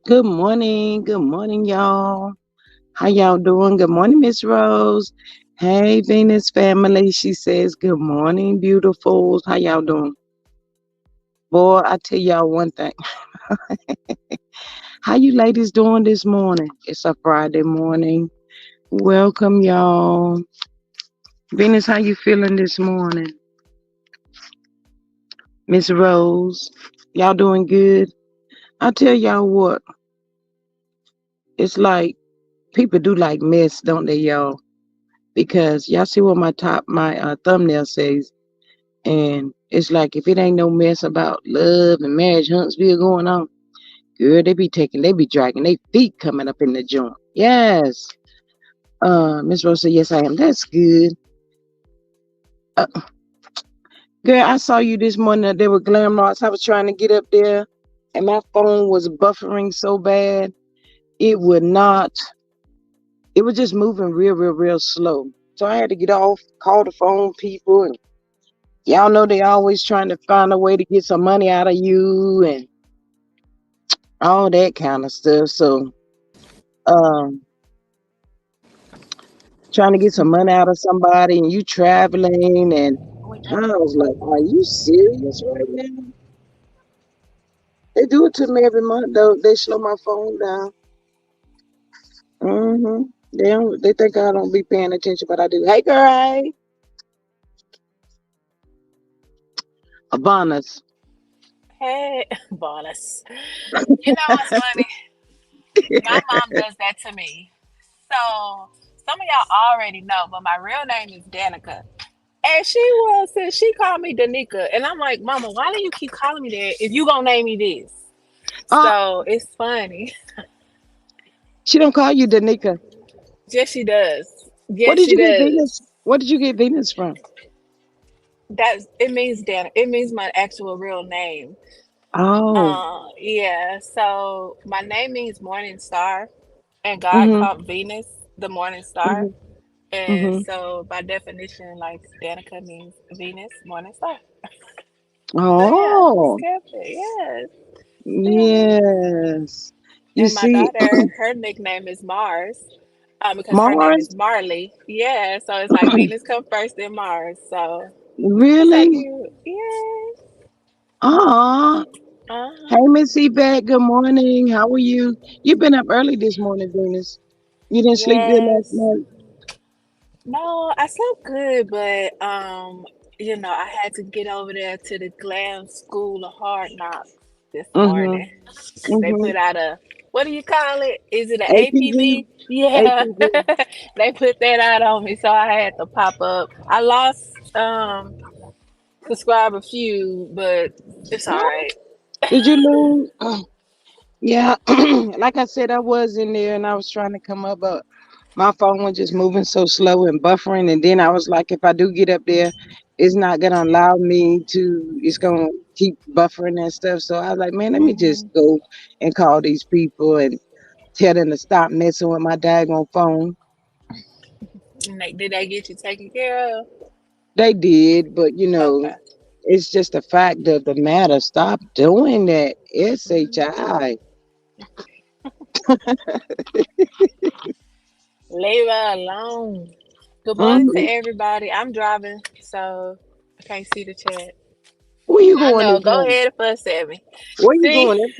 Good morning, y'all. How y'all doing? Good morning, Miss Rose. Hey, Venus family. She says, good morning, beautifuls. How y'all doing? Boy, I tell y'all one thing. How you ladies doing this morning? It's a Friday morning. Welcome, y'all. Venus, how you feeling this morning? Miss Rose, y'all doing good? I tell y'all what, it's like people do like mess, don't they, y'all? Because y'all see what my thumbnail says, and it's like if it ain't no mess about love and marriage Huntsville going on, girl, they be dragging their feet coming up in the joint. Yes. Miss Rose said, yes, I am. That's good. Uh, Girl, I saw you this morning. There were glam marks. I was trying to get up there, and my phone was buffering so bad. It would not. It was just moving real, real, real slow. So I had to get off, call the phone people, and y'all know they always trying to find a way to get some money out of you and all that kind of stuff. So, um, trying to get some money out of somebody and you traveling, and I was like, are you serious right now? They do it to me every month though. They slow my phone down. Mm-hmm. They think I don't be paying attention, but I do. Hey, girl, hey, Abanas. Hey, bonus. You know what's funny? My mom does that to me. So some of y'all already know, but my real name is Danica. And she called me Danica. And I'm like, Mama, why do you keep calling me that if you gonna name me this? Uh, So it's funny. she don't call you Danica. Yes, she does. What Yes, did she you get Venus? does. What did you get Venus from? That's it means Dan. It means my actual real name. Oh. Yeah. So my name means morning star, and God Mm-hmm. called Venus the morning star. Mm-hmm. And Mm-hmm. so by definition, like Danica means Venus, morning star. So yeah, Oh. skip it. Yes. Yeah. Yes. You And my see, daughter, her nickname is Mars, because her name Mars. is Marley. Yeah. So it's like Venus come first, then Mars. So it's so Really? cute. Yeah. Ah. Hey, Uh-huh. Miss Yvette. Good morning. How are you? You've been up early this morning, Venus. You didn't sleep good last Yes. night. No, I slept good, but I had to get over there to the glam school of hard knocks this Mm-hmm. morning because they Mm-hmm. put out a what do you call it? Is it an APV. APB? Yeah, APV. they put that out on me, so I had to pop up. I lost subscribe a few, but it's all Huh? right. Did you lose? Yeah. Like I said, I was in there and I was trying to come up, but my phone was just moving so slow and buffering. And then I was like, if I do get up there, it's not gonna allow me to. It's gonna keep buffering and stuff. So I was like, man, let me just Hmm. go and call these people and tell them to stop messing with my daggone phone. Did they get you taken care of? They did, but Okay. it's just a fact of the matter. Stop doing that. SHI. Leave her alone. Good morning to Mm-hmm. everybody. I'm driving, so I can't see the chat. Where you I going know. this Go morning? ahead and fuss at me. Where you See, going?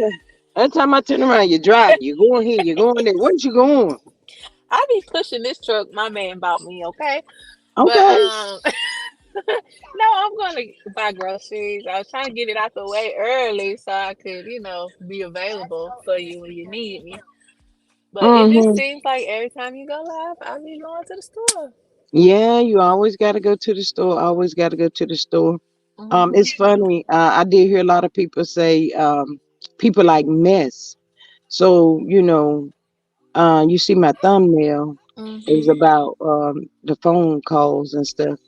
Every time I turn around, you're driving. You're going here. You're going there. Where you going? I be pushing this truck my man bought me, okay? But Okay. no, I'm going to buy groceries. I was trying to get it out the way early so I could, be available for you when you need me. But it just Mm-hmm. seems like every time you go live, I be going to the store. Yeah, you always got to go to the store. Always got to go to the store. It's Hmm. funny. I did hear a lot of people say people like mess. So you see my thumbnail is Hmm. about the phone calls and stuff.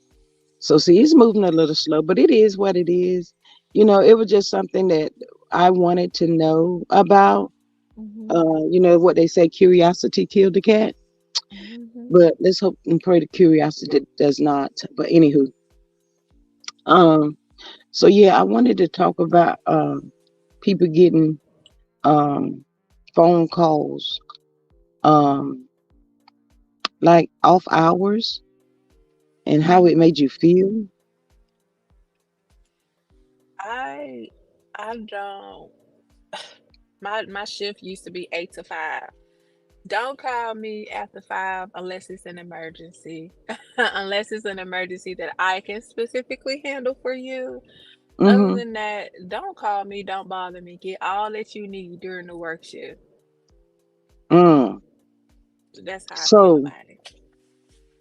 So see, it's moving a little slow, but it is what it is. It was just something that I wanted to know about. Hmm. What they say, curiosity killed the cat. Hmm. But let's hope and pray the curiosity does not. But anywho, um, so yeah, I wanted to talk about people getting um phone calls, um, like off hours, and how it made you feel? I I don't. My shift used to be 8 to 5. Don't call me after 5 unless it's an emergency. Unless it's an emergency that I can specifically handle for you. Other Mm-hmm. than that, don't call me, don't bother me. Get all that you need during the work shift. Mm. That's how I feel So, about it.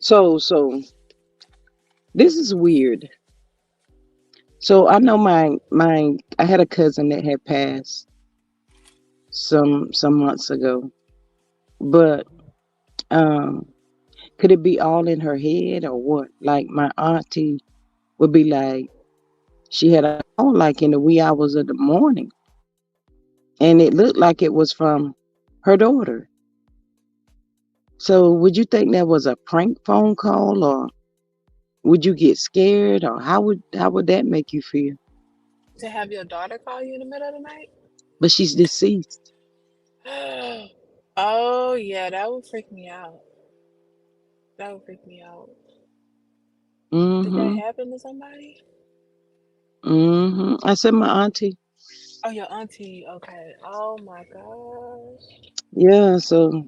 so this is weird. So I know I had a cousin that had passed some months ago, but um, could it be all in her head or what? Like my auntie would be like, she had a call like in the wee hours of the morning, and it looked like it was from her daughter. So would you think that was a prank phone call, or would you get scared, or how would that make you feel? To have your daughter call you in the middle of the night? But she's deceased. Oh, yeah, that would freak me out. That would freak me out. Did that Mm-hmm. happen to somebody? Mm-hmm. I said my auntie. Oh, your auntie. Okay. Oh my gosh. Yeah, so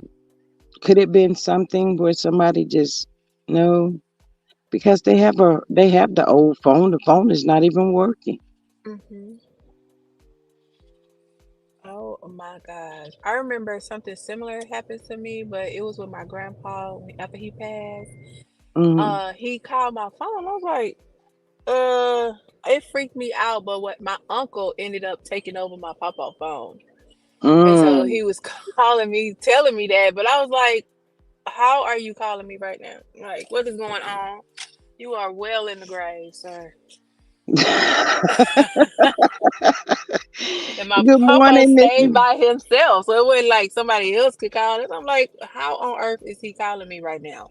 could it been something where somebody just no, because they have the old phone. The phone is not even working. Mm-hmm. Oh my gosh. I remember something similar happened to me, but it was with my grandpa after he passed. Mm-hmm. He called my phone. I was like, uh, it freaked me out, but what my uncle ended up taking over my papa phone. And so Mm. he was calling me, telling me that, but I was like, how are you calling me right now? Like, what is going on? You are well in the grave, sir. And my Good papa morning, stayed Miss. by himself, so it wasn't like somebody else could call us. I'm like, how on earth is he calling me right now?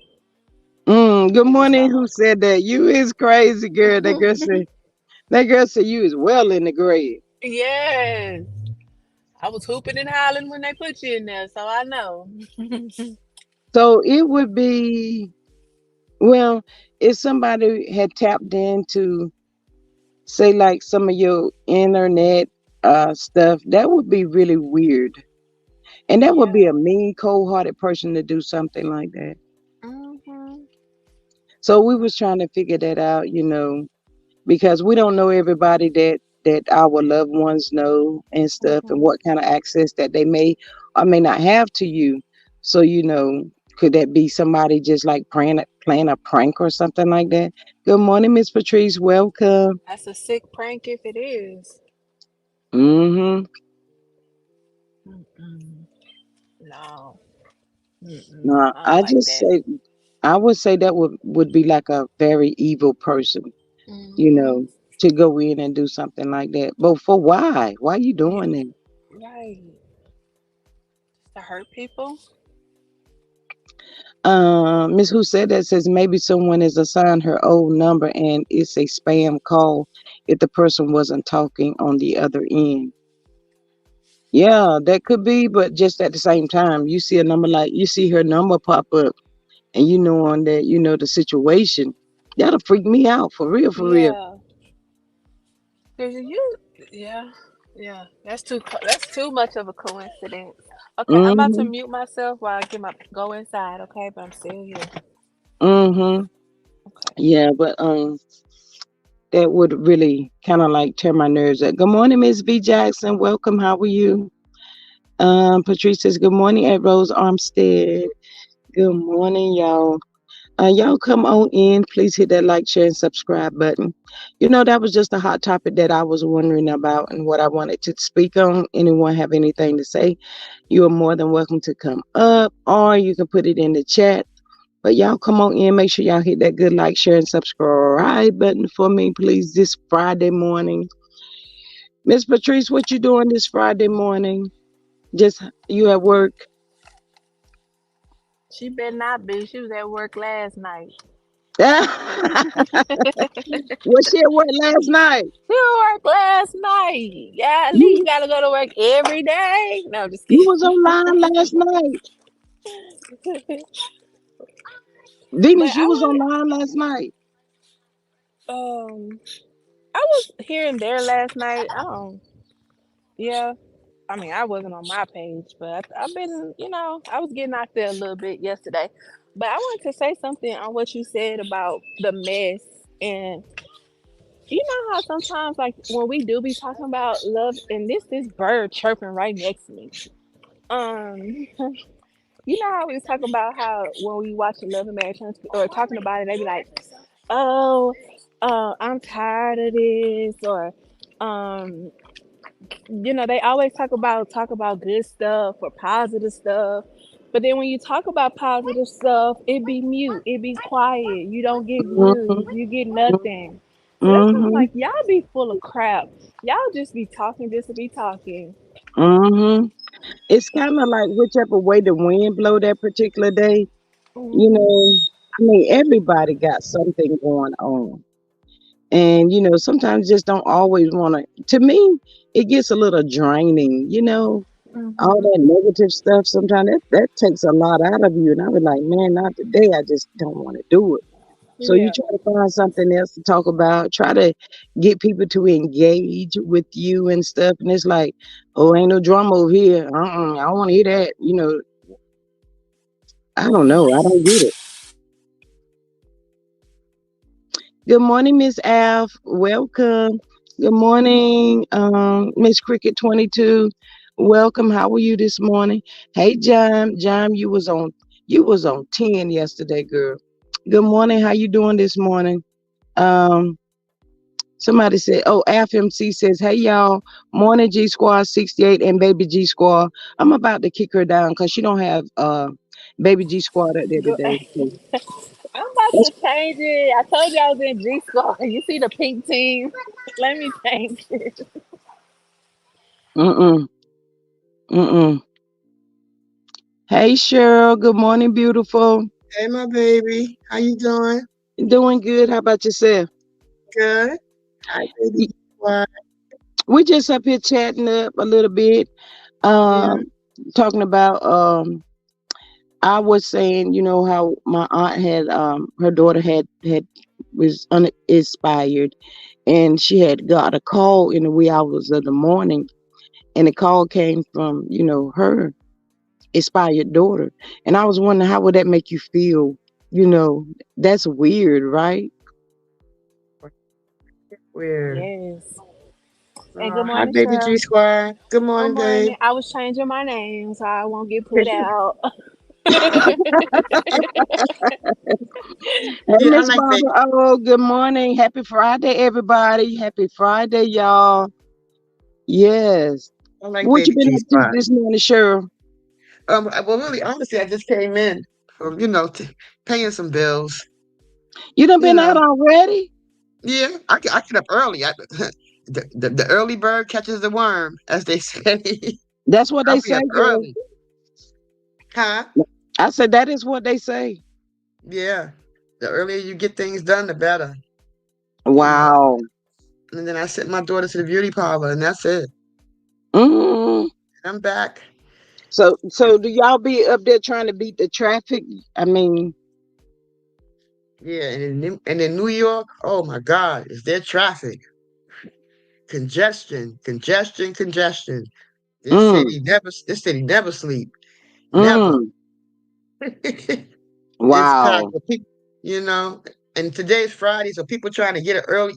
Good He was morning. gone. Who said that? You is crazy, girl. That girl said you is well in the grave. Yes, I was hooping and hollering when they put you in there, so I know. So it would be, well, if somebody had tapped into, say, like some of your internet stuff, that would be really weird. And that would be Yeah. a mean, cold-hearted person to do something like that. Hmm. So we was trying to figure that out, because we don't know everybody that our loved ones know and stuff, and Hmm. what kind of access that they may or may not have to you. So could that be somebody just like playing a prank or something like that? Good morning, Miss Patrice. Welcome. That's a sick prank if it is. Mm-hmm. Mm-mm. No. Mm-mm. Now, I don't like that. I would say that would be like a very evil person, you Hmm. know, to go in and do something like that. But for why? Why you Yeah, doing that? right. To hurt people. Miss Who said that says maybe someone has assigned her old number and it's a spam call if the person wasn't talking on the other end. Yeah, that could be, but just at the same time, you see a number like you see her number pop up and you know on that, the situation. That'll freak me out for real, for real. Yeah. Cause you, yeah, yeah. That's too much of a coincidence. Okay, I'm about to Mm-hmm. mute myself while I get my go inside. Okay, but I'm still here. Mm-hmm. Okay. Yeah, but that would really kind of like tear my nerves up. Good morning, Miss V Jackson. Welcome. How are you? Patrice says, good morning at Rose Armstead. Good morning, y'all. Y'all come on in. Please hit that like, share, and subscribe button. That was just a hot topic that I was wondering about and what I wanted to speak on. Anyone have anything to say? You are more than welcome to come up, or you can put it in the chat. But y'all come on in. Make sure y'all hit that good like, share, and subscribe button for me, please, this Friday morning. Miss Patrice, what you doing this Friday morning? Just you at work? She better not be. She was at work last night. What she at work last night? You work last night. Yeah, Lee, you You gotta go to work every day. No, I'm just you kidding. was online last night. But Venus, I you was want online last night. I was here and there last night. Yeah. I mean, I wasn't on my page, but I've been, I was getting out there a little bit yesterday. But I wanted to say something on what you said about the mess. And you know how sometimes, like, when we do be talking about love, and this bird chirping right next to me. Um, you know how we was talking about how when we watch a Love and Marriage or talking about it, they be like, "Oh, I'm tired of this," or um, they always talk about good stuff or positive stuff. But then when you talk about positive stuff, it be mute, it be quiet. You don't get Mm-hmm. views, you get nothing. So that's why I'm Mm-hmm. like, y'all be full of crap. Y'all just be talking just to be talking. Mm-hmm. It's kind of like whichever way the wind blow that particular day. You Hmm. know, I mean, everybody got something going on. And, sometimes just don't always want to me, it gets a little draining, all Hmm. that negative stuff. Sometimes that takes a lot out of you. And I was like, man, not today. I just don't want to do it. So you Yeah. try to find something else to talk about, try to get people to engage with you and stuff. And it's like, oh, ain't no drama over here. I don't want to hear that. I don't know. I don't get it. Good morning, Miss Alf. Welcome. Good morning, Miss Cricket 22. Welcome. How are you this morning? Hey, John. John, you was on 10 yesterday, girl. Good morning. How you doing this morning? Um, Somebody said, oh, FMC says, hey, y'all, morning G Squad 68 and baby G Squad. I'm about to kick her down because she don't have baby G Squad up there Go, today. So I'm about that's, to change it. I told you I was in G Squad. You see the pink team? Let me change it. mm-mm, mm-mm. Hey, Cheryl. Good morning, beautiful. Hey, my baby. How you doing? Doing good. How about yourself? Good. Hi, baby. Y- What? We just up here chatting up a little bit, Yeah. um, talking about I was saying, how my aunt had her daughter had was uninspired, and she had got a call in the wee hours of the morning, and the call came from her inspired daughter, and I was wondering how would that make you feel? That's weird, right? Weird. Yes. And good Hi, morning, baby G Cheryl. Squad. Good Good morning, babe. morning. I was changing my name so I won't get put out. Hey, Yeah, I Miss like baby. Barbara. Oh, good morning. Happy Friday, everybody. Happy Friday, y'all. Yes. I like What you baby been G up to Squad. this morning, Cheryl? Well, really, honestly, I just came in from paying some bills. You done You been out know, already? yeah, I get up early. The early bird catches the worm, as they say. That's what I'll they be say, up girl. early, huh? I said that is what they say. Yeah. The earlier you get things done, the better. You know. Wow. And then I sent my daughter to the beauty parlor, and that's it. Mm. I'm back. So do y'all be up there trying to beat the traffic? I mean, Yeah, and in New York, oh my God, is there traffic, congestion? mm, This city never sleep, never. mm. It's packed Wow. with people, you know. And today's Friday, so people trying to get out early,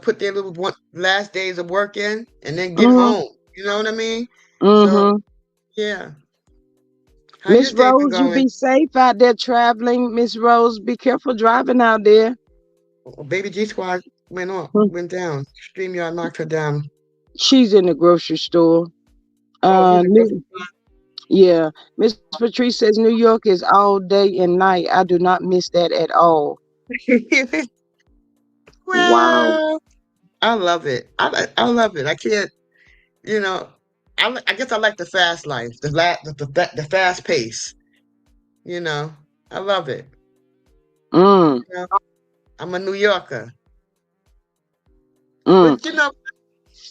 put their last days of work in, and then get Mm, home. You know what I mean? So mm-hmm. yeah, how your Miss day been Rose, you going? be safe out there traveling. Miss Rose, be careful driving out there. Oh, Baby G Squad Hmm. went down. StreamYard knocked her down. She's in the grocery store. Oh, she's a grocery Yeah. Miss Patrice says New York is all day and night. I do not miss that at all. store. Wow. Well, I love it. I love it. I can't, you know, I guess I like the fast life, the fast pace, you know. I love it. Mm, You know, I'm a New Yorker. mm. But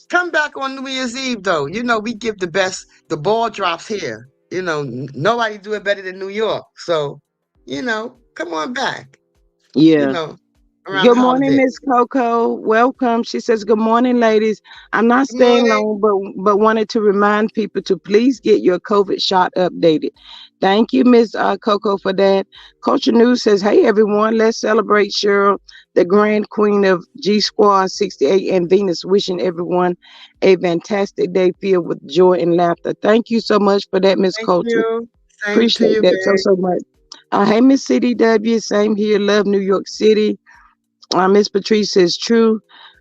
come back on New Year's Eve though. We give the ball drops here. Nobody do it better than New York. So, come on back, you Yeah. know, around the Good morning, holiday. Miss Coco. Welcome. She says, "Good morning, ladies. I'm not Good staying morning. long, but wanted to remind people to please get your COVID shot updated." Thank you, Miss Coco, for that. Culture News says, "Hey everyone, let's celebrate Cheryl, the Grand Queen of G Squad 68 and Venus. Wishing everyone a fantastic day filled with joy and laughter." Thank you so much for that, Miss Thank Culture. you. Same to Appreciate you, that so babe. so much. Hey, Miss CDW, same here. Love New York City. Miss Patrice says true.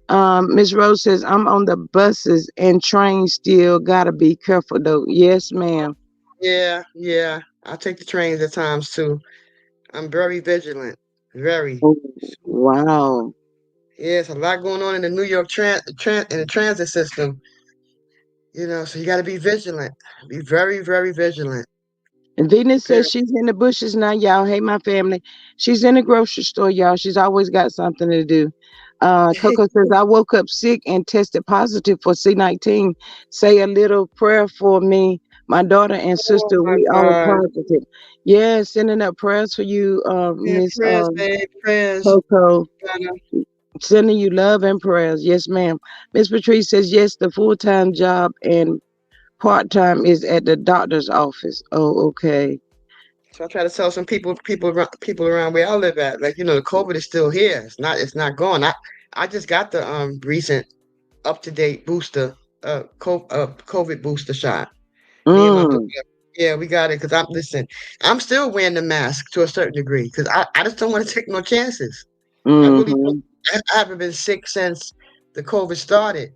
Miss Rose says I'm on the buses and trains still. Gotta be careful though. Yes, ma'am. Yeah, yeah. I take the trains at times too. I'm very vigilant. Very. Oh, wow. Yeah, it's a lot going on in the New York in the transit system. So you got to be vigilant. Be very, very vigilant. And Venus Period. says she's in the bushes now, y'all. Hey, my family. She's in the grocery store, y'all. She's always got something to do. Coco says, I woke up sick and tested positive for C19. Say a little prayer for me. My daughter and Oh sister, my we all God. positive. Yeah, sending up prayers for you, Yeah, Miss prayers, babe. Prayers. Coco. Gotta- Sending you love and prayers. Yes, ma'am. Miss Patrice says, yes, the full time job and part time is at the doctor's office. Oh, okay. So I try to tell some people around where I live at, like, the COVID is still here. It's not gone. I just got the recent up to date booster, COVID booster shot. Me and my daughter. Mm, Yeah, we got it. Cause I'm still wearing the mask to a certain degree because I just don't want to take no chances. I really don't. mm-hmm, I haven't been sick since the COVID started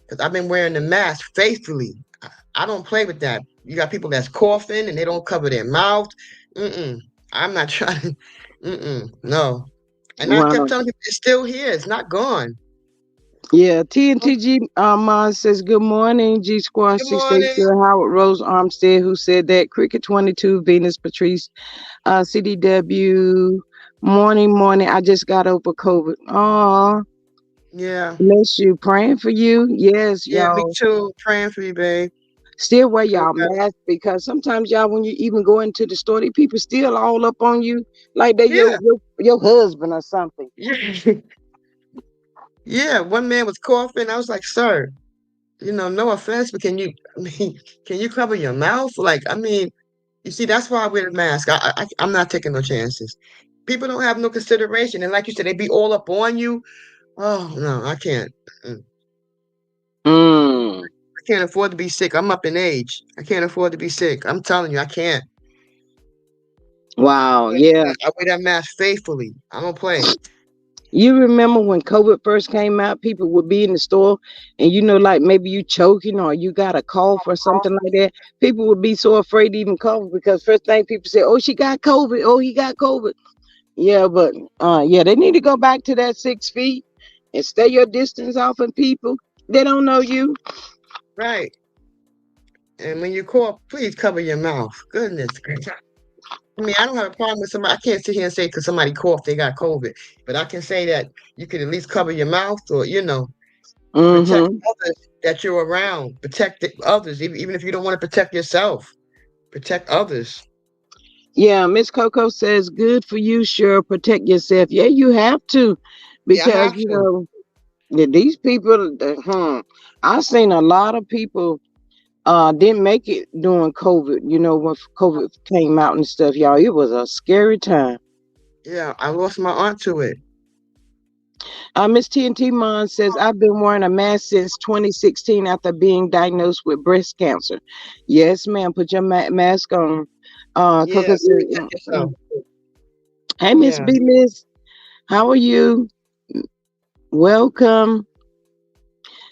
because I've been wearing the mask faithfully. I don't play with that. You got people that's coughing and they don't cover their mouth. Mm-mm. I'm not trying to. Mm-mm. No. And I kept wow. telling people it's still here. It's not gone. Yeah, TNTG Mon says, good morning, G Squad Good 68 morning. Sir Howard Rose Armstead, who said that Cricket 22, Venus Patrice, CDW, morning. I just got over COVID. Oh, Yeah. bless you. Praying for you. Yes, Yeah, me y'all. too. Praying for you, babe. Still wear 'Cause, y'all mask because sometimes y'all, when you even go into the store, these people still all up on you like they yeah. your husband or something. Yeah. Yeah. One man was coughing. I was like, sir, no offense, but I mean, can you cover your mouth? Like, I mean, you see, that's why I wear the mask. I'm not taking no chances. People don't have no consideration. And like you said, they be all up on you. Oh, no, I can't. Mm, I can't afford to be sick. I'm up in age. I can't afford to be sick. I'm telling you, I can't. wow, yeah. I wear that mask faithfully. I don't play. You remember when COVID first came out, people would be in the store and like maybe you choking or you got a cough or something like that. People would be so afraid to even cough because first thing people say, oh, she got COVID. Oh, he got COVID. Yeah, but yeah, they need to go back to that 6 feet and stay your distance off of people. They don't know you. Right. And when you cough, please cover your mouth. Goodness gracious. I mean, I don't have a problem with somebody. I can't sit here and say because somebody coughed, they got COVID. But I can say that you could at least cover your mouth or, protect Mm-hmm. others that you're around. Protect others, even if you don't want to protect yourself. Protect others. Yeah, Miss Coco says, good for you, sure. Protect yourself. Yeah, you have to Yeah, I because, have to. yeah, these people, I've seen a lot of people didn't make it during COVID, when COVID came out and stuff, y'all. It was a scary time. Yeah, I lost my aunt to it. Miss TNT Mon says, I've been wearing a mask since 2016 after being diagnosed with breast cancer. Yes, ma'am. Put your mask on. Yeah, Coco said, protect yourself. hey, Miss Yeah, B. Liz, how are you? Welcome.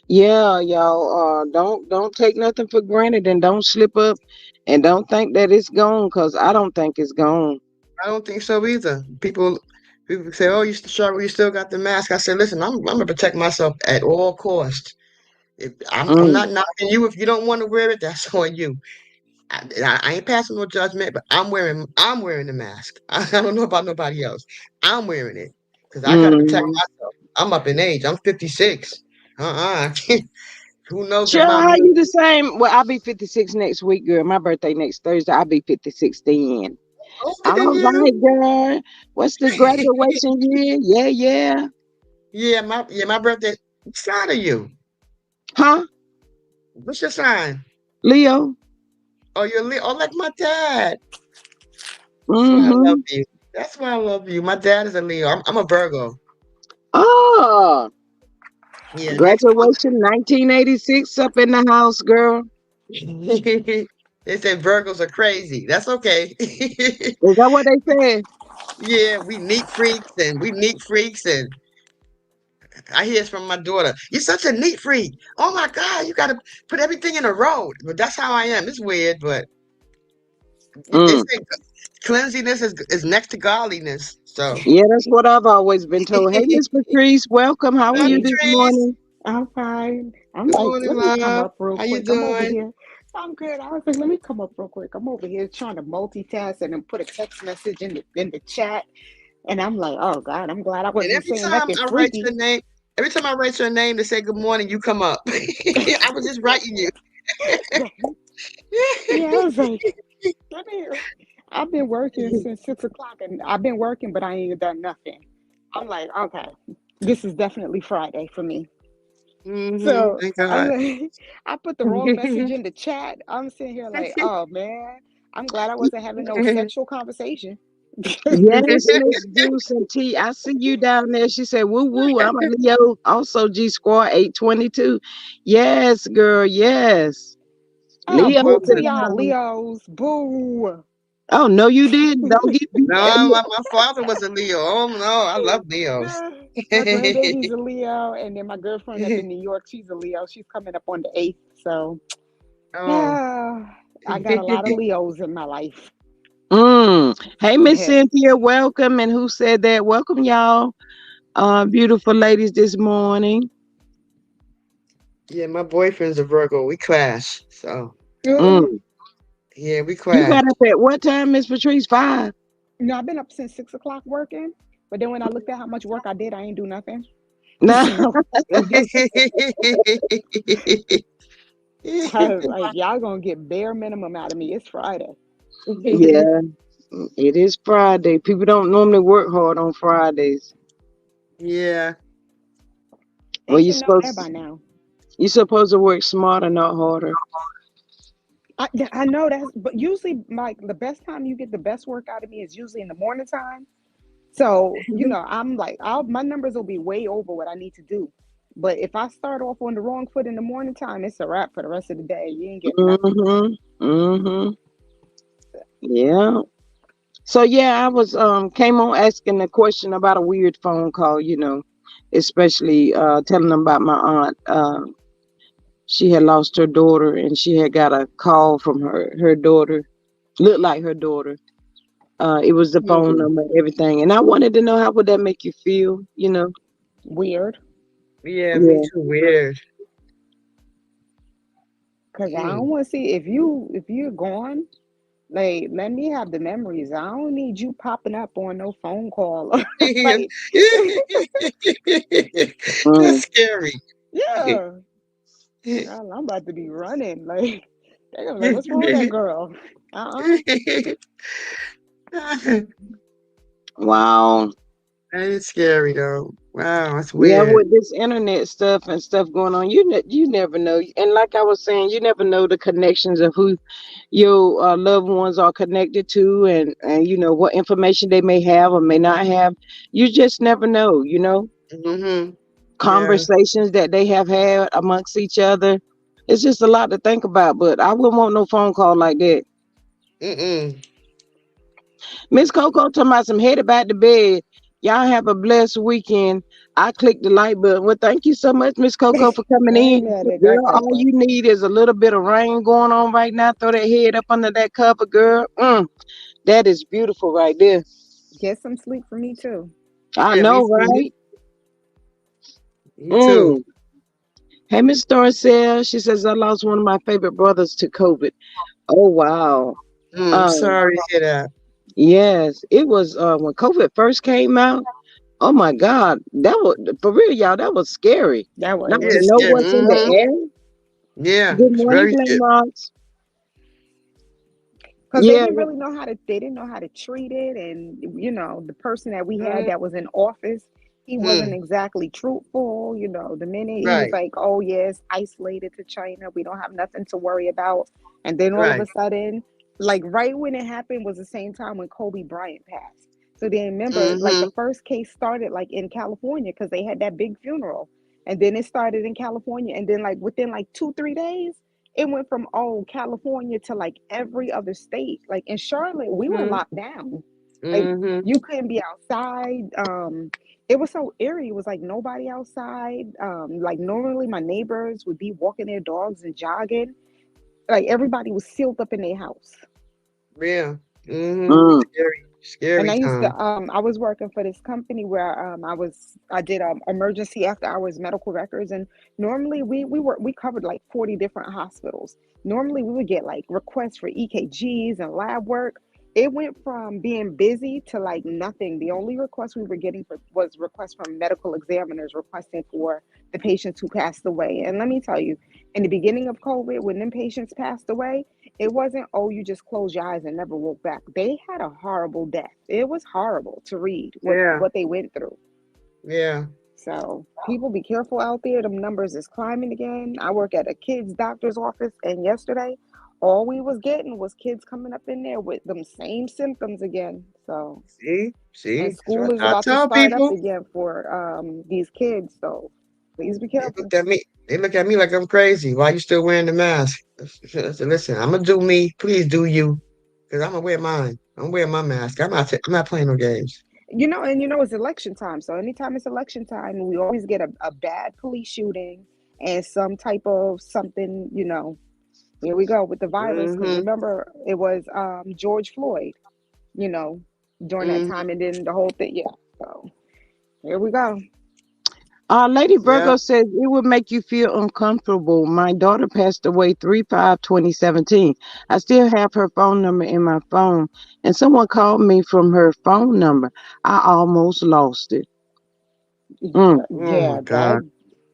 Yeah, y'all. Don't take nothing for granted and don't slip up and don't think that it's gone because I don't think it's gone. I don't think so either. People say, "Oh, you sure you still got the mask?" I said, "Listen, I'm gonna protect myself at all costs. I'm Mm, not knocking you if you don't want to wear it. That's on you. I ain't passing no judgment, but I'm wearing the mask. I don't know about nobody else. I'm wearing it because I gotta protect Mm. myself. I'm up in age. I'm 56. Uh-uh. Who knows if Child, my how you the same? Well, I'll be 56 next week, girl. My birthday next Thursday. I'll be 56 then. older than All you? right, girl. What's the graduation year? Yeah, yeah. Yeah, my birthday. What sign are you? Huh? What's your sign? Leo? Oh, you're Leo. Oh, like my dad. That's why I love Mm-hmm. you. That's why I love you. My dad is a Leo. I'm a Virgo. Oh, Yeah, next month. graduation 1986 up in the house, girl. They say Virgos are crazy. That's okay. Is that what they said? Yeah, we neat freaks, and I hear it's from my daughter. You're such a neat freak. Oh my God, you got to put everything in a row. But that's how I am. It's weird, but they Mm. say cleanliness is next to godliness. So, Yeah, that's what I've always been told. Hey, Miss Patrice, welcome. How are hi, you Hey, this Patrice. morning? I'm fine. I'm Good like, morning, let me come love. up real How you quick. I'm over doing? here. I'm good. I was like, let me come up real quick. I'm over here trying to multitask and then put a text message in the chat. And I'm like, oh God, I'm glad I And wasn't saying nothing your freaky. name, every time I write your name to say good morning, you come up. I was just writing you. Yeah, I was like, let me. I've been working since 6 o'clock, and I've been working, but I ain't done nothing. I'm like, okay, this is definitely Friday for me. So Thank I God. like, I put the wrong message in the chat. I'm sitting here like, oh man, I'm glad I wasn't having no sexual conversation. Yes, Miss Juice and T. I see you down there. She said, woo woo. I'm a Leo. Also G Squad 822. Yes, girl. Yes. Oh, Leo's boo Well, in to the y'all, house. Leos, boo. Oh, no, you didn't. Don't get beat that no, look. my father was a Leo. Oh no, I love Leos. Nah, my grandbaby's a Leo, and then my girlfriend up in New York, she's a Leo. She's coming up on the 8th, so Oh. yeah, I got a lot of Leos in my life. Mm. Hey, Miss Cynthia, welcome. And who said that? Welcome, y'all. Beautiful ladies this morning. Yeah, my boyfriend's a Virgo. We clash. So Mm. yeah, we You clash. got up at what time, Miss Patrice? 5? No, I've been up since 6 o'clock working, but then when I looked at how much work I did, I ain't do nothing. Nah. So I was like, y'all gonna get bare minimum out of me. It's Friday. Yeah, it is Friday. People don't normally work hard on Fridays. Yeah. They Well, should know that by now. you're supposed to work smarter, not harder. I know that's, but usually, like the best time you get the best work out of me is usually in the morning time. So I'm like, my numbers will be way over what I need to do. But if I start off on the wrong foot in the morning time, it's a wrap for the rest of the day. You ain't getting nothing. Mm-hmm. Mm-hmm. Yeah. So yeah, I was came on asking a question about a weird phone call, especially telling them about my aunt. She had lost her daughter and she had got a call from her daughter, looked like her daughter. It was the phone Hmm. number and everything. And I wanted to know, how would that make you feel? Weird, Yeah, me Yeah. too. Weird. because I Hmm. don't want to see if you're gone. Like, let me have the memories. I don't need you popping up on no phone call. Like, Mm. That's scary. yeah, girl, I'm about to be running. Like, they're gonna be like, what's wrong with that girl? Uh-uh. That Wow. is scary though. Wow, that's Yeah, weird. with this internet stuff and stuff going on, you never know. And like I was saying, you never know the connections of who your loved ones are connected to, and what information they may have or may not have. You just never know. Hmm. Yeah. Conversations that they have had amongst each other. It's just a lot to think about. But I wouldn't want no phone call like that. Mm-mm. Miss Coco talking about some headed back to bed. Y'all have a blessed weekend. I clicked the like button. Well, thank you so much, Miss Coco, for coming I in. ain't mad at that, Girl, all Coco. you need is a little bit of rain going on right now. Throw that head up under that cover, girl. That is beautiful right there. Get some sleep for me too. I Yeah, me know, too. right? Me too. Mm. Hey, Miss Dorcel. She says, I lost one of my favorite brothers to COVID. Oh wow. Um, Sorry to hear that. yes, it was when COVID first came out. Oh my God, that was for real, y'all. That was scary. That Not Yeah, to was. it's know scary. what's in the air. Yeah, Good it's morning, very Flame scary. Rocks. Because they Yeah. didn't really know how to, they didn't know how to treat it. And, the person that we had Mm-hmm. that was in office, he wasn't Mm, exactly truthful. The minute he was right, like, oh, yes, isolated to China, we don't have nothing to worry about. And then all of right. a sudden, like right when it happened was the same time when Kobe Bryant passed. So then remember, like Mm-hmm. the first case started like in California because they had that big funeral. And then it started in California. And then like within like 2, 3 days, it went from California to like every other state. Like in Charlotte, we were Mm-hmm. locked down. Like Mm-hmm. you couldn't be outside. It was so eerie. It was like nobody outside. Like normally my neighbors would be walking their dogs and jogging. Like everybody was sealed up in their house. Yeah. Mm-hmm. Mm. Scary, And scary I used to time. I was working for this company where I did emergency after hours medical records, and normally we covered like 40 different hospitals. Normally we would get like requests for EKGs and lab work. It went from being busy to like nothing. The only request we were getting was requests from medical examiners requesting for the patients who passed away. And let me tell you, in the beginning of COVID, when them patients passed away, it wasn't, oh, you just close your eyes and never woke back. They had a horrible death. It was horrible to read what Yeah. what they went through. Yeah. So people be careful out there. Them numbers is climbing again. I work at a kid's doctor's office, and yesterday, all we was getting was kids coming up in there with them same symptoms again. So, and See, that's school what is I about to tell start up people. again for these kids. So, please be They careful. looked at me. They look at me like I'm crazy. Why you still wearing the mask? I said, listen, I'm gonna do me. Please do you, because I'm gonna wear mine. I'm wearing my mask. I'm not playing no games. It's election time. So anytime it's election time, we always get a bad police shooting and some type of something, here we go with the virus. Because Mm-hmm. remember, it was George Floyd, you know, during that Mm-hmm. time. And then the whole thing. Yeah. So here we go. Lady Yeah. Virgo says it would make you feel uncomfortable. My daughter passed away 3/5/2017. I still have her phone number in my phone, and someone called me from her phone number. I almost lost it. Mm. Oh Yeah, my God.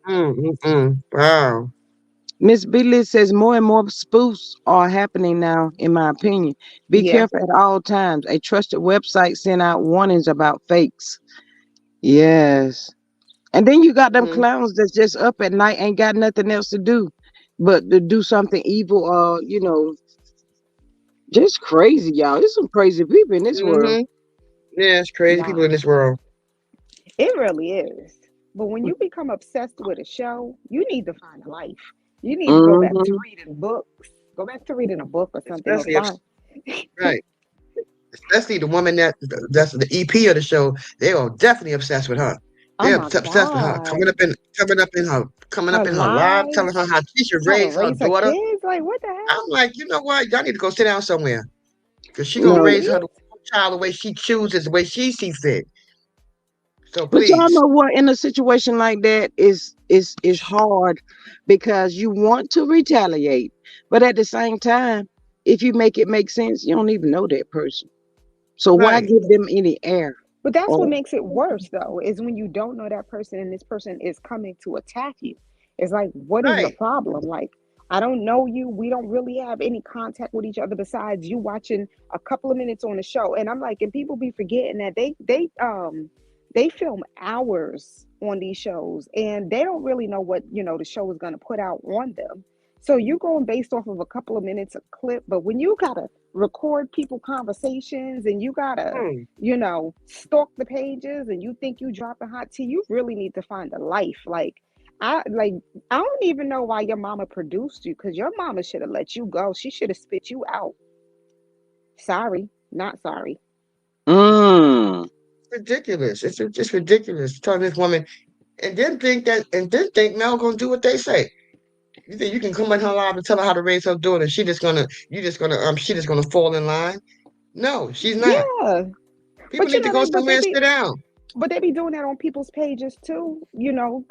Mm-mm. Wow. Miss Billy says more and more spoofs are happening now, in my opinion. Be yeah. careful at all times. A trusted website sent out warnings about fakes. Yes. And then you got them Mm-hmm. clowns that's just up at night, ain't got nothing else to do but to do something evil or, just crazy, y'all. There's some crazy people in this world. Mm-hmm. Yeah, it's crazy people Nah, in this world. it really is. But when you become obsessed with a show, you need to find a life. You need to go back to Hmm. reading books. Go back to reading a book or something, or Especially if find. right. Especially the woman that's the EP of the show. They are definitely obsessed with her. Oh They're my obsessed with her. God. Coming Her up in her live, telling her lives, how she should how to raise her raise her daughter. kids. Like, what the I'm hell? like, you know what? Y'all need to go sit down somewhere. Because she gonna No. raise her Please? child the way she chooses, the way she sees fit. So But y'all please. know what? In a situation like that, is hard because you want to retaliate, but at the same time, if you make it make sense, you don't even know that person. So why Right, give them any air? But that's what Or makes it worse, though, is when you don't know that person and this person is coming to attack you. It's like, what is your right. problem? Like, I don't know you. We don't really have any contact with each other besides you watching a couple of minutes on the show. And I'm like, and people be forgetting that they film hours on these shows and they don't really know what the show is going to put out on them. So you're going based off of a couple of minutes of clip, but when you gotta record people conversations and you gotta Hmm. stalk the pages and you think you dropping hot tea, you really need to find a life. Like I don't even know why your mama produced you, because your mama should have let you go. She should have spit you out. Sorry, not sorry. mm. Ridiculous. It's just ridiculous. Telling this woman and then think Mel gonna do what they say. You think you can come in her live and tell her how to raise her daughter? She just gonna fall in line? No, she's not. Yeah, People but you need to know go that, somewhere and sit down. but they be doing that on people's pages too.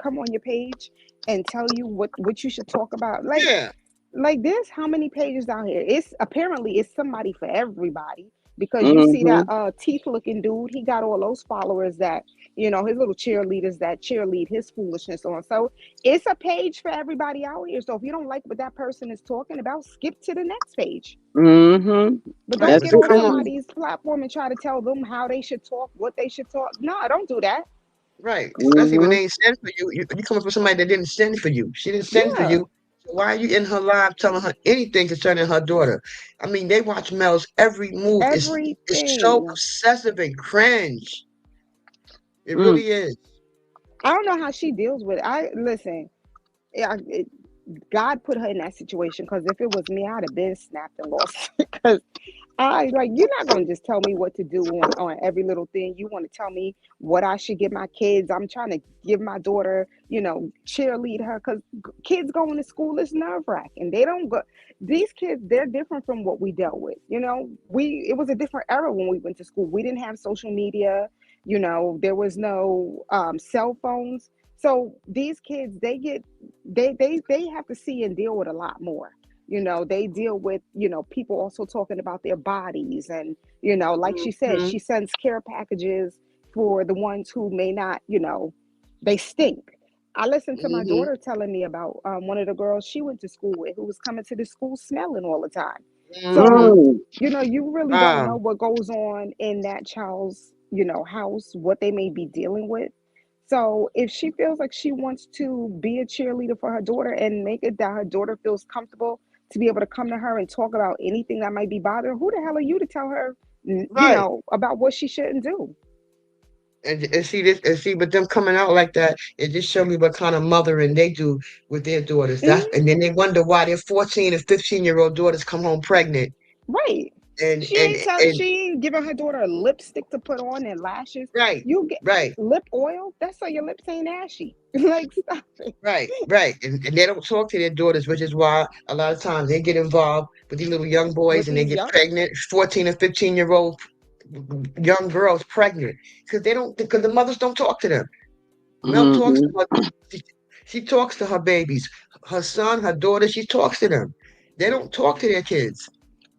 Come on your page and tell you what you should talk about. Like, Yeah. like this, how many pages out here? It's apparently it's somebody for everybody, because you see that Mm-hmm. teeth looking dude, he got all those followers that, his little cheerleaders that cheerlead his foolishness on. So it's a page for everybody out here. So if you don't like what that person is talking about, skip to the next page. Mm-hmm. But Right, don't That's but get the on it. problem, somebody's platform and try to tell them how they should talk, what they should talk. No, don't do that. right, especially when Mm-hmm. they ain't send for you, you coming from somebody that didn't send for you. She didn't send for Yeah, you. So why are you in her live telling her anything concerning her daughter? I mean, they watch Mel's every move. It's so everything. obsessive and cringe. It Mm. really is. I don't know how she deals with it. I listen. Yeah, God put her in that situation, because if it was me, I'd have been snapped and lost. Because I like, you're not gonna just tell me what to do on every little thing. You want to tell me what I should give my kids. I'm trying to give my daughter, cheerlead her, because kids going to school is nerve wracking. They don't go. These kids, they're different from what we dealt with. It was a different era when we went to school. We didn't have social media. There was no cell phones. So these kids, they have to see and deal with a lot more. They deal with, people also talking about their bodies, and like she said, Hmm. she sends care packages for the ones who may not, they stink. I listened to my Hmm. daughter telling me about one of the girls she went to school with, who was coming to the school smelling all the time. Hmm. So Mm. you really don't Wow. know what goes on in that child's, house, what they may be dealing with. So if she feels like she wants to be a cheerleader for her daughter and make it that her daughter feels comfortable to be able to come to her and talk about anything that might be bothering her, who the hell are you to tell her, Right. about what she shouldn't do? And see this and see, but them coming out like that, it just show me what kind of mothering they do with their daughters. That's Hmm. and then they wonder why their 14 and 15-year-old daughters come home pregnant. Right. And She and ain't tell, and she ain't giving her daughter a lipstick to put on and lashes. right, You get right, lip oil. That's so your lips ain't ashy. Like, stop it. right. And they don't talk to their daughters, which is why a lot of times they get involved with these little young boys With and they these get young. pregnant, 14 and 15-year-old young girls pregnant. Because the mothers don't talk to them. Mel talks to Mm-hmm. her. She, she talks to her babies, her son, her daughter. She talks to them. They don't talk to their kids.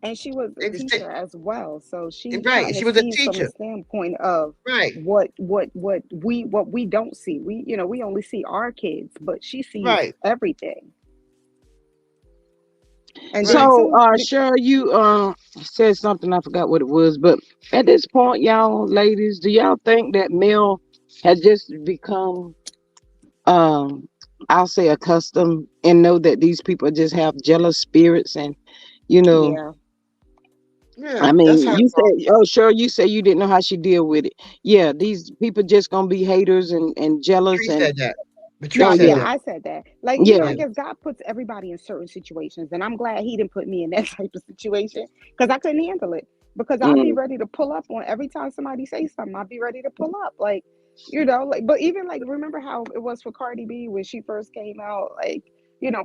And she was a They just say, teacher as well, so she's right. trying And to she was a see from the teacher. standpoint of Right, what we don't see. We only see our kids, but she sees right, everything. And then right. So, too, sure, you said something. I forgot what it was, but at this point, y'all, ladies, do y'all think that Mel has just become, um, I'll say, accustomed and know that these people just have jealous spirits, and you know, yeah. Yeah, I that's mean, how you said, oh, sure, you say you didn't know how she deal with it. Yeah, these people just gonna be haters and jealous, Patrice and said that. Patrice No, oh said yeah, yeah, that. I said that. Like, yeah. I Yeah, guess God puts everybody in certain situations, and I'm glad He didn't put me in that type of situation, because I couldn't handle it. Because I'd be Mm, ready to pull up on every time somebody say something. I'd be ready to pull up, like, like. But even like, remember how it was for Cardi B when she first came out? Like,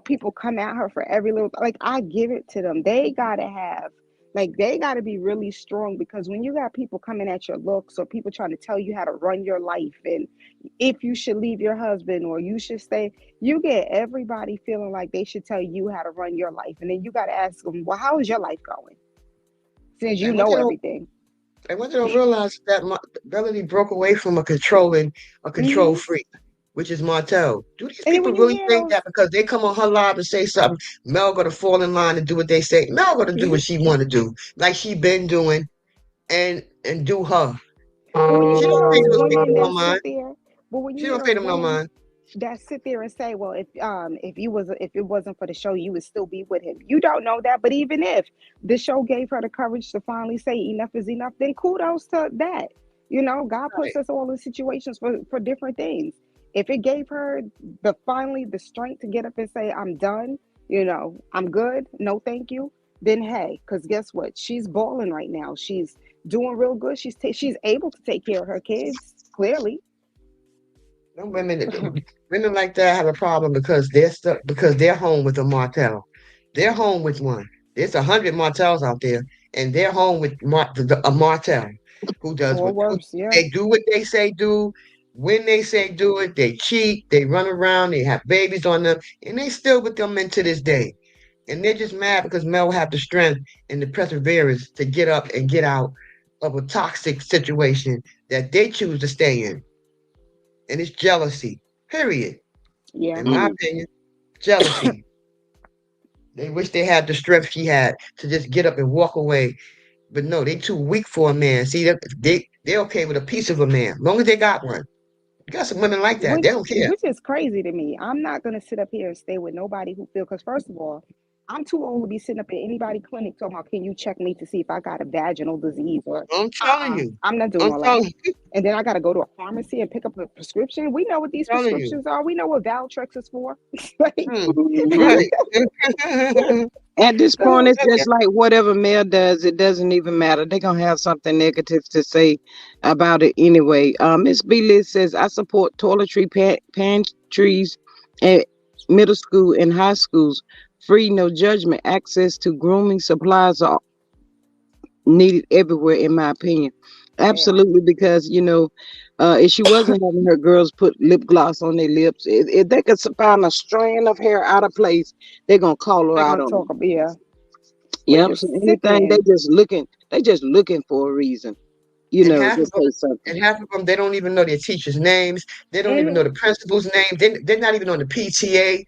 people come at her for every little. Like, I give it to them. They gotta be really strong, because when you got people coming at your looks, or people trying to tell you how to run your life, and if you should leave your husband or you should stay, you get everybody feeling like they should tell you how to run your life. And then you got to ask them, well, how is your life going? Since you and what know they don't everything. and what they don't realize is that Melody broke away from a control Hmm. freak, which is Martell. Do these And then people when you really hear think those, that because they come on her live and say something, Mel gonna fall in line and do what they say? Mel gonna do what she wanna do, like she been doing, and do her. but when you She hear don't pay those those women people no that sit mind. there, but when you She hear don't pay those them no women mind. that sit there and say, well, if it wasn't for the show, you would still be with him. You don't know that, but even if the show gave her the courage to finally say enough is enough, then kudos to that. God puts Right. us all in situations for different things. If it gave her the strength to get up and say, I'm done, I'm good, no thank you, then hey, because guess what? She's balling right now. She's doing real good. She's able to take care of her kids, clearly. Them women like that have a problem because they're stuck because they're home with a Martell. They're home with one. There's 100 Martells out there, and they're home with a Martell who does Or who worse, yeah. they do what they say do. When they say do it, they cheat, they run around, they have babies on them, and they still with them into this day. And they're just mad because Mel have the strength and the perseverance to get up and get out of a toxic situation that they choose to stay in. And it's jealousy, period. Yeah. In my Mm. opinion, jealousy. They wish they had the strength she had to just get up and walk away. But no, they too weak for a man. See, they're okay with a piece of a man, long as they got one. You got some women like that. They don't care. Which is crazy to me. I'm not gonna sit up here and stay with nobody who feel, because first of all, I'm too old to be sitting up at anybody clinic talking about, can you check me to see if I got a vaginal disease or I'm telling you. I'm not doing I'm all that. telling you. And then I gotta go to a pharmacy and pick up a prescription. We know what these Telling you. prescriptions are. We know what Valtrex is for. Like, Hmm. Mhm. Right. At this point, so it's just like whatever male does, it doesn't even matter. They're gonna have something negative to say about it anyway. Miss B Liz says I support toiletry pantries at middle school and high schools. Free, no judgment, access to grooming supplies are needed everywhere, in my opinion. they are. Absolutely, because if she wasn't having her girls put lip gloss on their lips, if they could find a strand of hair out of place, they're gonna call her They're out gonna on it. talk about, yeah, which Yep. is So anything sickening. they just looking for a reason, and to half of them say something. and half of them they don't even know their teachers' names. They don't even know And the principal's name. They're not even on the PTA.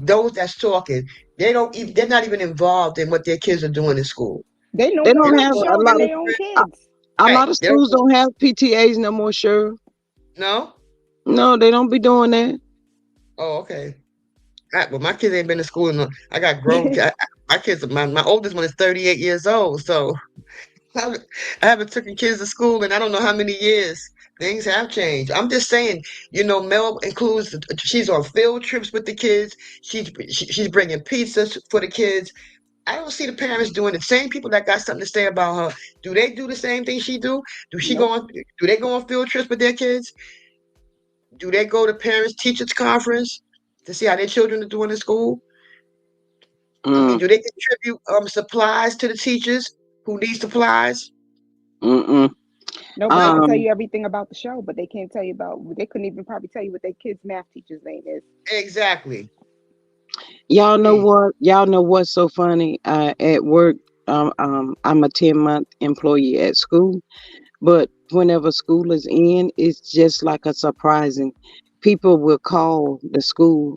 Those that's talking, they're not even involved in what their kids are doing in school. they know They They don't more don't than have know a how to children lot of their own manage. kids. a Right. lot of They don't schools don't have PTAs no more, sure. know. No, they don't be doing that. Oh, okay. Well, my kids ain't been to school. I got grown. My kids. My oldest one is 38 years old. So I haven't taken kids to school in I don't know how many years. Things have changed. I'm just saying, Mel includes, she's on field trips with the kids. She's bringing pizzas for the kids. I don't see the parents doing the same people that got something to say about her. Do they do the same thing she do? Nope. Do they go on field trips with their kids? Do they go to parents teachers conference to see how their children are doing in school? I mean, Mm, do they contribute supplies to the teachers who need supplies? mm-mm. No, but they can No, tell Um, you everything about the show, but they can't tell you about. They couldn't even probably tell you what their kid's math teacher's name is. exactly. y'all know Please. what? Y'all know what's so funny? At work, I'm a 10-month employee at school. But whenever school is in, it's just like a surprising. People will call the school.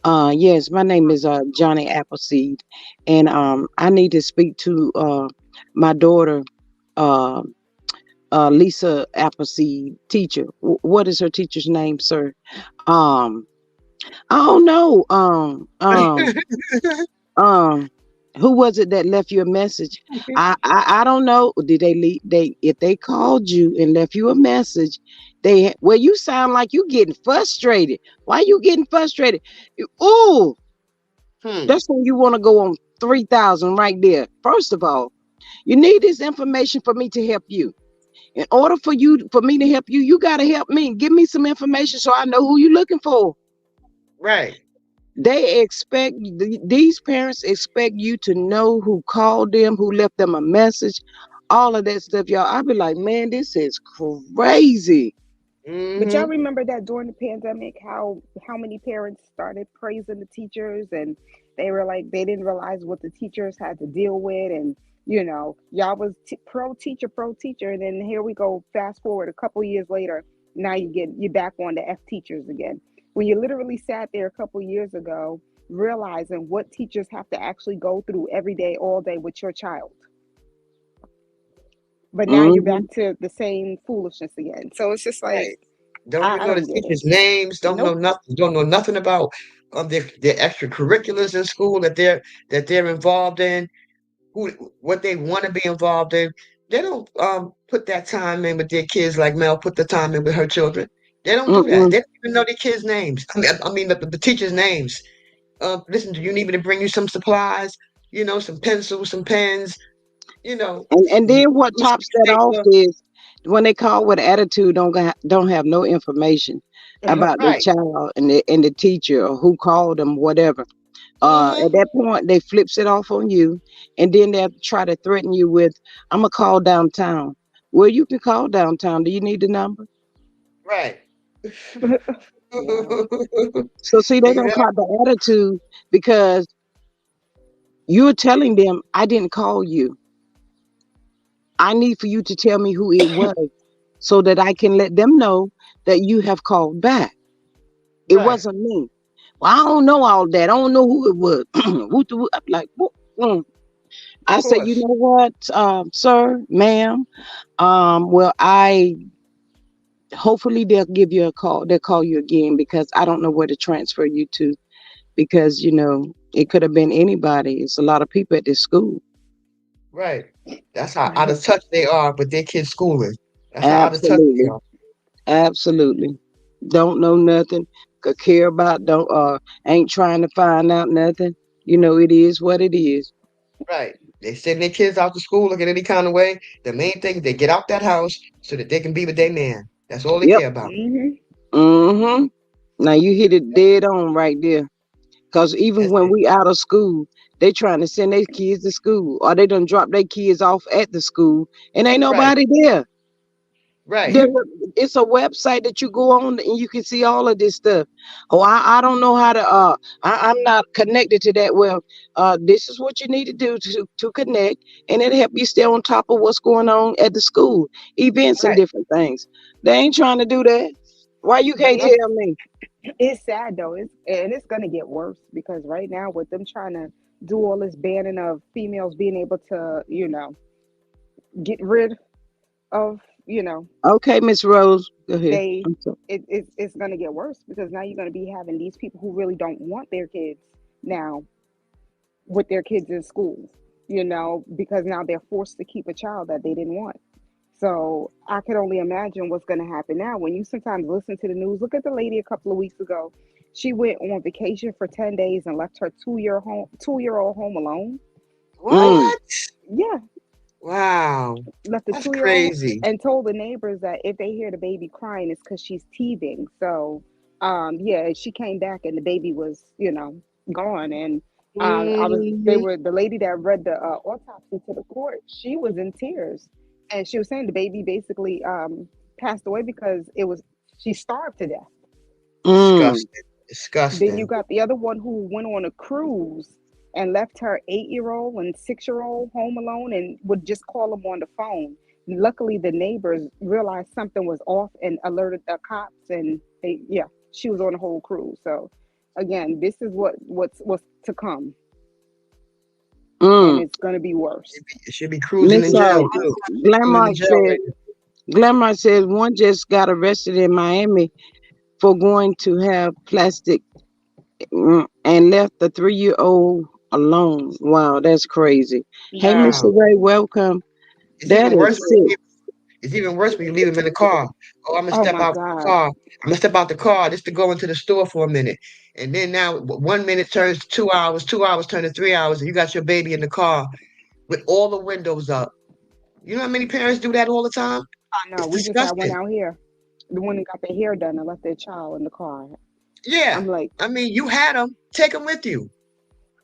Yes, my name is Johnny Appleseed, and I need to speak to my daughter, uh, Lisa Appleseed, teacher. What is her teacher's name, sir? Um, I don't know. Um, who was it that left you a message? I don't know. Did they leave? They if they called you and left you a message, well, you sound like you getting frustrated. Why you getting frustrated? Oh, Hmm. that's when you want to go on 3,000 right there. First of all, you need this information for me to help you. In order for me to help you, you gotta help me. Give me some information so I know who you're looking for. Right. These parents expect you to know who called them, who left them a message, all of that stuff, y'all. I be like, man, this is crazy. But y'all Mm-hmm. remember that during the pandemic, how many parents started praising the teachers, and they were like they didn't realize what the teachers had to deal with, and y'all was pro teacher, and then here we go, fast forward a couple years later, now you're back on the F teachers again. When you literally sat there a couple years ago, realizing what teachers have to actually go through every day, all day with your child, but now you're Hmm. back to the same foolishness again. So it's just like Right. Don't even I know the don't get it. teachers' names. Nope. Don't know nothing about their extracurriculars in school that they're involved in. Who what they want to be involved in. They don't put that time in with their kids like Mel put the time in with her children. They don't do that. Mm-mm. They don't even know their kids' names. I mean the teachers' names. Listen, do you need me to bring you some supplies? Some pencils, some pens. You know, And then what use tops that some off stapler. is when they call with attitude, don't have no information about their Right. child and the teacher or who called them, whatever. At Mm-hmm. that point, they flips it off on you, and then they'll try to threaten you with, "I'm gonna call downtown." Well, you can call downtown. Do you need the number? Right. Wow. So see, they don't caught Exactly. the attitude because You're telling them I didn't call you. I need for you to tell me who it was so that I can let them know that you have called back. It Right. wasn't me. Well, I don't know all that. I don't know who it was. I'm like, "Whoop, mm." Of I said, you course. know what, sir, ma'am. Well, I hopefully they'll give you a call. They'll call you again because I don't know where to transfer you to because it could have been anybody. It's a lot of people at this school. Right. That's how out of touch they are with their kids' schooling. That's how out of touch they Absolutely. are. Absolutely. Don't know nothing. Could care about don't ain't trying to find out nothing. It is what it is. Right. They send their kids out to school looking any kind of way. The main thing is they get out that house so that they can be with their man. That's all they Yep. care about. Hmm. Mm-hmm. Now you hit it dead on right there. Cause even That's when it. we out of school, they trying to send their kids to school. Or they done drop their kids off at the school and ain't Right. nobody there. Right. There's it's a website that you go on and you can see all of this stuff. Oh, I don't know how to I'm not connected to that. Well, this is what you need to do to connect and it'll help you stay on top of what's going on at the school, events and Right. different things. They ain't trying to do that. Why you But can't tell me? it's sad though. It's gonna get worse because right now with them trying to do all this banning of females being able to, get rid of, Okay, Miss Rose, go ahead. they I'm sorry. it's gonna get worse because now you're gonna be having these people who really don't want their kids now with their kids in school, because now they're forced to keep a child that they didn't want. So I could only imagine what's going to happen now. When you sometimes listen to the news, look at the lady a couple of weeks ago. She went on vacation for 10 days and left her 2-year old home alone. Mm, What? Yeah, Wow. left the That's 2-year old crazy. and told the neighbors that if they hear the baby crying, it's because she's teething. So, yeah, she came back and the baby was, gone. And Hmm. the lady that read the autopsy to the court. She was in tears, and she was saying the baby basically passed away because she starved to death. mm, Disgusting. Then you Disgusting. got the other one who went on a cruise and left her 8-year old and 6-year old home alone and would just call them on the phone. Luckily, the neighbors realized something was off and alerted the cops, and yeah, she was on the whole cruise. So, again, this is what's to come, and mm. it's gonna be worse. It should be cruising Miss in jail too. Cruising in Glamrock jail said right now. Glamrock says one just got arrested in Miami for going to have plastic and left the 3-year-old alone. Wow, that's crazy. Hey, Wow. Mr. Wow. Ray, welcome. It's That even is worse when you sick. it's even worse when you leave them in the car. Oh, I'm gonna Oh step my out the God. car. I'm gonna step out the car just to go into the store for a minute. And then now 1 minute turns to 2 hours, 2 hours turn to 3 hours, and you got your baby in the car with all the windows up. You know how many parents do that all the time? I know. It's We just had one disgusting. out here. The one that got their hair done and left their child in the car. I'm Yeah. like, I mean, you had them, take them with you.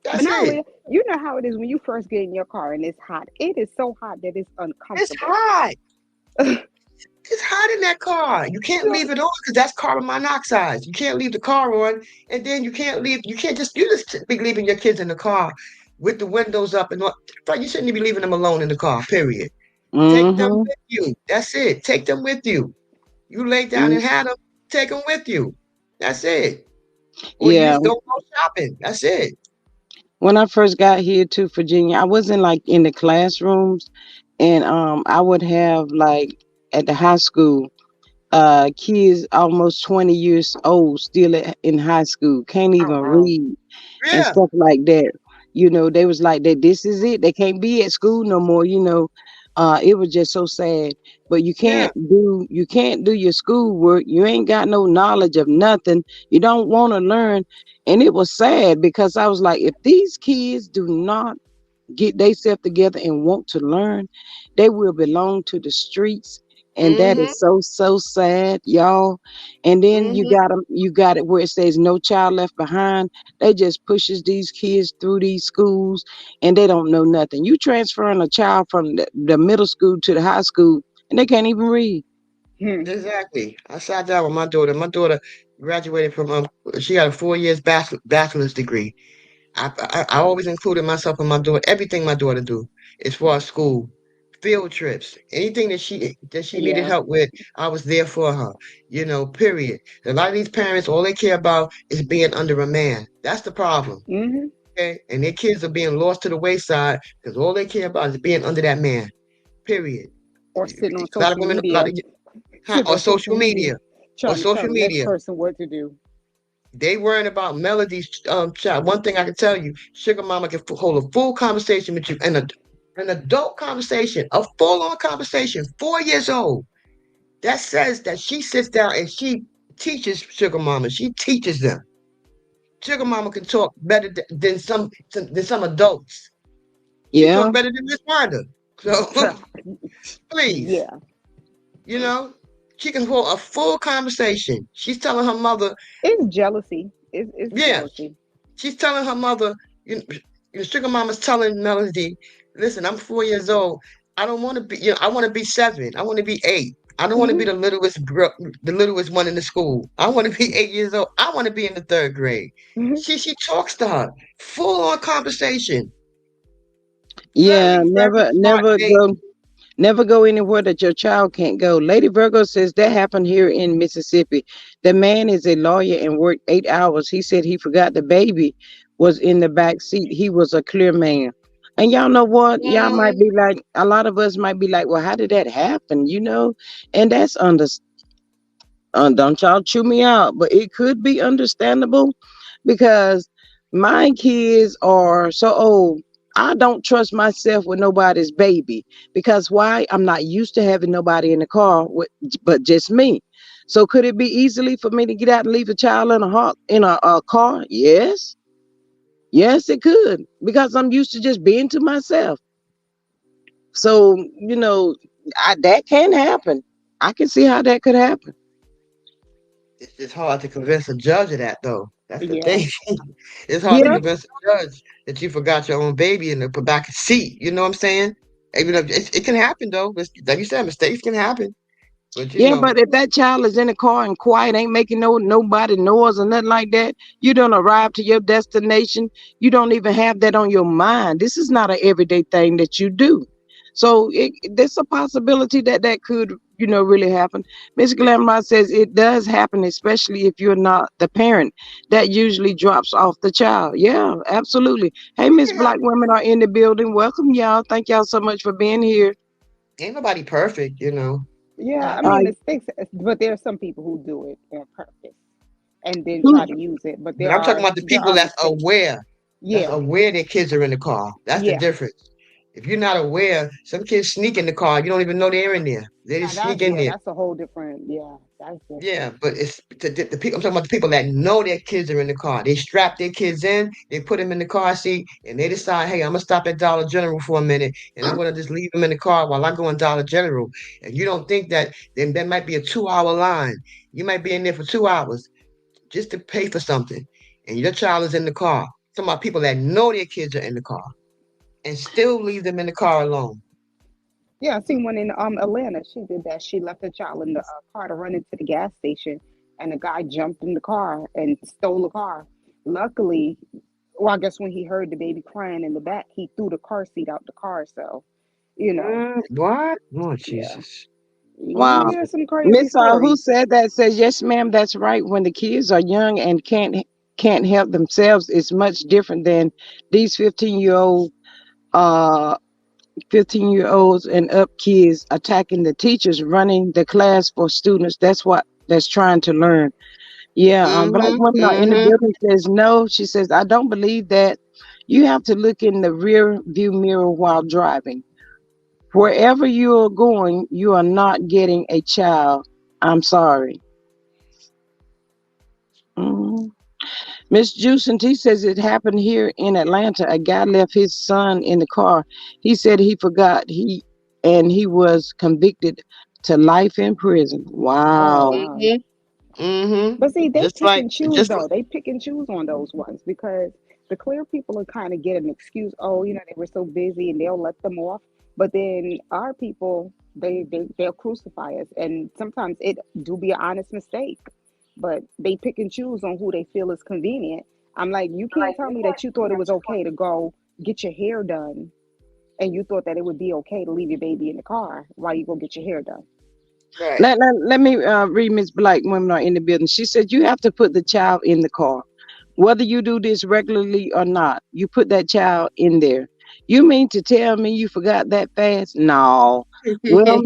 but That's not it. only, you know how it is when you first get in your car and it's hot. It is so hot that it's It's uncomfortable. hot. It's hot in that car. You can't So, leave it on because that's carbon monoxide. You can't leave the car on, and then you can't just be leaving your kids in the car with the windows up and all. Right, you shouldn't be leaving them alone in the car, period. Take them Mm-hmm. with you. That's it. Take them with you. You lay down and have them, take them with you. That's it. Or you Yeah. just don't go shopping. That's it. When I first got here to Virginia, I wasn't like in the classrooms, and I would have like at the high school, kids almost 20 years old still in high school can't oh even wow. read and Yeah. stuff like that. They was like that. This is it. They can't be at school no more. It was just so sad. But Yeah. you can't do your schoolwork. You ain't got no knowledge of nothing. You don't want to learn. And it was sad because I was like, if these kids do not get themselves together and want to learn, they will belong to the streets. And that Mm-hmm. is so so sad, y'all. And then Mm-hmm. you got it where it says no child left behind. They just pushes these kids through these schools, and they don't know nothing. You transferring a child from the middle school to the high school, and they can't even read. Hmm. Exactly. I sat down with my daughter. My daughter graduated from she got a 4 years bachelor's degree. I always included myself in my daughter, everything my daughter do as far as school, field trips, anything that she needed Yeah. help with, I was there for her. Period. A lot of these parents, all they care about is being under a man. That's the problem. Hmm. Okay, and their kids are being lost to the wayside because all they care about is being under that man. Period. Or sitting on A lot of social women, a lot media, of sitting or on social social media, media, or trying to tell social the next media. person what to do. They worrying about melodies. Child. One thing I can tell you, Sugar Mama can hold a full conversation with you, and an adult conversation, a full-on conversation. 4 years old. That says that she sits down and she teaches Sugar Mama. She teaches them. Sugar Mama can talk better than some adults. She Yeah. talk better than Miss Wanda. So please, Yeah. you know, she can hold a full conversation. She's telling her mother, It's jealousy. It's yeah, jealousy. she's telling her mother, Sugar Mama's telling Melody, listen, I'm 4 years old. I don't want to be, I want to be 7. I want to be 8. I don't want to be Hmm. the littlest one in the school. I want to be 8 years old. I want to be in the third grade. Hmm. She talks to her, full on conversation. Yeah. Very, very Never, smart never baby. go. Never go anywhere that your child can't go. Lady Virgo says that happened here in Mississippi. The man is a lawyer and worked 8 hours. He said he forgot the baby was in the back seat. He was a clear man. And y'all know what? Y'all might Mhm. be like, a lot of us might be like, well, how did that happen? And that's don't y'all chew me out, but it could be understandable because my kids are so old. I don't trust myself with nobody's baby because why? I'm not used to having nobody in the car but just me. So could it be easily for me to get out and leave a child in a car? Yes, yes, it could because I'm used to just being to myself. So that can happen. I can see how that could happen. It's hard to convince a judge of that, though. That's the Yeah. thing. It's hard to Yeah, convince a judge that you forgot your own baby in the back seat. You know what I'm saying? Even though it can happen, though. Like you said, mistakes can happen. But Yeah, but if that child is in the car and quiet, ain't making nobody noise or nothing like that, you don't arrive to your destination. You don't even have that on your mind. This is not an everyday thing that you do. So there's a possibility that that could, really happen. Miss Glamrod says it does happen, especially if you're not the parent. That usually drops off the child. Yeah, absolutely. Hey, it Miss can Black happen. Women are in the building. Welcome, y'all. Thank y'all so much for being here. Ain't nobody perfect. Yeah. I Happen. mean, Uh, mistakes, but there are some people who do it on purpose and then try who, to use it. But But I'm talking about the there people are that's mistakes. aware. That's Yeah. aware their kids are in the car. That's the Yeah. difference. If you're not aware, some kids sneak in the car. You don't even know they're in there. They Now just sneak in there. that's a whole different. Yeah, that's Yeah, different. but it's the people. I'm talking about the people that know their kids are in the car. They strap their kids in, they put them in the car seat, and they decide, hey, I'm gonna stop at Dollar General for a minute, and I'm gonna just leave them in the car while I go in Dollar General. And you don't think that then there might be a 2 hour line. You might be in there for 2 hours just to pay for something, and your child is in the car. Some about people that know their kids are in the car and still leave them in the car alone. Yeah, I seen one in Atlanta. She did that. She left her child in the car to run into the gas station, and the guy jumped in the car and stole the car. Luckily, well, I guess when he heard the baby crying in the back, he threw the car seat out the car. So, you know, What? Lord yeah, Jesus. you wow. hear some crazy Miss who stories. said that says yes, ma'am. That's right. When the kids are young and can't help themselves, it's much different than these uh 15-year-olds and up kids attacking the teachers, running the class for students. That's trying to learn. Yeah, Black Mm-hmm. women are in the Mm-hmm. building. Says no. She says I don't believe that. You have to look in the rear view mirror while driving. Wherever you are going, you are not getting a child. I'm sorry. Mhm. Miss Juice and T says it happened here in Atlanta. A guy left his son in the car. He said he forgot and he was convicted to life in prison. Oh Wow. wow. Mm-hmm. Mm-hmm. But see, they Just pick like, and choose just like, though. They pick and choose on those ones because the clear people will kind of get an excuse. Oh, they were so busy and they'll let them off. But then our people, they'll crucify us, and sometimes it do be an honest mistake. But they pick and choose on who they feel is convenient, I'm like, you can't tell me that you thought it was okay to go get your hair done and you thought that it would be okay to leave your baby in the car while you go get your hair done. Right. Let me read Miss Black Women Are in the Building. She said you have to put the child in the car. Whether you do this regularly or not, you put that child in there. You mean to tell me you forgot that fast? No. Well,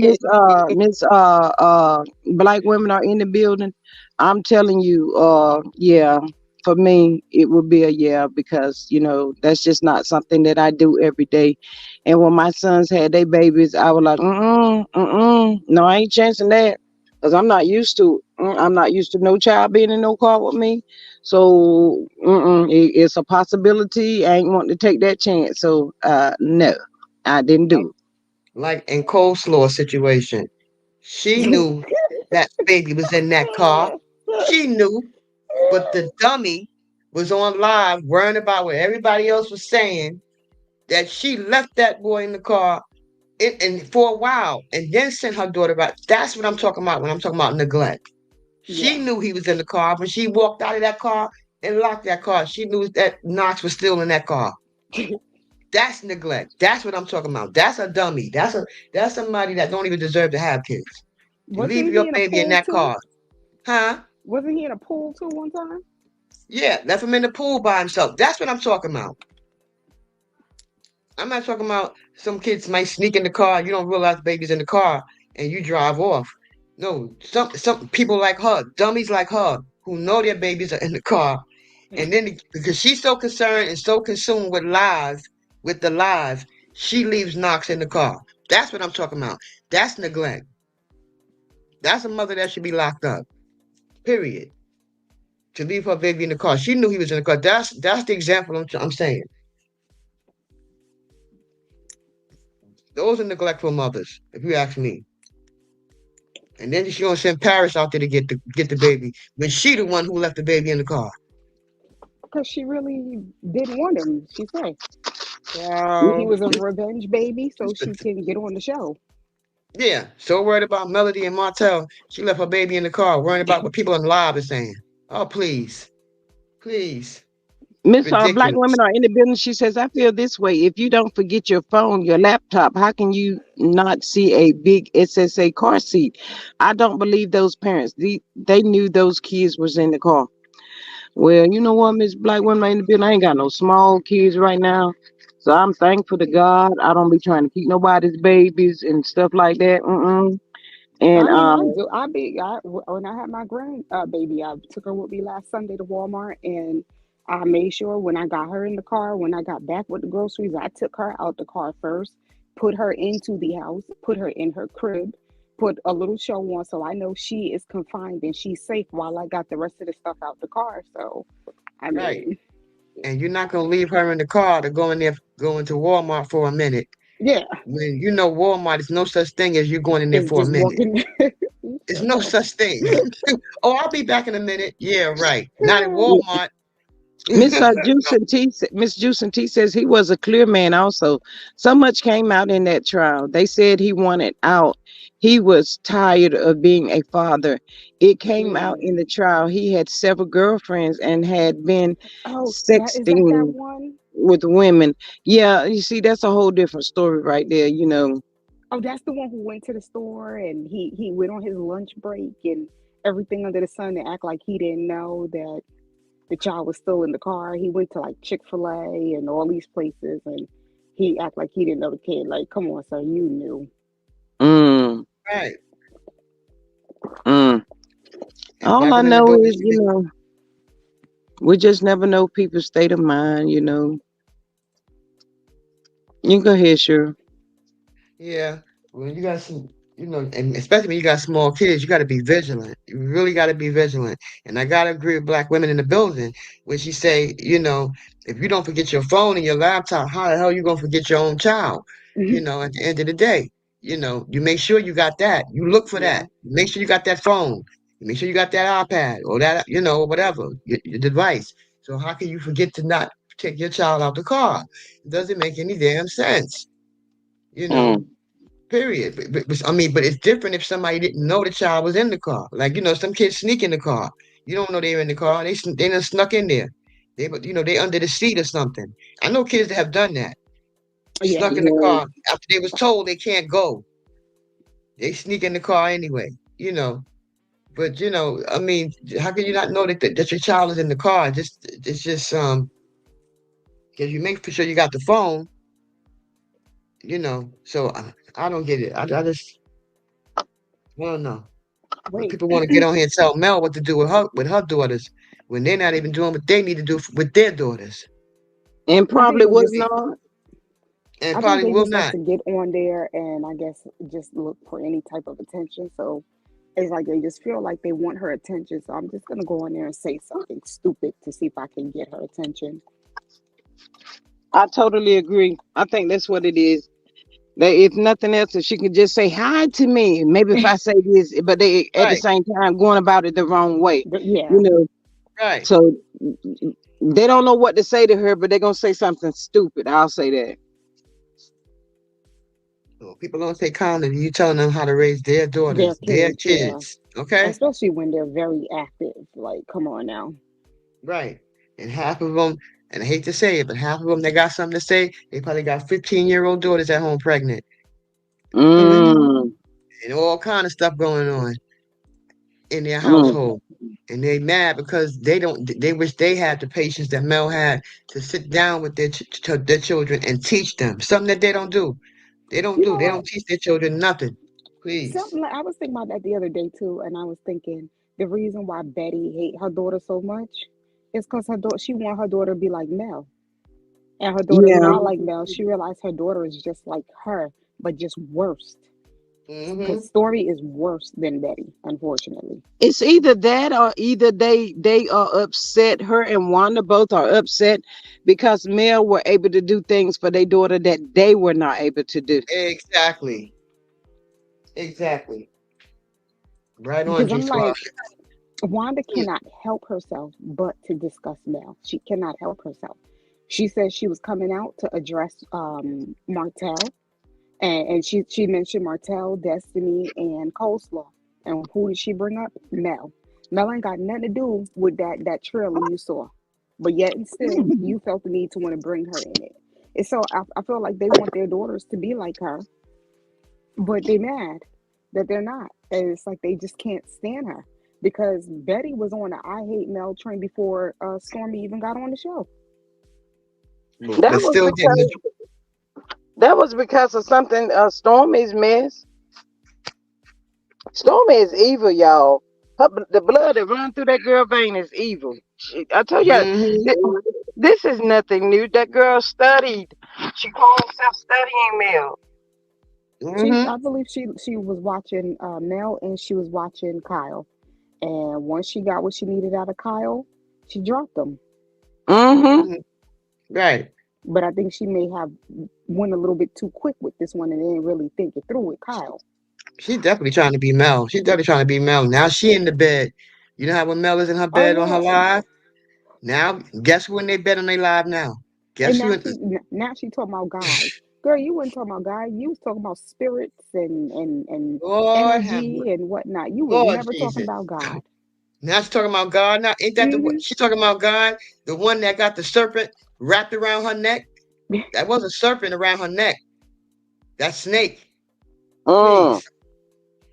Black Women Are in the Building. I'm telling you, yeah, for me it would be a yeah, because that's just not something that I do every day. And when my sons had their babies, I was like, no, I ain't chancing that, because I'm not used to it. I'm not used to no child being in no car with me. So it's a possibility. I ain't wanting to take that chance. So no, I didn't like, do like in coleslaw situation, she knew that baby was in that car. She knew, but the dummy was on live worrying about what everybody else was saying. That she left that boy in the car and for a while, and then sent her daughter back. That's what I'm talking about when I'm talking about neglect. She Yeah. knew he was in the car, but she walked out of that car and locked that car. She knew that Knox was still in that car. That's neglect. That's what I'm talking about. That's a dummy. That's somebody that don't even deserve to have kids. You leave Wasn't your he in a baby in pool that too? car, huh? Wasn't he in a pool too one time? Yeah, left him in the pool by himself. That's what I'm talking about. I'm not talking about some kids might sneak in the car. You don't realize the baby's in the car and you drive off. No, some people like her, dummies like her, who know their babies are in the car, and then because she's so concerned and so consumed with the lies, she leaves Knox in the car. That's what I'm talking about. That's neglect. That's a mother that should be locked up. Period. To leave her baby in the car. She knew he was in the car. That's the example I'm saying. Those are neglectful mothers, if you ask me. And then she gonna send Paris out there to get the baby when she the one who left the baby in the car. Because she really didn't want him, she said. He Um, was a revenge baby, so she can get on the show. yeah, so worried about Melody and Martell, she left her baby in the car, worrying about what people in the live are saying. Oh, please, please, Miss Black ridiculous. Women Are in the Building. She says, I feel this way. If you don't forget your phone, your laptop, how can you not see a big SSA car seat? I don't believe those parents. They knew those kids was in the car. Well, you know what, Miss Black Women Are in the Building. I ain't got no small kids right now. So I'm thankful to God. I don't be trying to keep nobody's babies and stuff like that. And I mean, I do. When I had my grand baby, I took her with me last Sunday to Walmart, and I made sure when I got her in the car, when I got back with the groceries, I took her out the car first, put her into the house, put her in her crib, put a little show on, so I know she is confined and she's safe while I got the rest of the stuff out the car. So, I Right. mean, And you're not gonna leave her in the car to go into Walmart for a minute. yeah, When you know Walmart is no such thing as you going in there it's for a just minute. walking. It's So no no. such thing. Oh, I'll be back in a minute. Yeah, right. Not at Walmart. Miss Juice and T says he was a clear man also. So much came out in that trial. They said he wanted out. He was tired of being a father. It came out in Mm. the trial. He had several girlfriends and had been Oh, that is that sexting one? with women. Yeah, you see, that's a whole different story right there. Oh, that's the one who went to the store and he went on his lunch break and everything under the sun to act like he didn't know that the child was still in the car. He went to like Chick-fil-A and all these places and he act like he didn't know the kid. Like, come on, sir, you knew. Mm, Right. mm. And All black I women in the know building is, should be we just never know people's state of mind. You go ahead, sure. yeah. When you got some, and especially when you got small kids, you got to be vigilant. You really got to be vigilant. And I got to agree with black women in the building when she say, if you don't forget your phone and your laptop, how the hell you gonna forget your own child? At the end of the day, you make sure you got that. You look for Yeah. that. Make sure you got that phone. Make sure you got that iPad or that, whatever your device. So how can you forget to not take your child out the car? It doesn't make any damn sense. You know, Mm, period. I mean, but it's different if somebody didn't know the child was in the car. Like, some kids sneak in the car. You don't know they're in the car. They done snuck in there. they under the seat or something. I know kids that have done that. Yeah. Snuck in the Yeah. car after they was told they can't go. They sneak in the car anyway. But I mean, how can you not know that your child is in the car? It's just because you make sure you got the phone. So I don't get it. I don't know. But Wait. people want to get on here and tell Mel what to do with her daughters when they're not even doing what they need to do with their daughters, And I think probably they was just not. and I think probably they will just like not. to get on there and I guess just look for any type of attention. So it's like they just feel like they want her attention. So I'm just gonna go on there and say something stupid to see if I can get her attention. I totally agree. I think that's what it is. That if nothing else, if she could just say hi to me, maybe if I say this, but they at the Right, same time going about it the wrong way, But you yeah, know. right. So they don't know what to say to her, but they're gonna say something stupid. I'll say that. So people don't take kindly to you telling them how to raise their their daughters, their kids, yeah. kids. Okay, Especially when they're very active. Like, come on now. right. And half of them, and I hate to say it, but half of them that got something to say, they probably got 15-year-old daughters at home pregnant, Mm, and all kind of stuff going on in their mm. household. And they mad because they wish they had the patience that Mel had to sit down with their children and teach them something that they don't do. They don't You do. know They what? don't teach their children nothing. Please. Something like I was thinking about that the other day too, and I was thinking the reason why Betty hate her daughter so much is because her daughter she want her daughter to be like Mel. And her daughter's Yeah, not like Mel. She realized her daughter is just like her, but just worse. Hmm. Because Stormy is worse than Betty, unfortunately. it's either that or either they are upset. Her and Wanda both are upset because Mel were able to do things for their daughter that they were not able to do. Exactly. Exactly. Right on, Because G I'm Squad. like, Wanda cannot help herself but to discuss Mel. She cannot help herself. She says she was coming out to address Martell, and she mentioned Martell, Destiny, and Coleslaw. And who did she bring up? Mel. Mel ain't got nothing to do with that trailer you saw, but yet and still you felt the need to want to bring her in it. And so I feel like they want their daughters to be like her, but they mad that they're not. And it's like they just can't stand her because Betty was on the I hate Mel train before Stormy even got on the show. That But was still getting the. because of something. Stormy's mess. Stormy is evil, y'all. The blood that run through that girl vein is evil. I tell you, Hmm. this is nothing new. That girl studied. She called herself studying Mel. Hmm. I believe she was watching Mel and she was watching Kyle. And once she got what she needed out of Kyle, she dropped him. Mm-hmm. Hmm. Right. But I think she may have went a little bit too quick with this one and didn't really think it through with Kyle. She's definitely trying to be Mel. She's definitely trying to be Mel. Now she in the bed. You know how when Mel is in her Oh bed on her yeah, live? Now, guess who in their bed on their live now? and Guess who in now she talking about God. Girl, you wasn't talking about God. You was talking about spirits and Lord have energy and whatnot. You was Lord never talking Jesus. about God. Now she's talking about God. Now, ain't that the one? Hmm. She's talking about God, the one that got the serpent wrapped around her neck. That was a serpent around her neck. That snake. Mm. Please.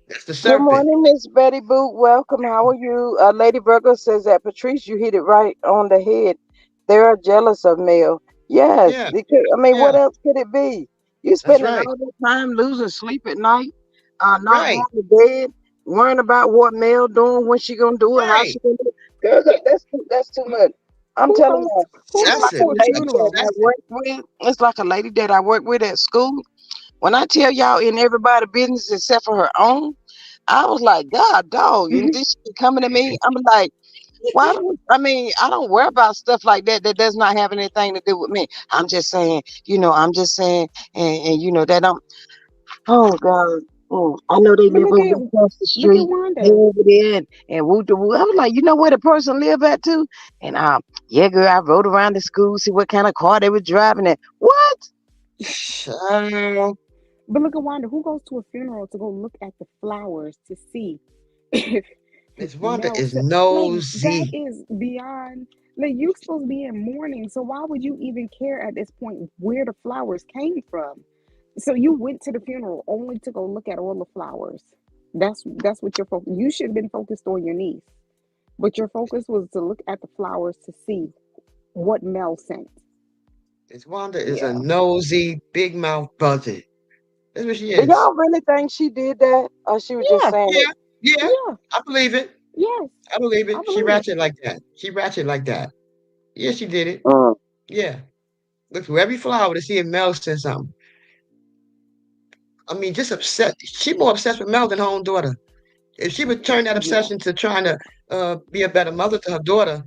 That's the Good serpent. morning, Miss Betty Boot. Welcome. How are you? Lady Burger says that Patrice, you hit it right on the head. They are jealous of Mel. Yes. Yeah, I mean, yeah. what else could it be? You That's spending right. all that time losing sleep at night, not Right. going to bed, worrying about what Mel doing, when she gonna do it, how Right. she gonna do it. Girl, that's too much. I'm Who telling goes you, who it's goes like Excessive. a to a It's lady that funeral? I excessive. work with. It's like a lady that I work with at school. When I tell y'all in everybody's business except for her own, I was like, God, dog, and this shit coming to me. I'm like, why don't I mean I don't worry about stuff like that that does not have anything to do with me. I'm just saying, I'm just saying, and that I'm. Oh God, I know they But live over across the look at street. They Wanda. over there and woo de woo. I was like, you know where the person live at too? And yeah, girl, I rode around the school, see what kind of car they were driving at. What? Child, But look at Wanda. Who goes to a funeral to go look at the flowers to see if Miss Wanda Mel is said like that nosy. is beyond. Like you supposed to be in mourning, so why would you even care at this point where the flowers came from? So you went to the funeral only to go look at all the flowers. That's what your focus. You should have been focused on your niece, but your focus was to look at the flowers to see what Mel sent. Miss Wanda is a Yeah, nosy, big mouth buzzard. That's what she Do is. y'all really think she did that, or she was just yeah, saying it? Yeah, yeah, yeah. I believe it. Yes, I believe I it. She believe it. ratchet like that. She ratchet like that. Yeah, she did it. Mm. Yeah. Look through every flower to see if Mel said something. I mean, just upset. She more obsessed with Mel than her own daughter. If she would turn that Yeah. obsession to trying to be a better mother to her daughter,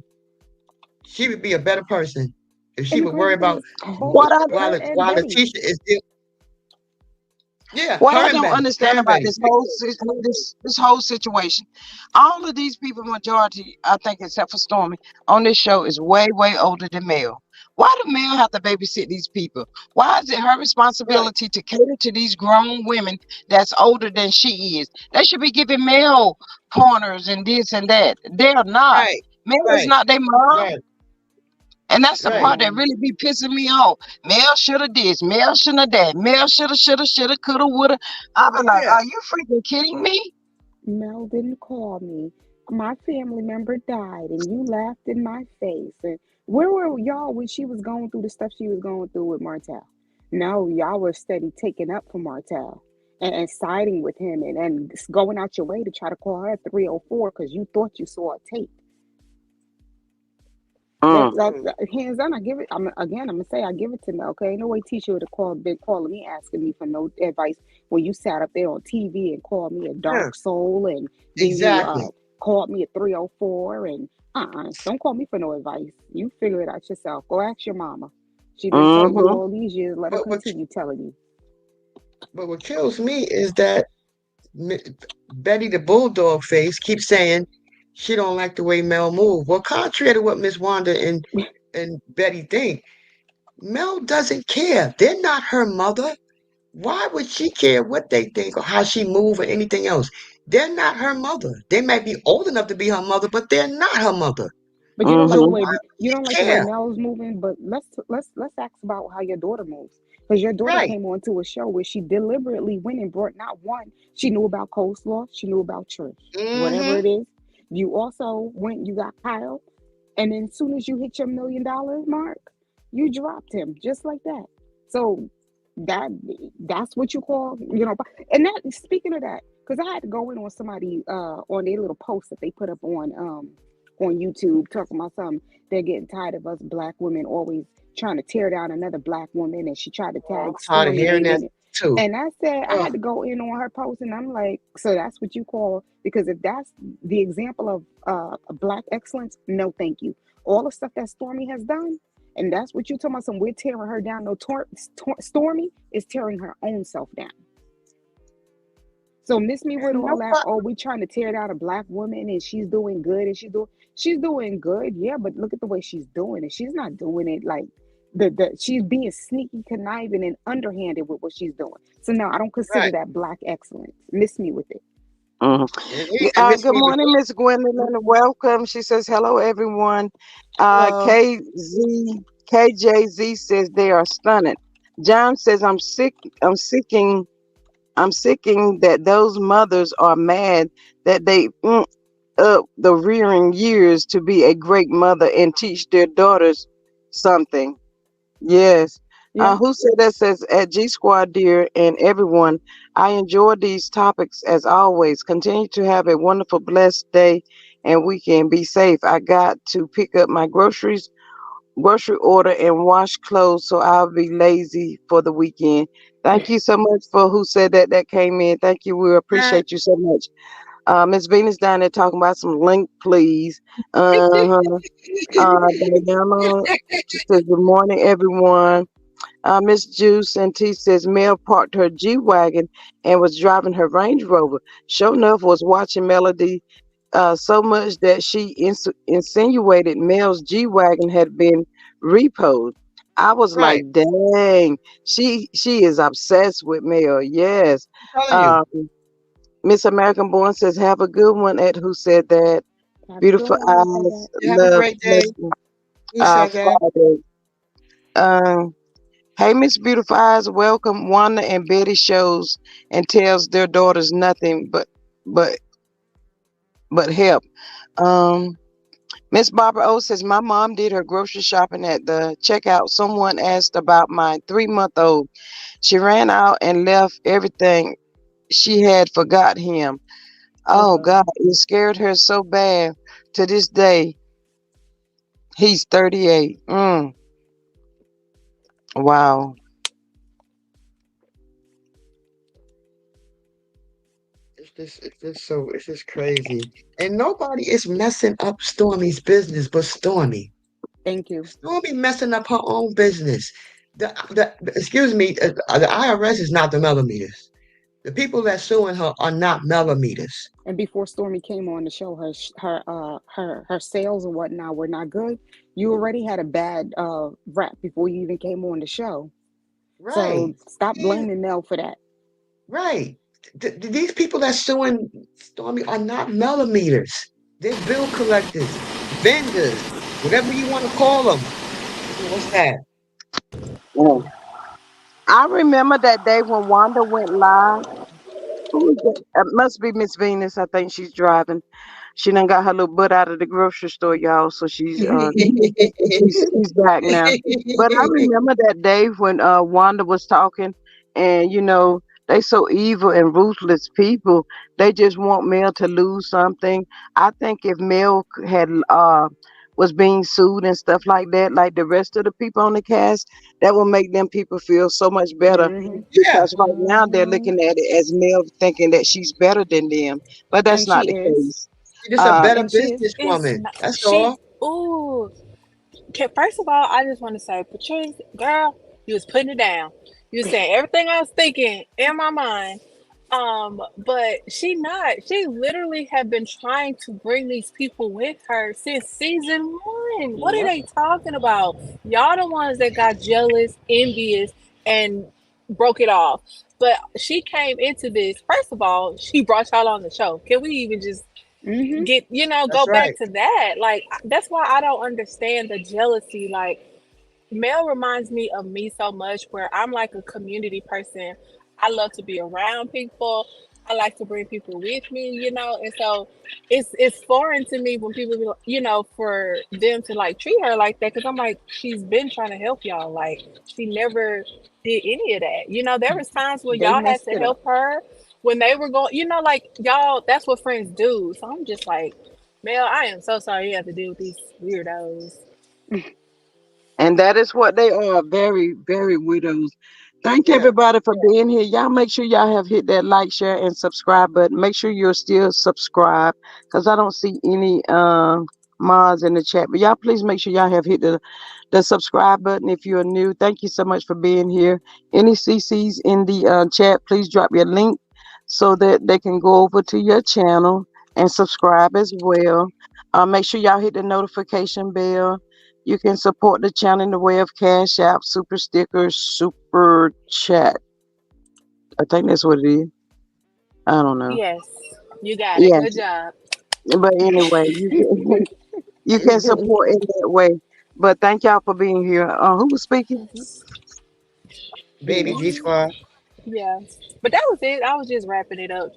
she would be a better person. If she And the would worry crazy thing about is, both What I her and while Betty. Letitia is still, yeah, What I her and don't Betty, her understand and about Betty. this whole situation, all of these people, majority, I think, except for Stormy, on this show is way older than Mel. Why do Mel have to babysit these people? Why is it her Right, responsibility to cater to these grown women that's older than she is? They should be giving Mel pointers and this and that. They're not. right, Mel is right, not their mom. right, And that's the right. part that Yeah. really be pissing me off. Mel shoulda this, Mel shoulda that, Mel shoulda, coulda, woulda. I be like, Yeah, are you freaking kidding me? Mel didn't call me. My family member died, and you laughed in my face. And where were y'all when she was going through the stuff she was going through with Martell? No, y'all were steady taking up for Martell and siding with him and going out your way to try to call her 304 because you thought you saw a tape. Mm, mm, Hands down. I give it. I'm gonna say I give it to Mel. Okay, ain't no way Tisha would have been calling me asking me for no advice when you sat up there on TV and called me a yeah, dark soul, and then you exactly. called me a 304, and don't call me for no advice. You figure it out yourself. Go ask your mama. She didn't tell you mm-hmm. all these years. Let her But what continue telling you. but what kills me is that Mi- Betty the Bulldog face keeps saying she don't like the way Mel move. Well, contrary to what Miss Wanda and Betty think, Mel doesn't care. They're not her mother. Why would she care what they think or how she move or anything else? They're not her mother. They might be old enough to be her mother, but they're not her mother. But you don't like So the Mm-hmm. way why would you she don't like the way care? Mel's moving. But let's ask about how your daughter moves. Because your daughter Right. came onto a show where she deliberately went and brought not one. She knew about coleslaw. She knew about church. Whatever Mm-hmm. it is. You also went. You got Kyle, and then as soon as you hit your $1 million mark, you dropped him just like that. So that that's what you call, and that, speaking of that, because I had to go in on somebody on their little post that they put up on YouTube talking about something. They're getting tired of us black women always trying to tear down another black woman, and she tried to Oh, tag I'm tired of Stormy hearing ain't that in it. too. And I said I Oh, had to go in on her post, and I'm like, so that's what you call, because if that's the example of black excellence, no, thank you. All the stuff that Stormy has done, and that's what you talking about. Some we're tearing her down. No, Stormy is tearing her own self down. So miss me with and all that. nobody, Oh, we trying to tear down a black woman and she's doing good and she's doing good. Yeah, but look at the way she's doing it. She's not doing it like the she's being sneaky, conniving, and underhanded with what she's doing. So no, I don't consider right. that black excellence. Miss me with it. Mm-hmm. And Miss Good Me with morning, Miss Gwendolyn. Welcome. She says, hello, everyone. hello. KJZ says they are stunning. John says, I'm sicking that those mothers are mad that they up the rearing years to be a great mother and teach their daughters something. Yes. Yeah. Who said that? Says at G Squad, dear, and everyone. I enjoy these topics as always. Continue to have a wonderful, blessed day and weekend. Be safe. I got to pick up my grocery order, and wash clothes, so I'll be lazy for the weekend. Thank you so much for who said that. That came in. Thank you. We Yeah. appreciate you so much. Miss Venus down there talking about some link, please. Uh-huh. Diana, she says, good morning, everyone. Miss Juice and T says Mel parked her G Wagon and was driving her Range Rover. Sure enough was watching Melody so much that she insinuated Mel's G Wagon had been repoed. I was like, Right. dang, she is obsessed with Mel. Yes. I'm telling you. Um, Miss American Born says, have a good one at who said that. Have a good Beautiful one. Who said eyes, that? You have a love, great day. blessing. Who said that? Friday. Um, hey, Miss Beautiful Eyes, welcome. Wanda and Betty shows and tells their daughters nothing but but help. Um, Miss Barbara O says my mom did her grocery shopping at the checkout. Someone asked about my 3-month old. She ran out and left everything. She had forgot him. Oh Oh God. God, it scared her so bad. To this day, he's 38. Wow. It's just crazy. And nobody is messing up Stormy's business but Stormy. Thank you. Stormy messing up her own business. Excuse me, the IRS is not the millimeters. The people that suing her are not millimeters. And before Stormy came on the show, her sales and whatnot were not good. You already had a bad rep before you even came on the show. So Right. stop Yeah, blaming Mel for that. right. These people that suing Stormy are not millimeters. They're bill collectors, vendors, whatever you want to call them. What's that? Yeah. I remember that day when Wanda went live. Who is that? It must be Miss Venus. I think she's driving. She done got her little butt out of the grocery store, y'all. So she's back now. But I remember that day when Wanda was talking, and they so evil and ruthless people. They just want Mel to lose something. I think if Mel had was being sued and stuff like that, like the rest of the people on the cast, that would make them people feel so much better. Hmm. Yeah, Because right now they're Hmm. looking at it as Mel thinking that she's better than them, but that's And not she the is. case. she's just a Uh, better And she is. It's businesswoman. not, That's she. all. Ooh, first of all, I just want to say, Patrice, girl, you was putting it down. You was saying everything I was thinking in my mind. But she not. She literally have been trying to bring these people with her since season one. What are Yep. they talking about? Y'all the ones that got jealous, envious, and broke it off. But she came into this. First of all, she brought y'all on the show. Can we even just Hmm. get go That's back right. to that? Like that's why I don't understand the jealousy. Like Mel reminds me of me so much where I'm like a community person. I love to be around people. I like to bring people with me, and so it's foreign to me when people, for them to like treat her like that, because I'm like, she's been trying to help y'all. Like she never did any of that. There was times when They y'all had messed to it up. help her when they were going, like y'all. That's what friends do. So I'm just like, Mel, I am so sorry you have to deal with these weirdos. And that is what they are, very, very widows. Thank Yeah. everybody for being here. Y'all make sure y'all have hit that like, share, and subscribe button. Make sure you're still subscribed because I don't see any mods in the chat. But y'all please make sure y'all have hit the subscribe button if you're new. Thank you so much for being here. Any CCs in the chat, please drop your link so that they can go over to your channel and subscribe as well. Make sure y'all hit the notification bell. You can support the channel in the way of cash app, super stickers, super chat. I think that's what it is. I don't know. Yes, you got it. Yeah, Good job. but anyway, you can, you can support in that way. But thank y'all for being here. Who was speaking? Baby G Venus. Squad. Yeah, but that was it. I was just wrapping it up.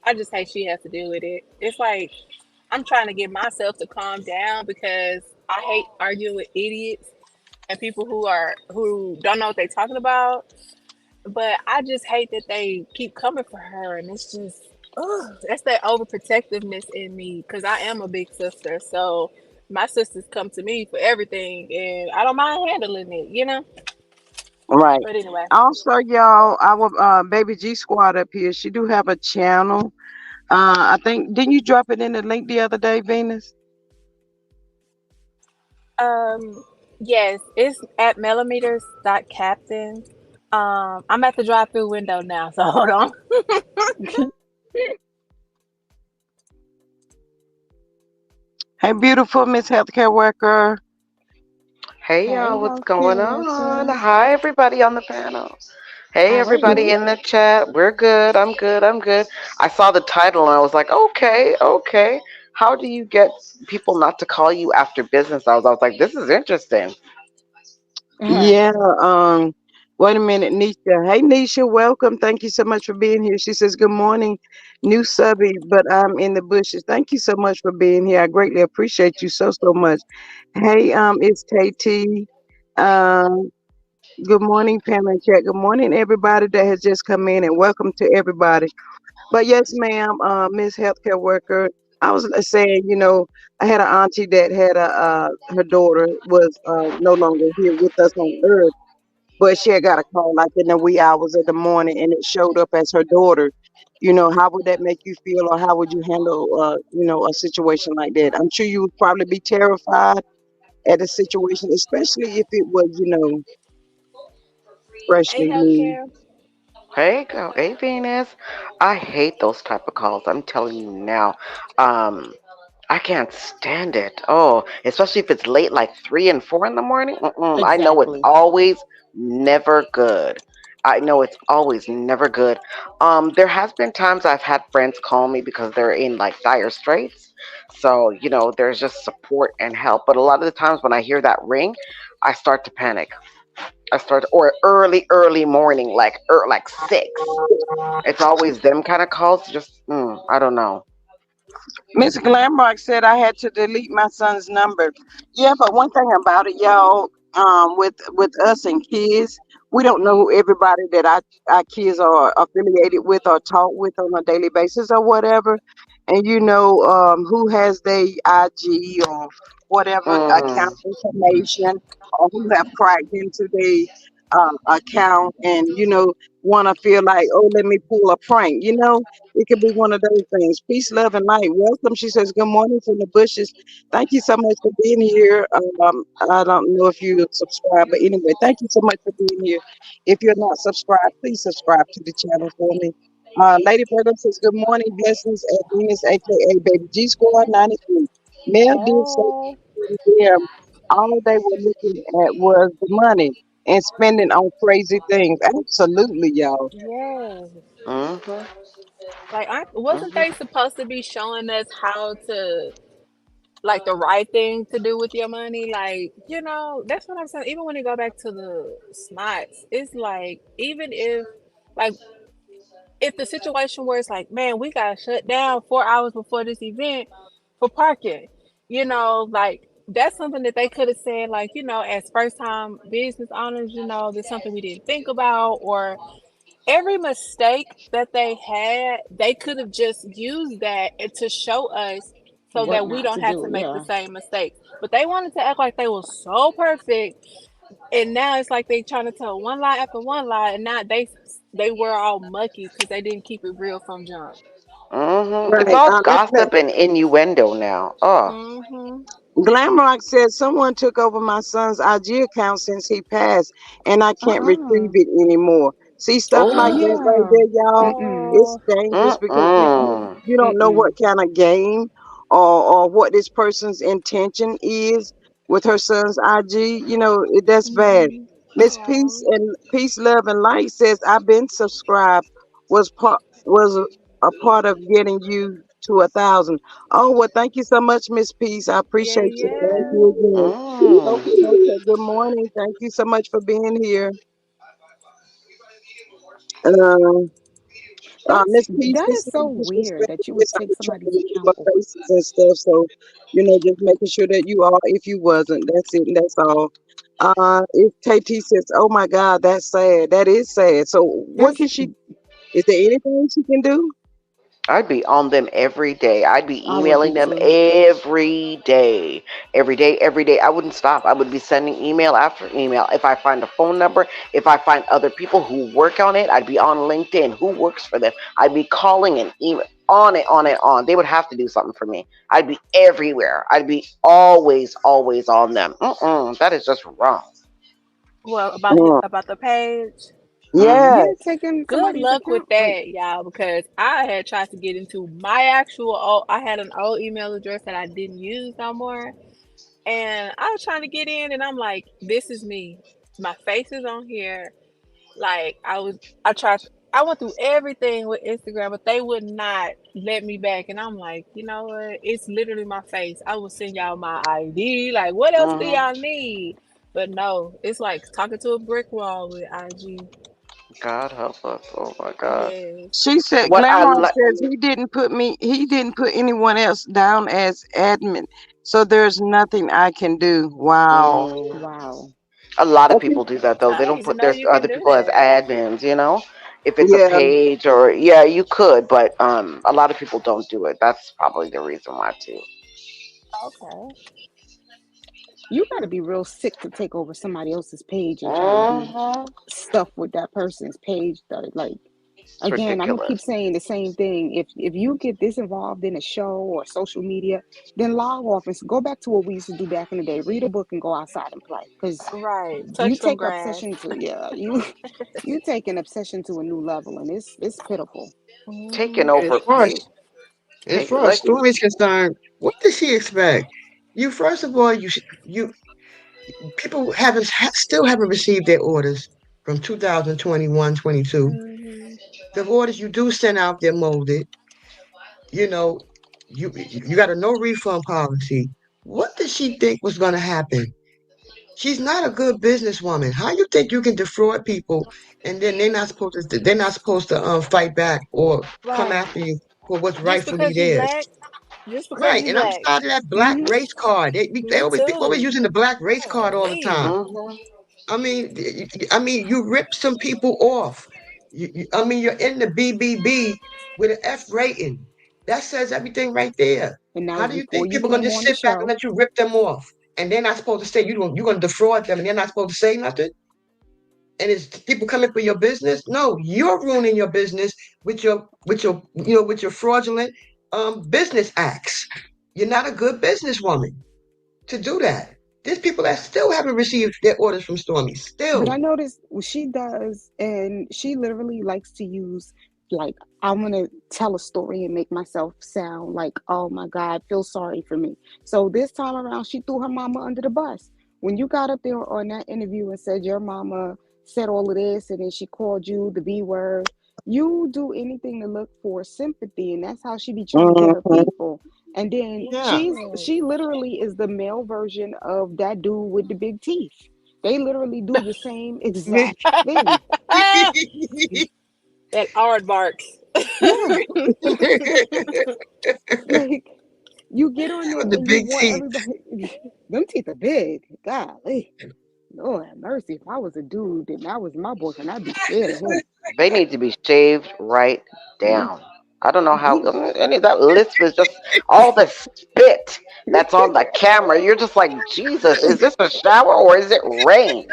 I just hate she has to deal with it. It's like I'm trying to get myself to calm down because I hate arguing with idiots and people who don't know what they're talking about. But I just hate that they keep coming for her, and it's just, ugh, that's that overprotectiveness in me because I am a big sister. So my sisters come to me for everything, and I don't mind handling it. Right. But anyway, Also, y'all, our baby G Squad up here, she do have a channel. I think didn't you drop it in the link the other day, Venus? yes, it's at millimeters.captain. I'm at the drive-through window now, so hold on. Hey, beautiful Miss Healthcare Worker. Hey Hey, y'all, what's healthcare going on? worker. Hi everybody on the panel. Hey How are everybody you? in the chat. We're good. I'm good. I'm good. I saw the title and I was like, okay, okay. How do you get people not to call you after business hours? I was like, this is interesting. Yeah. Wait a minute, Nisha. Hey, Nisha, welcome. Thank you so much for being here. She says, "Good morning, new subby, but I'm in the bushes." Thank you so much for being here. I greatly appreciate you so much. Hey, it's KT. Um, good morning, Pam and Chat. Good morning, everybody that has just come in, and welcome to everybody. But yes, ma'am, Miss Healthcare Worker. I was saying, I had an auntie that had her daughter was no longer here with us on Earth, but she had got a call like in the wee hours of the morning, and it showed up as her daughter. How would that make you feel, or how would you handle, a situation like that? I'm sure you would probably be terrified at a situation, especially if it was, Hey, freshly new. healthcare. Hey, go, hey, Venus. I hate those type of calls. I'm telling you now. Um, I can't stand it. Oh, especially if it's late, like 3 and 4 in the morning. Mm-mm, I know it's Exactly. always never good. I know it's always never good. There has been times I've had friends call me because they're in like dire straits. So, there's just support and help. But a lot of the times when I hear that ring, I start to panic. Or early morning, like 6. It's always them kind of calls. Just, I don't know. Miss Glamrock said I had to delete my son's number. Yeah, but one thing about it, y'all, with us and kids, we don't know who everybody that our kids are affiliated with or talk with on a daily basis or whatever. And who has their IG or whatever Mm-hmm. account information, or who have cracked into their account, and want to feel like, oh, let me pull a prank. It could be one of those things. Peace, love, and light. Welcome. She says, "Good morning from the bushes." Thank you so much for being here. I don't know if you subscribe, but anyway, thank you so much for being here. If you're not subscribed, please subscribe to the channel for me. Lady Virgo says, "Good morning, blessings at Venus, aka Baby G Squad 93." Mel did say Hey. them all they were looking at was the money and spending on crazy things. Absolutely, y'all. Yes. Mm-hmm. Like, wasn't Mm-hmm. they supposed to be showing us how to, like, the right thing to do with your money? Like, that's what I'm saying. Even when you go back to the smarts, it's like, even like, if the situation where it's like, man, we got shut down 4 hours before this event for parking, like, that's something that they could have said, like, as first time business owners, there's something we didn't think about, or every mistake that they had, they could have just used that to show us so What that we not don't to have to do? make the Yeah. same mistakes. But they wanted to act like they were so perfect, and now it's like they trying to tell one lie after one lie, and now they were all mucky because they didn't keep it real from jump. Mm-hmm. It's Right. all Let gossip and innuendo now. Oh. Mhm. Glamrock said someone took over my son's IG account since he passed, and I can't retrieve Uh-uh. it anymore. See, stuff like Oh. that right Yeah. there, y'all. Mm-mm. It's Oh, dangerous because Mm-mm. you don't know what Mm-mm. kind of game or what this person's intention is with her son's IG. That's bad. mhm. Miss Peace Oh, and Peace, Love, and Light says I've been subscribed. Was a part of getting you to 1,000. Oh, well, thank you so much, Miss Peace. I yeah, appreciate you. Thank yeah. you again. Mm. Okay, okay. Good morning. Thank you so much for being here. Uh, That's Miss Peace, that this is is so weird disrespectful. that you would Yes, I take was trying somebody's to account remember over. faces and stuff. So, just making sure that you are. If you wasn't, that's it. And that's all. If KT says, "Oh my God, that's sad. That is sad." So, what That's can she? Is there anything she can do? I'd be on them every day. I'd be I would emailing be them too. every day. Every day, every day. I wouldn't stop. I would be sending email after email. If I find a phone number, if I find other people who work on it, I'd be on LinkedIn. Who works for them? I'd be calling and email on it, on and on. They would have to do something for me. I'd be everywhere. I'd be always, always on them. That is just wrong. Well, Mm. about the page. Yeah. You're taking Good somebody's luck with account. Like, that, y'all, because I had tried to get into my actual old, I had an old email address that I didn't use no more. And I was trying to get in, and I'm like, this is me. My face is on here. Like, I tried. I went through everything with Instagram, but they would not let me back. And I'm like, you know what? It's literally my face. I will send y'all my ID. Like, what else do Hmm. y'all need? But no, it's like talking to a brick wall with IG. God help us. Oh my God. Yes. She said, What I Grandma like. says he didn't put anyone else down as admin. So there's nothing I can do. Wow. Mm, Wow. a lot of Okay. people do that though. I They didn't don't even put know their you can other do people as that. admins. If it's a Yeah. page or yeah, you could, but a lot of people don't do it. That's probably the reason why too. Okay. You got to be real sick to take over somebody else's page and try to do Hmm. stuff with that person's page. Like, It's again, I'm gonna keep ridiculous. saying the same thing. If you get this involved in a show or social media, then log off and go back to what we used to do back in the day. Read a book and go outside and play. Because Right. you Touch some take grass. obsession to yeah, you take an obsession to a new level, and it's pitiful. Taking Hmm. And as over far as page. as Page far as like Stormy's concerned, what does she expect? You first of all, you people still haven't received their orders from 2021, 22. Hmm. The orders you do send out, they're molded. You know, you got a no refund policy. What did she think was going to happen? She's not a good businesswoman. How you think you can defraud people and then they're not supposed to fight back or come Right. after you for what's Just rightfully because you theirs? black. Just because Right, you and I'm black. tired of that black Hmm. race card. They Me always people always too. using the black race card all the time. Golly. hmm I mean, you rip some people off. I mean, you're in the BBB with an F rating. That says everything right there. And that How was do you before think you people are gonna came just on the sit back and show. let you rip them off? And they're not supposed to say you're gonna defraud them, and they're not supposed to say nothing. And it's people coming for your business. No, you're ruining your business with your fraudulent business acts. You're not a good businesswoman to do that. There's people that still haven't received their orders from Stormy. But I Still. noticed what she does, and she literally likes to use, like, I'm gonna tell a story and make myself sound like, oh my God, feel sorry for me. So this time around, she threw her mama under the bus. When you got up there on that interview and said your mama said all of this, and then she called you the B word, you do anything to look for sympathy, and that's how she be trying to get her Mhm. people. And then Yeah. she literally is the male version of that dude with the big teeth. They literally do the same exact thing. That aardvark. Yeah. Like, you get on there With the and you big want teeth. everybody. Them teeth are big. Golly. Lord have mercy. If I was a dude, then that was my boyfriend. I'd be scared of him. They need to be shaved right Mm. down. I don't know how He, any of that lisp is just all the spit that's on the camera. You're just like, Jesus, is this a shower or is it rain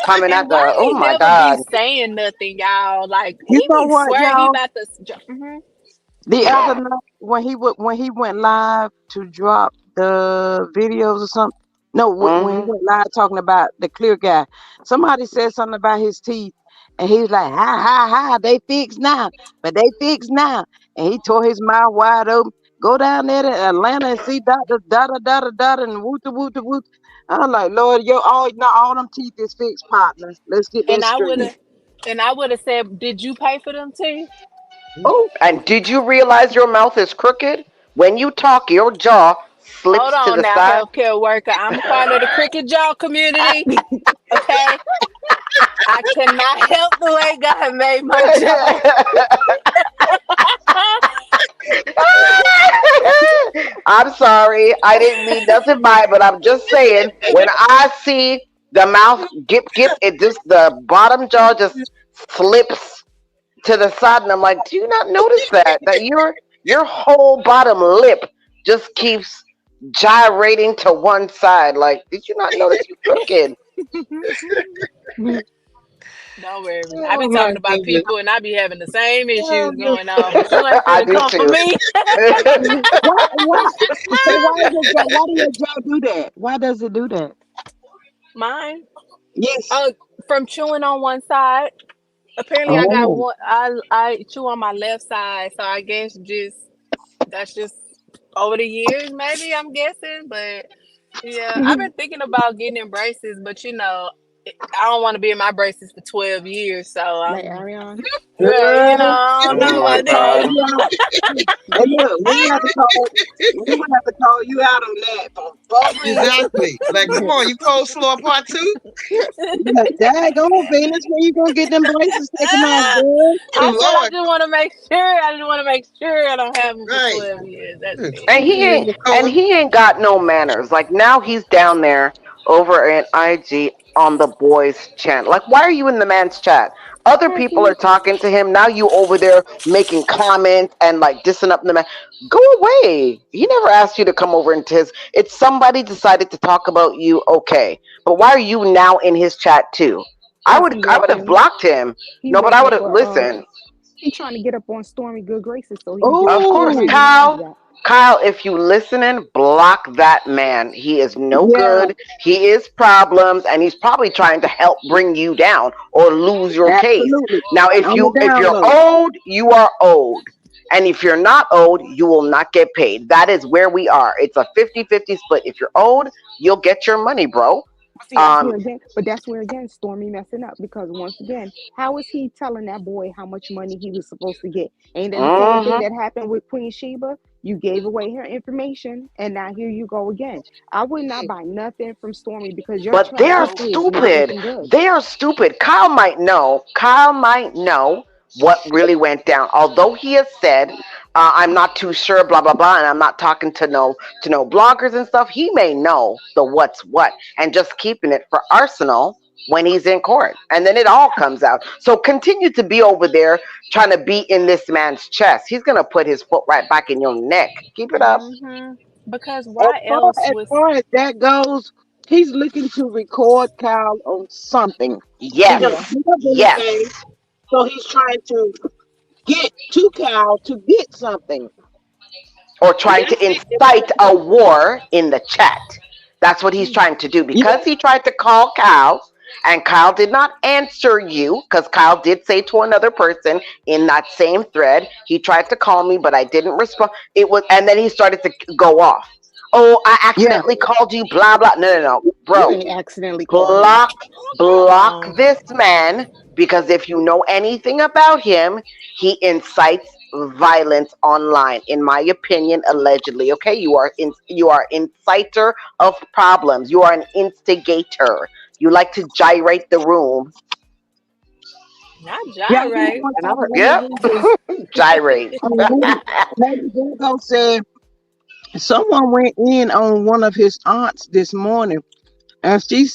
coming And at why the? Oh he my never be God! saying nothing, y'all? Like You he know be what, swear he y'all? about to. The other night when he went live to drop the videos or something. No, when he Hmm. went live talking about the clear guy, somebody said something about his teeth, and he was like, "Ha ha ha! They fixed now, but they fixed now." And he tore his mouth wide open. Go down there to Atlanta and see Doctor da and woot woot woot. I was like, Lord, all them teeth is fixed, partner. Let's get And that I straight. would have, and I would have said, "Did you pay for them teeth?" Oh, And did you realize your mouth is crooked? When you talk, your jaw Hold slips to on the now, side. healthcare worker. I'm a part of the cricket jaw community. Okay, I cannot help the way God made my jaw. I'm sorry. I didn't mean nothing by it, but I'm just saying when I see the mouth gip, it just the bottom jaw just slips to the side, and I'm like, do you not notice that your whole bottom lip just keeps gyrating to one side? Like, did you not notice you crooked? Don't worry. I be Oh my talking about goodness. people and I be having the same Oh, issues going on, but you ain't I finna do come for too. me. why? So why do your jaw do that? Why does it do that? Mine. Yes. Oh, from chewing on one side. Apparently, I got Oh. one. I chew on my left side, so I guess just that's just over the years, maybe I'm guessing. But yeah, I've been thinking about getting in braces, but I don't want to be in my braces for 12 years. So Like Ariane. right, Girl, I don't we Oh know have my to about call that. God. you out. And look, we would have to call you out on that for real. Exactly. Like, come on, you coleslaw part two? Like, daggone Venus, when you gonna get them braces taken off, girl? I said I Lord, just want to make sure. I just want to make sure I don't have them for right. 12 years. That's And it. he ain't Call and him. he ain't got no manners. Like now he's down there over in IG on the boys' channel. Like why are you in the man's chat? Other people are Turkey. talking to him. Now you over there making comments and like dissing up the man. Go away. He never asked you to come over into his it's somebody decided to talk about you, okay. But why are you now in his chat too? I Cause would he I would have working. blocked him. He No, but I working would have for listen. he trying to get up on Stormy good graces so he can get Of some course, Oh, private knowledge Kyle. back. Kyle, if you listening, block that man. He is no yeah, good. He is problems, and he's probably trying to help bring you down or lose your case. absolutely. Now, On the if down you're low. owed, you are owed. And if you're not owed, you will not get paid. That is where we are. It's a 50-50 split. If you're owed, you'll get your money, bro. But see, that's Um, where again. But that's where again Stormy messing up because once again, how is he telling that boy how much money he was supposed to get? Ain't that the same thing mhm. that happened with Queen Sheba? You gave away her information, and now here you go again. I would not buy nothing from Stormy because your But track they're Nope. history is not stupid. looking good. They are stupid. Kyle might know. Kyle might know what really went down. Although he has said, "I'm not too sure," blah blah blah, and I'm not talking to no bloggers and stuff. He may know the what's what, and just keeping it for Arsenal when he's in court, and then it all comes out. So continue to be over there trying to be in this man's chest. He's gonna put his foot right back in your neck. Keep it up. Because As why far else as was far as that goes, he's looking to record Kyle on something. He Yes, don't Yeah. have yes. anything, so he's trying to get to Kyle to get something. Or And trying that's to it. incite a war in the chat. That's what he's Mm. trying to do Yeah, because he tried to call Kyle and Kyle did not answer you because Kyle did say to another person in that same thread, he tried to call me, but I didn't respond. It was, and then he started to go off. Oh, I yeah, accidentally called you, blah, blah. No, no, no. You Bro, ain't accidentally called me. block this man because if you know anything about him, he incites violence online, in my opinion, allegedly. Okay, you are inciter of problems, you are an instigator, you like to gyrate the room. not yeah. You know, gyrate. one And I'm time one of yep. the reasons, Gyrate. Lady Virgo said someone went in on one of his aunts this morning, and she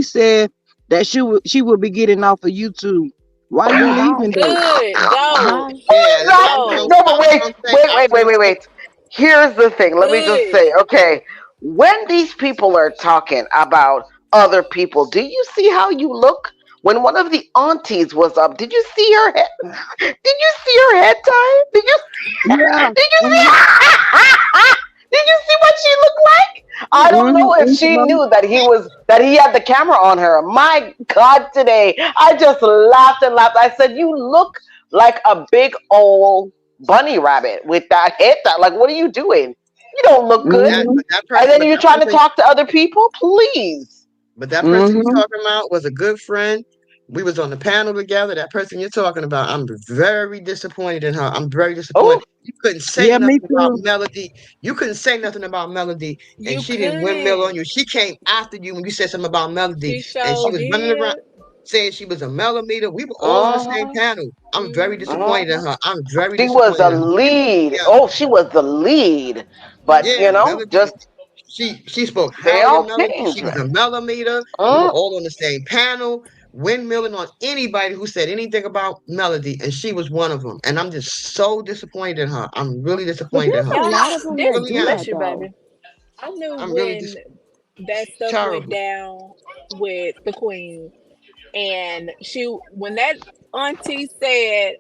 said that she would be getting off of YouTube. Why you Girl, bye. leaving though? Good. Go. Bye. Yeah, Go. No, but I was gonna say after the fact. wait. Here's the thing. Let me just Good. say, okay, when these people are talking about other people, do you see how you look? When one of the aunties was up, did you see her head? Did you see her head tie? Yeah. Did you see? Mm-hmm. Did you see what she looked like? I don't know if she Mm-hmm. knew that he had the camera on her. My God, today I just laughed and laughed. I said, "You look like a big old bunny rabbit with that head tie. Like, what are you doing? You don't look But good." that, Mm-hmm. but that And person, then but you're that trying to person, talk to other people. Please. but that person you're Mm-hmm. talking about was a good friend. We was on the panel together. That person you're talking about, I'm very disappointed in her. I'm very Oh, disappointed. You couldn't say Yeah, me nothing about too. Melody. You couldn't say nothing about Melody, and You she didn't windmill on couldn't. you. She came after you when you said something about Melody, She and she sure was running around did. saying she was a millimeter. We were all on the same uh-huh, panel. I'm very disappointed in uh-huh. her. I'm very She was disappointed the in her. lead. Yeah, Oh, she was the lead. But yeah, you know, Melody. just She spoke they highly of all Melody. She was a dangerous. millimeter. We were Uh, all on the same panel, windmilling on anybody who said anything about Melody, and she was one of them. And I'm just so disappointed in her. I'm really But disappointed in there's her. a Y'all, lot of them this that Really do am. that bless you, though. baby. I knew I'm really when just that stuff went terrible. down with the queen, and when that auntie said,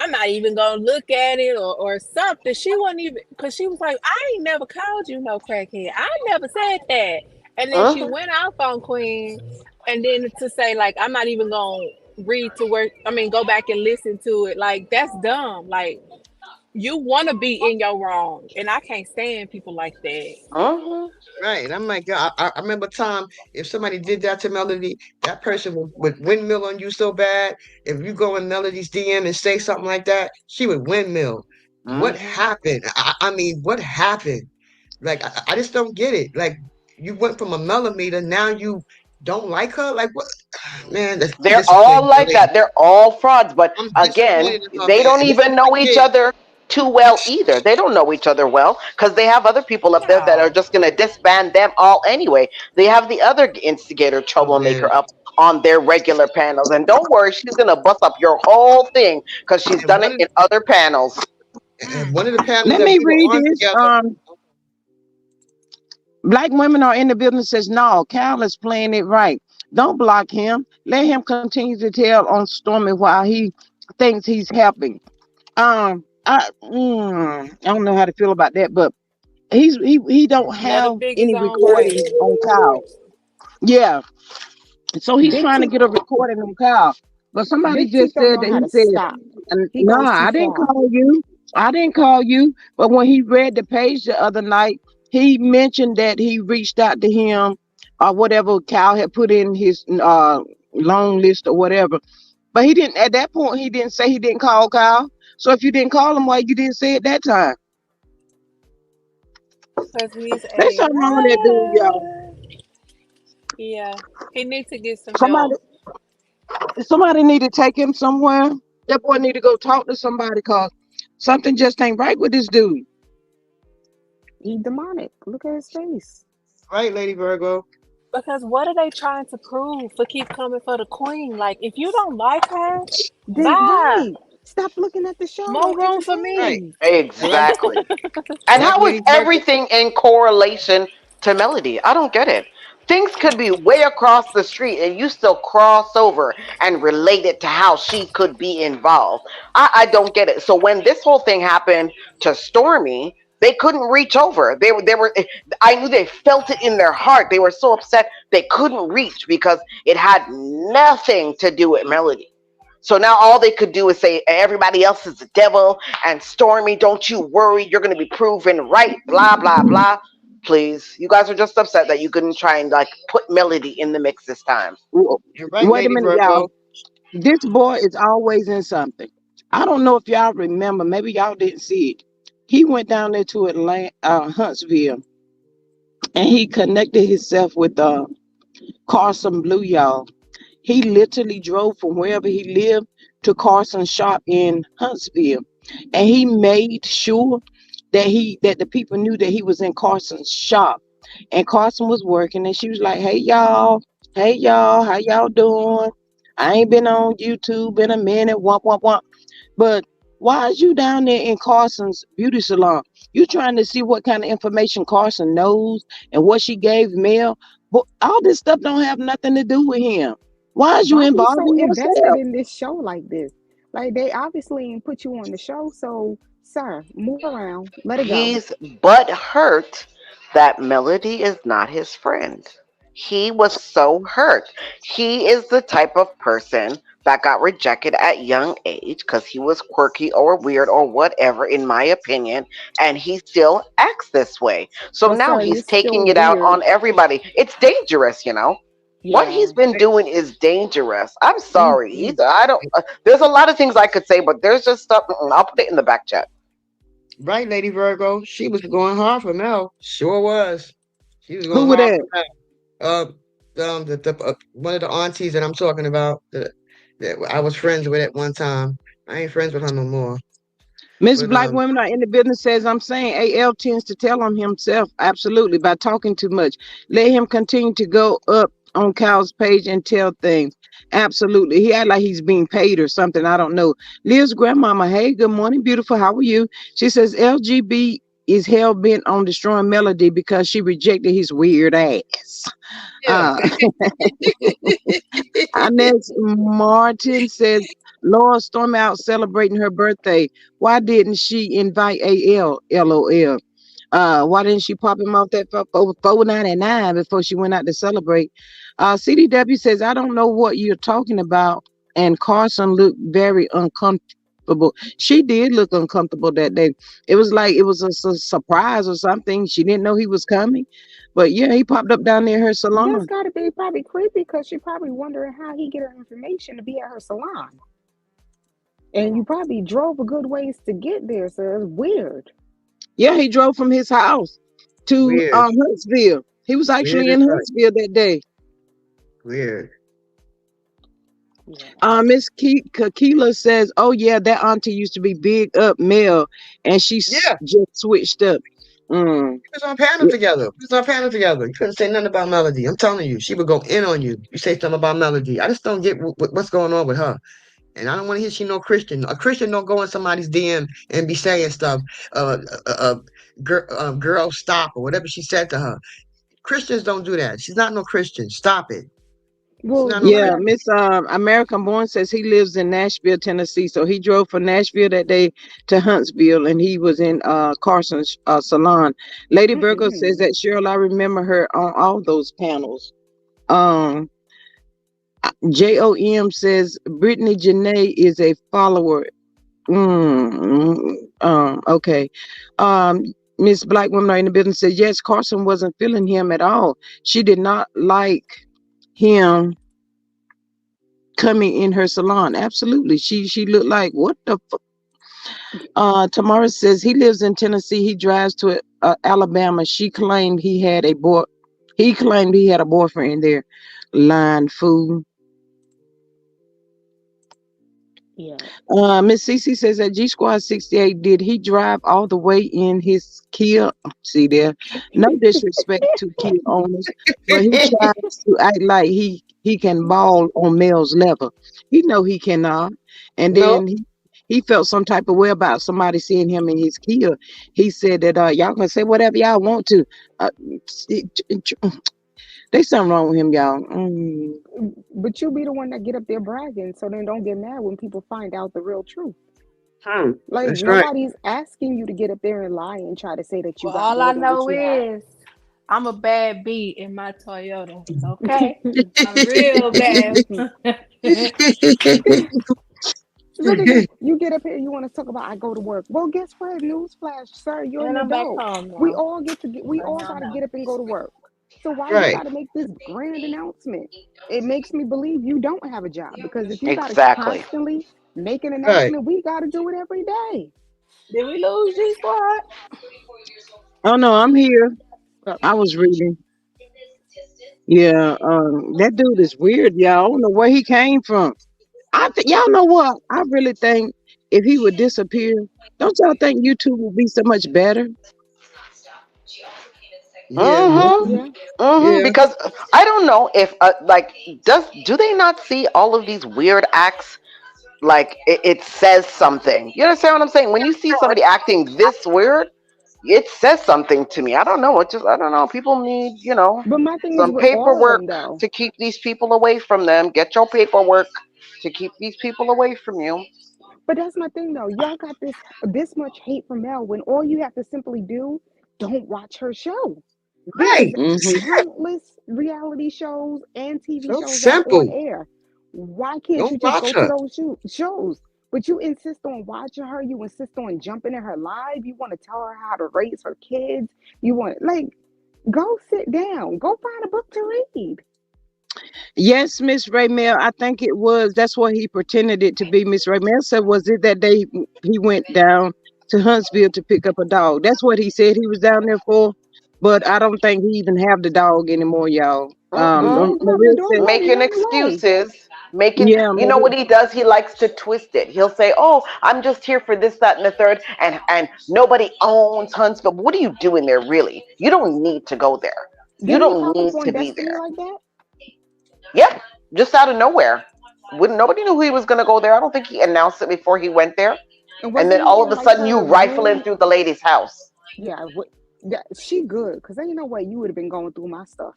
"I'm not even gonna look at it," or something, she wasn't even, because she was like, "I ain't never called you no crackhead. I never said that." And then she uh, went off on Queen, and then to say like, "I'm not even gonna read to where I mean go back and listen to it." Like that's dumb. Like You want to be in your wrong, and I can't stand people like that. Hmm. Right. I'm like, I remember a time if somebody did that to Melody, that person would windmill on you so bad. If you go in Melody's DM and say something like that, she would windmill. What Hmm. happened? I mean, what happened? Like, I just don't get it. Like, you went from a millimeter, now you don't like her? Like, what? Man, I'm They're disappointed all in the like lady. that. They're all frauds. But I'm again, disappointed in her, they man. don't And this even is my know each kid. other too well either. They don't know each other well because they have other people up there that are No. just going to disband them all anyway. They have the other instigator Oh, man. troublemaker up on their regular panels. And don't worry, she's going to bust up your whole thing because she's And done it in other panels. one of the panels Let that me we were read on this. together. Black women are in the business says no. Cal is playing it right. Don't block him. Let him continue to tell on Stormy while he thinks he's helping. I don't know how to feel about that, but he don't Let have him dig his any own grave. recordings on Kyle. Yeah, so he's Big trying to Chief, get a recording on Kyle. But somebody Big Chief just don't said know that how he to said, stop. He "Nah, goes too I didn't far. call you. I didn't call you." But when he read the page the other night, he mentioned that he reached out to him or whatever Kyle had put in his long list or whatever. But he didn't at that point. He didn't say he didn't call Kyle. So if you didn't call him, why you didn't say it that time? Because he's There's a something wrong with that dude, y'all. liar. Yeah. He needs to get some Somebody, help. somebody need to take him somewhere. That boy need to go talk to somebody because something just ain't right with this dude. He demonic. Look at his face. Right, Lady Virgo? Because what are they trying to prove for keep coming for the queen? Like, if you don't like her, Then bye. right. Stop looking at the show. More Don't room for Right. me. entertain. Black, Exactly. And Black how is Lady Virgo. everything in correlation to Melody? I don't get it. Things could be way across the street and you still cross over and relate it to how she could be involved. I don't get it. So when this whole thing happened to Stormy, they couldn't reach over. They were I knew they felt it in their heart. They were so upset they couldn't reach because it had nothing to do with Melody. So now all they could do is say everybody else is the devil and Stormy, don't you worry, you're going to be proven right, blah blah blah. Please, you guys are just upset that you couldn't try and like put Melody in the mix this time. You're right, Wait a Lady minute, y'all. Virgo. This boy is always in something. I don't know if y'all remember. Maybe y'all didn't see it. He went down there to Atlanta, Huntsville, and he connected himself with Carson Blue, y'all. He literally drove from wherever he lived to Carson's shop in Huntsville, and he made sure that the people knew that he was in Carson's shop, and Carson was working, and she was like, hey y'all, how y'all doing? I ain't been on YouTube in a minute, womp womp womp. But why is you down there in Carson's beauty salon? You trying to see what kind of information Carson knows and what she gave Mel. But all this stuff don't have nothing to do with him. Why is you Why you so involving invested yourself? in this show like this? Like they obviously ain't put you on the show, so sir, move around. Let it go. He's but hurt that Melody is not his friend. He was so hurt. He is the type of person that got rejected at young age because he was quirky or weird or whatever, in my opinion, and he still acts this way. So But now sir, you're he's still taking it out weird. on everybody. It's dangerous, you know. What Yeah. he's been doing is dangerous. I'm sorry. Mm-mm. I don't. There's a lot of things I could say, but there's just stuff. I'll put it in the back chat. Right, Lady Virgo. She was going hard for Mel. Sure was. She was Who going would hard that? for Mel. One of the aunties that I'm talking about that I was friends with at one time. I ain't friends with her no more. Miss But Black Women Are in the Business says, I'm saying AL tends to tell on himself, absolutely, by talking too much. Let him continue to go up on Cal's page and tell things. Absolutely. He act like he's being paid or something. I don't know. Leah's grandmama, hey, good morning, beautiful. How are you? She says LGB is hell bent on destroying Melody because she rejected his weird ass. yeah. Uh, Inez Martin says, Laura Storm out celebrating her birthday. Why didn't she invite AL? LOL. Why didn't she pop him off that for 4.99 before she went out to celebrate? CDW says, I don't know what you're talking about. And Carson looked very uncomfortable. uncomfortable. She did look uncomfortable that day. It was like it was a surprise or something. She didn't know he was coming. But yeah, he popped up down near her That's salon. got to be probably creepy because she probably wondering how he get her information to be at her salon. And you probably drove a good ways to get there, so it's weird. Yeah, he drove from his house to Weird. Huntsville. He was Weird actually as in heck. Huntsville that day. Weird. Yeah. Miss Kakila says, "Oh yeah, that auntie used to be big up Mel, and she Yeah, just switched up." Mm. we was on panel Yeah, together. We was on panel together. You couldn't say nothing about Melody. I'm telling you, she would go in on you. You say something about Melody. I just don't get what's going on with her. And I don't want to hear she no Christian. A Christian don't go in somebody's DM and be saying stuff. Uh, uh, uh girl, stop or whatever she said to her. Christians don't do that. She's not no Christian. Stop it. She's Well, not no yeah. my Christian. Miss American Born says he lives in Nashville, Tennessee. So he drove from Nashville that day to Huntsville, and he was in Carson's salon. Lady Virgo says mm-mm. that Cheryl, I remember her on all those panels. Um, JOM says Brittany Janae is a follower. Okay. Um, Miss Black Woman Are in the Building says yes, Carson wasn't feeling him at all. She did not like him coming in her salon. Absolutely. She looked like what the Tamara says he lives in Tennessee. He drives to Alabama. She claimed he had a boy. He claimed he had a boyfriend there. Lying fool. Yeah. Miss Cece says that G Squad 68, did he drive all the way in his Kia? See there, no disrespect to Kia owners, but he tries to act like he can ball on Mel's level. He know he cannot. And No. then he felt some type of way about somebody seeing him in his Kia. He said that y'all can say whatever y'all want to. Uh, there's something wrong with him, y'all. But you be the one that get up there bragging, so then don't get mad when people find out the real truth. Like That's right. nobody's asking you to get up there and lie and try to say that you Well, got all I more than what know you have. is I'm a bad bee in my Toyota. Okay, I'm real bad. Look at you. You get up here. You want to talk about I go to work. Well, guess what? Newsflash, sir. You're an And I'm back adult. home We now. all get to get. We So all y'all got to know. get up and go to work. So why you Right. got to make this grand announcement? It makes me believe you don't have a job because if you got to Exactly. constantly make an Right. announcement, we got to do it every day. Did we lose G Squad? Oh no, I'm here. Uh, I was reading. Yeah, that dude is weird, y'all. I don't know where he came from. Y'all know what? I really think if he would disappear, don't y'all think YouTube would be so much better? Yeah, it would. Mm-hmm. yeah. Mm-hmm. Yeah. Because I don't know if like do they not see all of these weird acts? Like it says something. You understand what I'm saying? When you see somebody acting this weird, it says something to me. I don't know. It just I don't know. People need But my thing is some with all of them paperwork though. to keep these people away from them. Get your paperwork to keep these people away from you. But that's my thing though. Y'all got this much hate from Mel when all you have to simply do, don't watch her show. There's Right. Hmm. countless reality shows and TV So shows that are on simple. air. Why can't Don't you just watch go to her. those shows? But you insist on watching her. You insist on jumping in her live. You want to tell her how to raise her kids. You want like go sit down. Go find a book to read. Yes, Miss Raymel, I think it was. That's what he pretended it to be. Miss Raymel said, was it that day he went down to Huntsville to pick up a dog? That's what he said he was down there for. But I don't think he even have the dog anymore, y'all. The dog probably Maria the dog said, probably Making ran away. excuses, making yeah, you know Maria. what he does? He likes to twist it. He'll say, "Oh, I'm just here for this, that, and the third, and nobody owns Huntsville." But what are you doing there, really? You don't need to go there. You Didn't he don't pop up need on to be Destiny there. like that? Yep, just out of nowhere. When nobody knew he was going to go there. I don't think he announced it before he went there. And And wasn't then he all in of a like sudden, you her rifling room? through the lady's house. Yeah, she good because ain't no way you would have been going through my stuff.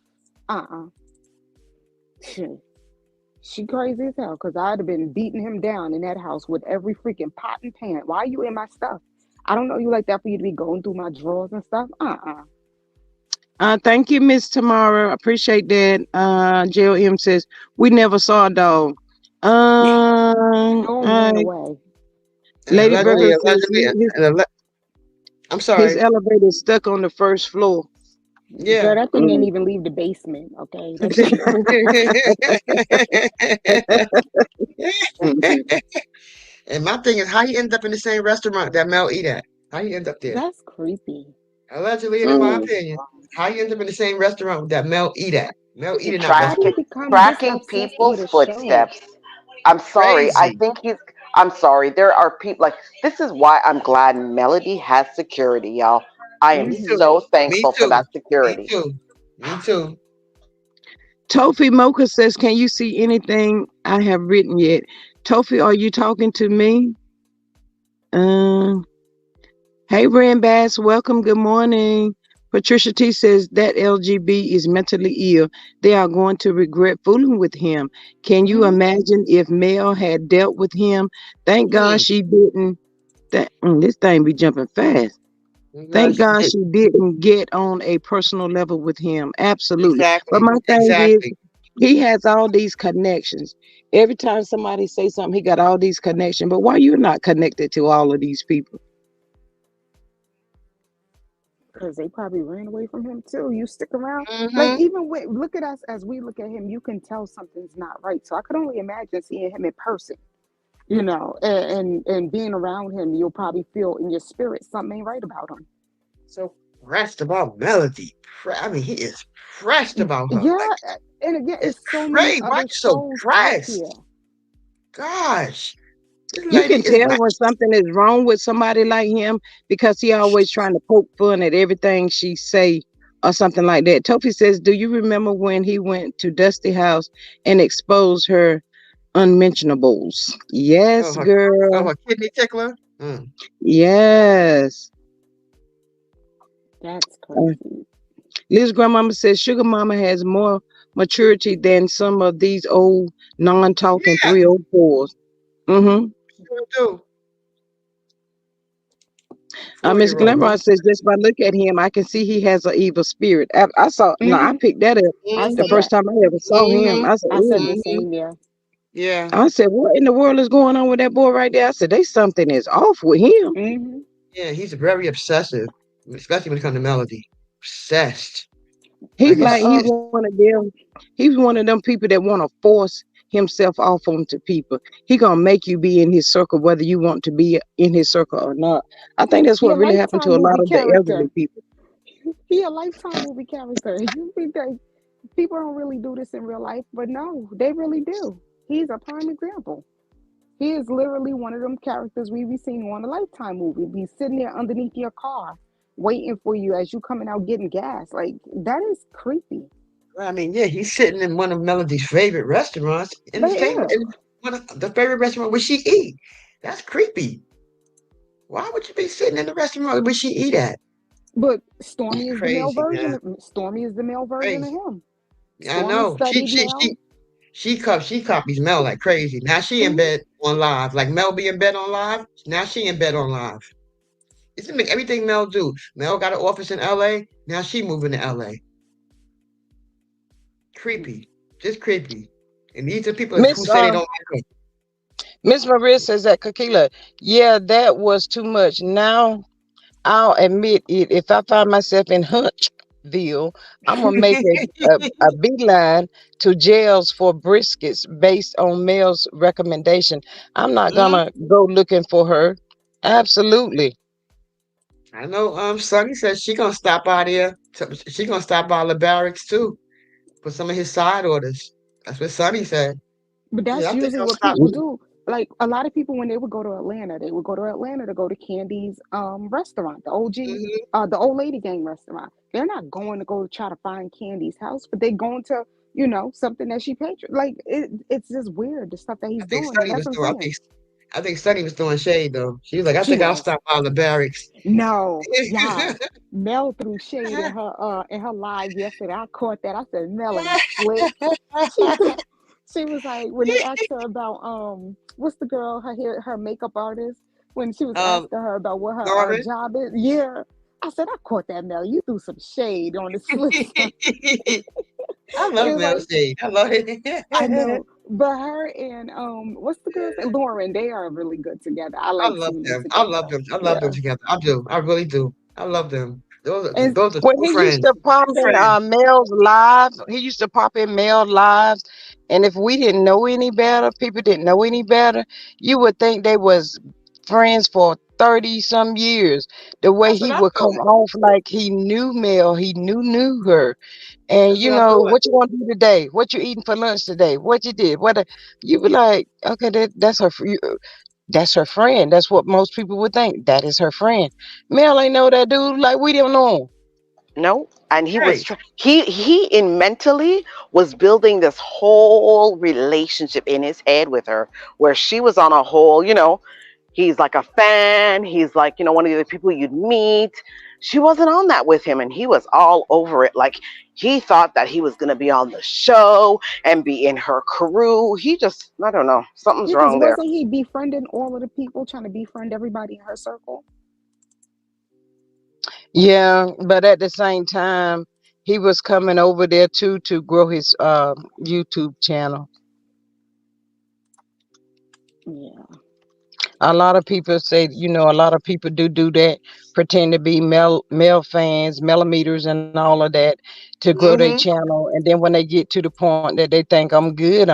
Shit. She crazy as hell because I'd have been beating him down in that house with every freaking pot and pan. Why are you in my stuff? I don't know you like that for you to be going through my drawers and stuff. Thank you, Miss Tamara. Appreciate that. JLM says, we never saw a dog. The Um, dog uh, ran away. And Lady allegedly, Bird says allegedly, and I'm his sorry. elevator is stuck on the first floor. Girl, Yeah. that thing didn't Mm. even leave the basement. Okay, that thing. And my thing is, how you end up in the same restaurant that Mel eat at? How you end up there? That's creepy. Allegedly, and in my Mm. opinion, how you end up in the same restaurant that Mel eat at? Mel eat in that How do you Tracking restaurant. become this tracking obsessed with people's a show? footsteps. I'm sorry. I Crazy. think he's. I'm sorry. There are people like this is why I'm glad Melody has security, y'all. I am Me Hmm. too. so Me thankful for too. that Me security. too. Me too. Tofi Mocha says, "Can you see anything I have written yet?" Tofi, are you talking to me? Um, hey, Brand Bass, welcome. Good morning. Patricia T says that LGB is mentally ill. They are going to regret fooling with him. Can you Hmm. imagine if Mel had dealt with him? Thank God Mm, she didn't. This thing be jumping fast. no, Thank God she didn't get on a personal level with him. Absolutely. But exactly. my thing is, Exactly. he has all these connections. Every time somebody say something, he got all these connections. But why you not connected to all of these people? Because they probably ran away from him too. You stick around, like Mm-hmm. even with look at us as we look at him, you can tell something's not right. So I could only imagine seeing him in person, and being around him, you'll probably feel in your spirit something ain't right about him. So pressed about Melody. I mean, he is pressed about her. Yeah, Like, and again, it's it's so many crazy. Why you other so shows out here. pressed? Gosh, this You lady can is tell like, when something is wrong with somebody like him because he always trying to poke fun at everything she say or something like that. Tofi says, "Do you remember when he went to Dusty house and exposed her unmentionables?" oh, Yes, girl. her kidney tickler. Mm. Yes. That's Uh, crazy. Liz grandmama says Sugar Mama has more maturity than some of these old non-talking Yeah, 304s. Mm-hmm. sure do. Miss 4-year-old Glenroy Rose. says just by look at him, I can see he has an evil spirit. I saw no, I Hmm. picked that up I the said Mm-hmm. first that. time I ever saw him. Mm-hmm. I said, I said ooh. the Mm-hmm. same. Yeah. Yeah. I said, what in the world is going on with that boy right there? I said, they something is off with him. Hmm. Yeah, he's very obsessive, especially when it comes to Melody. Obsessed. He's Like But like he's it's one of them. He's one of them people that want to force himself off onto people. He gonna make you be in his circle whether you want to be in his circle or not. I think that's he a what really happened lifetime to a lot movie of the elderly character. people. He a lifetime movie character. You think that people don't really do this in real life, but no, they really do. He's a prime example. He is literally one of them characters we be seeing on a Lifetime movie. Be sitting there underneath your car, waiting for you as you coming out getting gas. Like that is creepy. I mean, yeah, he's sitting in one of Melody's favorite restaurants in the They same in is. one of the favorite restaurant where she eat. That's creepy. Why would you be sitting in the restaurant where she eat at? But Stormy is the male Crazy, version man. of Stormy is the male version of Crazy. him. I Stormy know. studied Mel. She copies Mel like crazy. Now she in Hmm. bed on live. Like Mel be in bed on live. Now she in bed on live. It's make everything Mel do. Mel got an office in LA. Now she moving to LA. Creepy. Just creepy. And these are people who Miss say they don't like her. Miss Maria says that Kakila, yeah, that was too much. Now I'll admit it. If I find myself in Huntsville, I'm gonna make a beeline to jails for briskets based on Mel's recommendation. I'm not Mhm. gonna go looking for her. Absolutely. I know Sonny says she gonna stop by there. She gonna stop by the barracks too for some of his side orders. That's what Sonny said. But Yeah, that's I think usually I'll what stop. people do. Like a lot of people when they would go to Atlanta, they would go to Atlanta to go to Candy's restaurant, the OG, Hmm. the old lady gang restaurant. They're not going to go try to find Candy's house, but they going to, something that she patron. Like it's just weird the stuff that I he's think doing, and Sonny that's was what I'm doing. saying. I think Sonny was throwing shade though. She was like, I She think I'll was. stop by the barracks. No, y'all. Mel threw shade in her live yesterday. I caught that. I said Mel ain't slick. She she was like when they asked her about what's the girl her makeup artist when she was um, asking her about what her Norman. job is. Yeah, I said I caught that Mel. You threw some shade on the slick side. I It love was Mel like Shade. I love I it. know. But her and what's the girl's name? Lauren, they are really good together. I I like love seeing them them. I together love though. them. I love them Yeah. together. I do. I really do. I love them. And Those are When true he used friends. to pop True in friends. Mel's lives, he used to pop in Mel lives, and if we didn't know any better, people didn't know any better, you would think they was friends for 30 some years. The way That's what he I would thought. come off like he knew Mel, he knew her. And That's what I thought. what you want to do today? What you eating for lunch today? What you did? You be like, okay, that's her friend. That's what most people would think. That is her friend. Mel ain't know that dude like we don't know him. No, and he was Right. he in mentally was building this whole relationship in his head with her, where she was on a whole, he's like a fan, he's like, one of the people you'd meet. She wasn't on that with him, and he was all over it. Like, he thought that he was going to be on the show and be in her crew. He just, I don't know, something's yeah, because wrong there. wasn't he befriending all of the people, trying to befriend everybody in her circle? Yeah, but at the same time, he was coming over there too to grow his YouTube channel. Yeah. A lot of people say, a lot of people do that, pretend to be male fans, millimeters, and all of that to grow their Hmm. channel. And then when they get to the point that they think I'm good,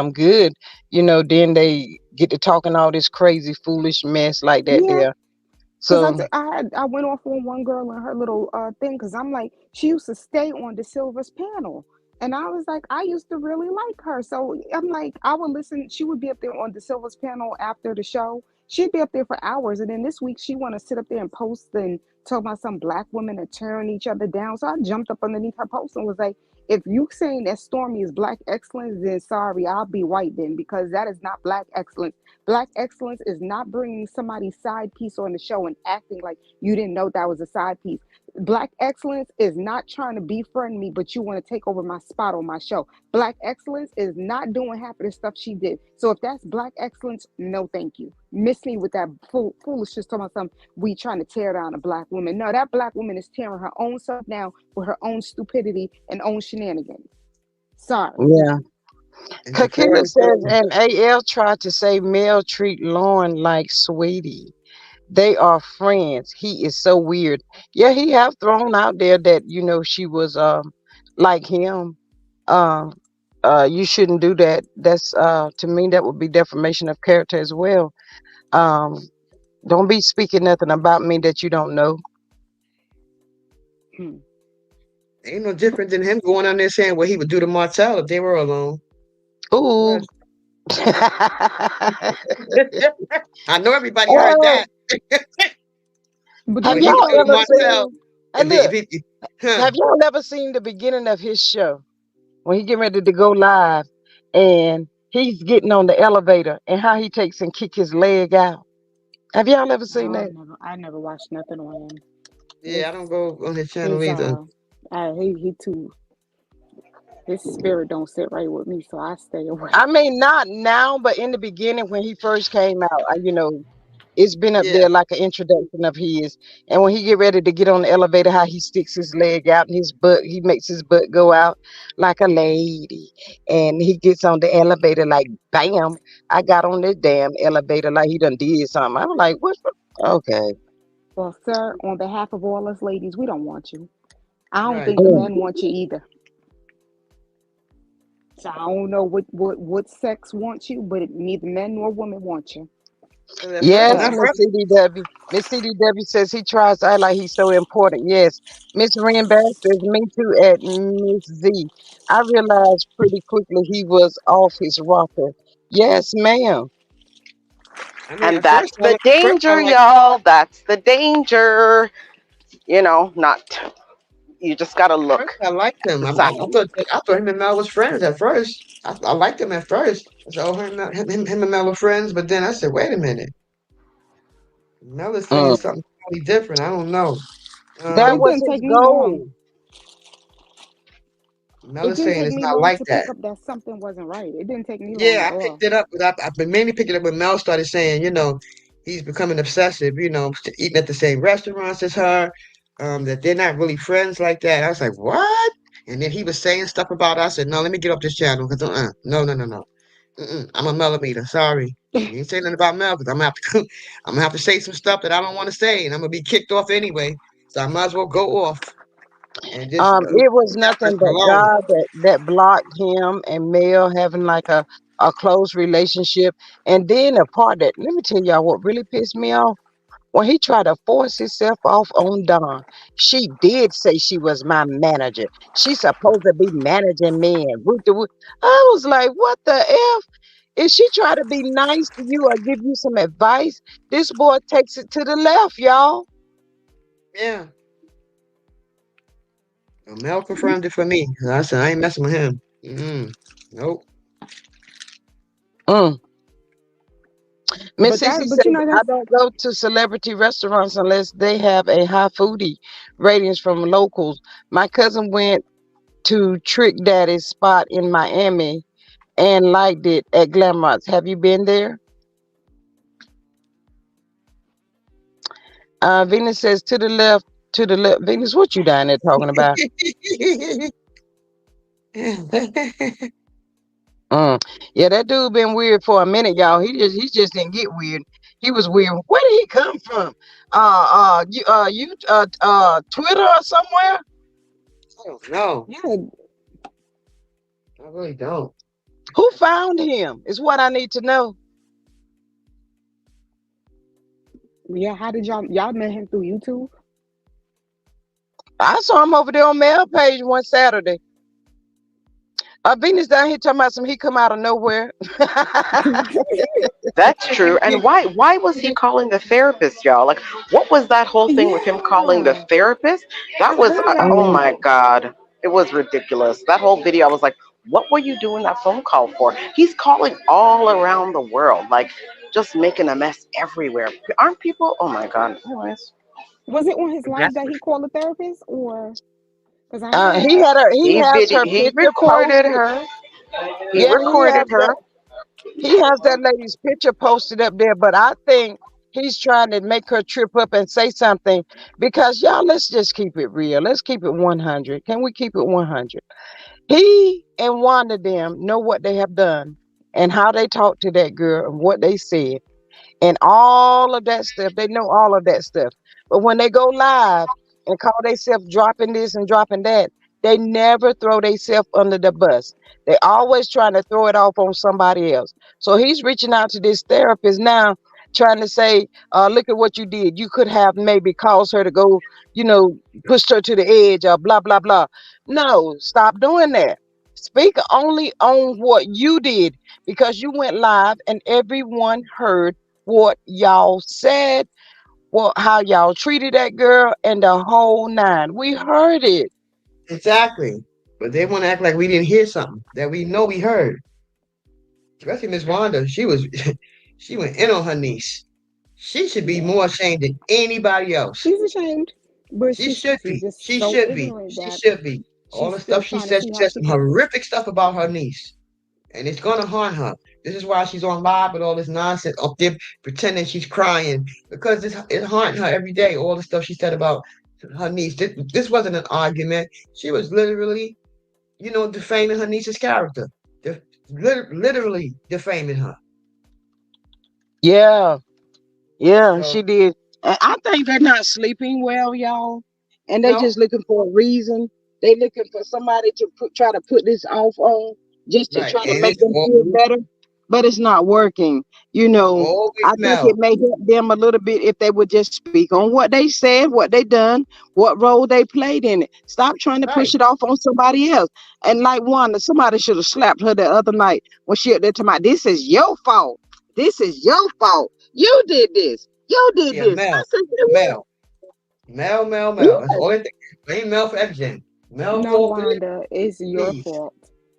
then they get to talking all this crazy, foolish mess like that Yeah. there. Cause So I went off on one girl and her little thing, cause I'm like, she used to stay on the Silver's panel, and I was like, I used to really like her, so I'm like, I would listen. She would be up there on the Silver's panel after the show. She'd be up there for hours, and then this week she want to sit up there and post and talk about some black women are tearing each other down. So I jumped up underneath her post and was like, if you saying that Stormy is black excellence, then sorry, I'll be white then, because that is not black excellence. Black excellence is not bringing somebody's side piece on the show and acting like you didn't know that was a side piece. Black excellence is not trying to befriend me, but you want to take over my spot on my show. Black excellence is not doing half of the stuff she did. So if that's black excellence, no, thank you. Miss me with that foolishness talking about something we trying to tear down a black woman. No, that black woman is tearing her own self down with her own stupidity and own shenanigans. Sorry. yeah. And she Kakila clearly says, do. and AL tried to say Mel treat Lauren like sweetie. They are friends. He is so weird. Yeah, he have thrown out there that she was like him. Uh, you shouldn't do that. That's to me that would be defamation of character as well. Um, don't be speaking nothing about me that you don't know. Hmm. Ain't no different than him going on there saying what he would do to Martell if they were alone. Ooh. What? I know everybody heard Uh, that. But have What then he you would y'all do to know, ever Martell seen? Hey, if look. he huh. Have y'all ever seen the beginning of his show when he get ready to go live and he's getting on the elevator and how he takes and kick his leg out? Have y'all ever no, seen that? I never watched nothing on him. Yeah, It's I don't go on his channel his either. he too, his spirit don't sit right with me, so I stay away. I mean, not now, but in the beginning when he first came out, it's been up Yeah. there like an introduction of his. And when he get ready to get on the elevator, how he sticks his leg out and he makes his butt go out like a lady. And he gets on the elevator like, bam, I got on this damn elevator like he done did something. I'm like, what? Okay. Well, sir, on behalf of all us ladies, we don't want you. I don't Right. think the Mm. men want you either. So I don't know what sex wants you, but neither men nor women want you. 'Cause at first, when Yes, I So Miss first, CDW. Miss CDW says he tries to act like he's so important. Yes. Miss Ren Bass says, me too at Miss Z. I realized pretty quickly he was off his rocker. Yes, ma'am. I mean, And at first, that's the danger, y'all. That's the danger. Not, you just got to first look I liked him. the I thought him and Mel was friends at first. I liked him at first. I said, oh, him and Mel were friends. But then I said, wait a minute, Mel is saying Mm. something totally different. I don't know. That it Um, was didn't his take me long. goal. Mel It is didn't saying take it's me not long like to that. pick up that something wasn't right. It didn't take me long Yeah, at I picked all. it up, but I've been mainly picking it up when Mel started saying, he's becoming obsessive, eating at the same restaurants as her, that they're not really friends like that. I was like, what? And then he was saying stuff about us. I said, no, let me get off this channel because no, no, no, no. I'm a millimeter. Sorry. You ain't say nothing about Mel because I'm gonna have to I'm gonna have to say some stuff that I don't want to say, and I'm gonna be kicked off anyway. So I might as well go off and just leave It was that nothing person but alone. God that blocked him and Mel having like a close relationship. And then the part that let me tell y'all what really pissed me off when he tried to force himself off on Dawn. She did say she was my manager. She's supposed to be managing me and root the. I was like, what the f? If she try to be nice to you or give you some advice, this boy takes it to the left, y'all. Yeah. Well, Mel confirmed it for me. I said I ain't messing with him. Nope. Mm. Miss But Cece that, but says, you know, I that's don't go to celebrity restaurants unless they have a high foodie ratings from locals. My cousin went to Trick Daddy's spot in Miami and liked it at Glamrock's. Have you been there? Venus says, to the left, to the left. Venus, what you down there talking about? Mm. Yeah, that dude been weird for a minute, y'all. He just didn't get weird. He was weird. Where did he come from? Twitter or somewhere? Oh no, yeah, I really don't. Who found him? Is what I need to know. yeah. How did y'all met him through YouTube? I saw him over there on Mail Page one Saturday. Venus down here talking about some he come out of nowhere. That's true. And why was he calling the therapist, y'all? Like, what was that whole thing with him calling the Yeah, therapist? That because was, I'm oh like, my God, it was ridiculous. That whole video, I was like, what were you doing that phone call for? He's calling all around the world, like just making a mess everywhere. Aren't people? Oh my God. Anyways, was it on his live that Exactly. he called a therapist, or because I heard He that? had he has her he picture recorded posted. her. He Yeah, he recorded has her. that. He has that lady's picture posted up there, but I think he's trying to make her trip up and say something because y'all, let's just keep it real. Let's keep it 100. Can we keep it 100? He and Wanda them know what they have done and how they talked to that girl and what they said and all of that stuff. They know all of that stuff. But when they go live and call themselves dropping this and dropping that, they never throw themselves under the bus. They always trying to throw it off on somebody else. So he's reaching out to this therapist now, trying to say, look at what you did. You could have maybe caused her to go, you know, pushed her to the edge or blah, blah, blah. No, stop doing that. Speak only on what you did because you went live and everyone heard what y'all said, what how y'all treated that girl, and the whole nine. We heard it. Exactly. But they want to act like we didn't hear something that we know we heard. Especially Miss Wanda. She was she went in on her niece. She should be Yeah, more ashamed than anybody else. she's ashamed, but She she's should she's be. just She so should be. ignorant She that should be. All she's the still stuff trying to see she how said she some can. horrific stuff about her niece. And it's gonna haunt her. This is why she's on live with all this nonsense up there pretending she's crying because it's haunting her every day. All the stuff she said about her niece. This wasn't an argument. She was literally, defaming her niece's character. Literally defaming her. Yeah, yeah, So she did. And I think they're not sleeping well, y'all. And they no, just looking for a reason. They looking for somebody to try to put this off on, just to right, try to and make it's them feel better. But it's not working. always I think it Mel. may help them a little bit if they would just speak on what they said, what they done, what role they played in it. Stop trying to Right. push it off on somebody else. And like Wanda, somebody should have slapped her the other night when she up there talking about this is your fault. This is your fault. You did this. You did Yeah, this. I Mel. said, Mel. Mel. That's yeah. all it blame Mel for everything. Mel No, fault for this, Wanda, it's your please. fault.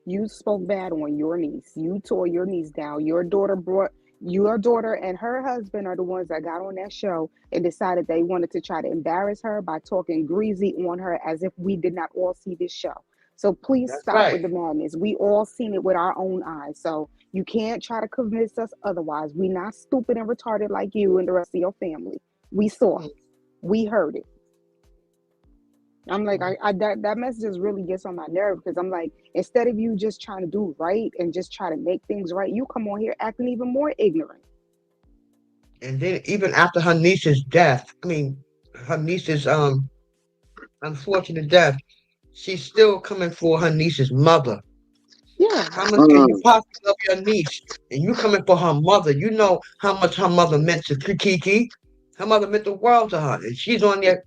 You spoke bad on your niece. You tore your niece down. Your daughter and her husband are the ones that got on that show and decided they wanted to try to embarrass her by talking greasy on her as if we did not all see this show. So please That's stop right. with the madness. We all seen it with our own eyes. So you can't try to convince us otherwise. We not stupid and retarded like you and the rest of your family. We saw it. We heard it. I'm like, that message really gets on my nerve because I'm like, instead of you just trying to do right and just try to make things right, you come on here acting even more ignorant. And then even after her niece's death, I mean, her niece's unfortunate death, she's still coming for her niece's mother. Yeah, How much can you Mm. possibly love your niece and you coming for her mother? You know how much her mother meant to Kiki. Her mother meant the world to her, and she's on there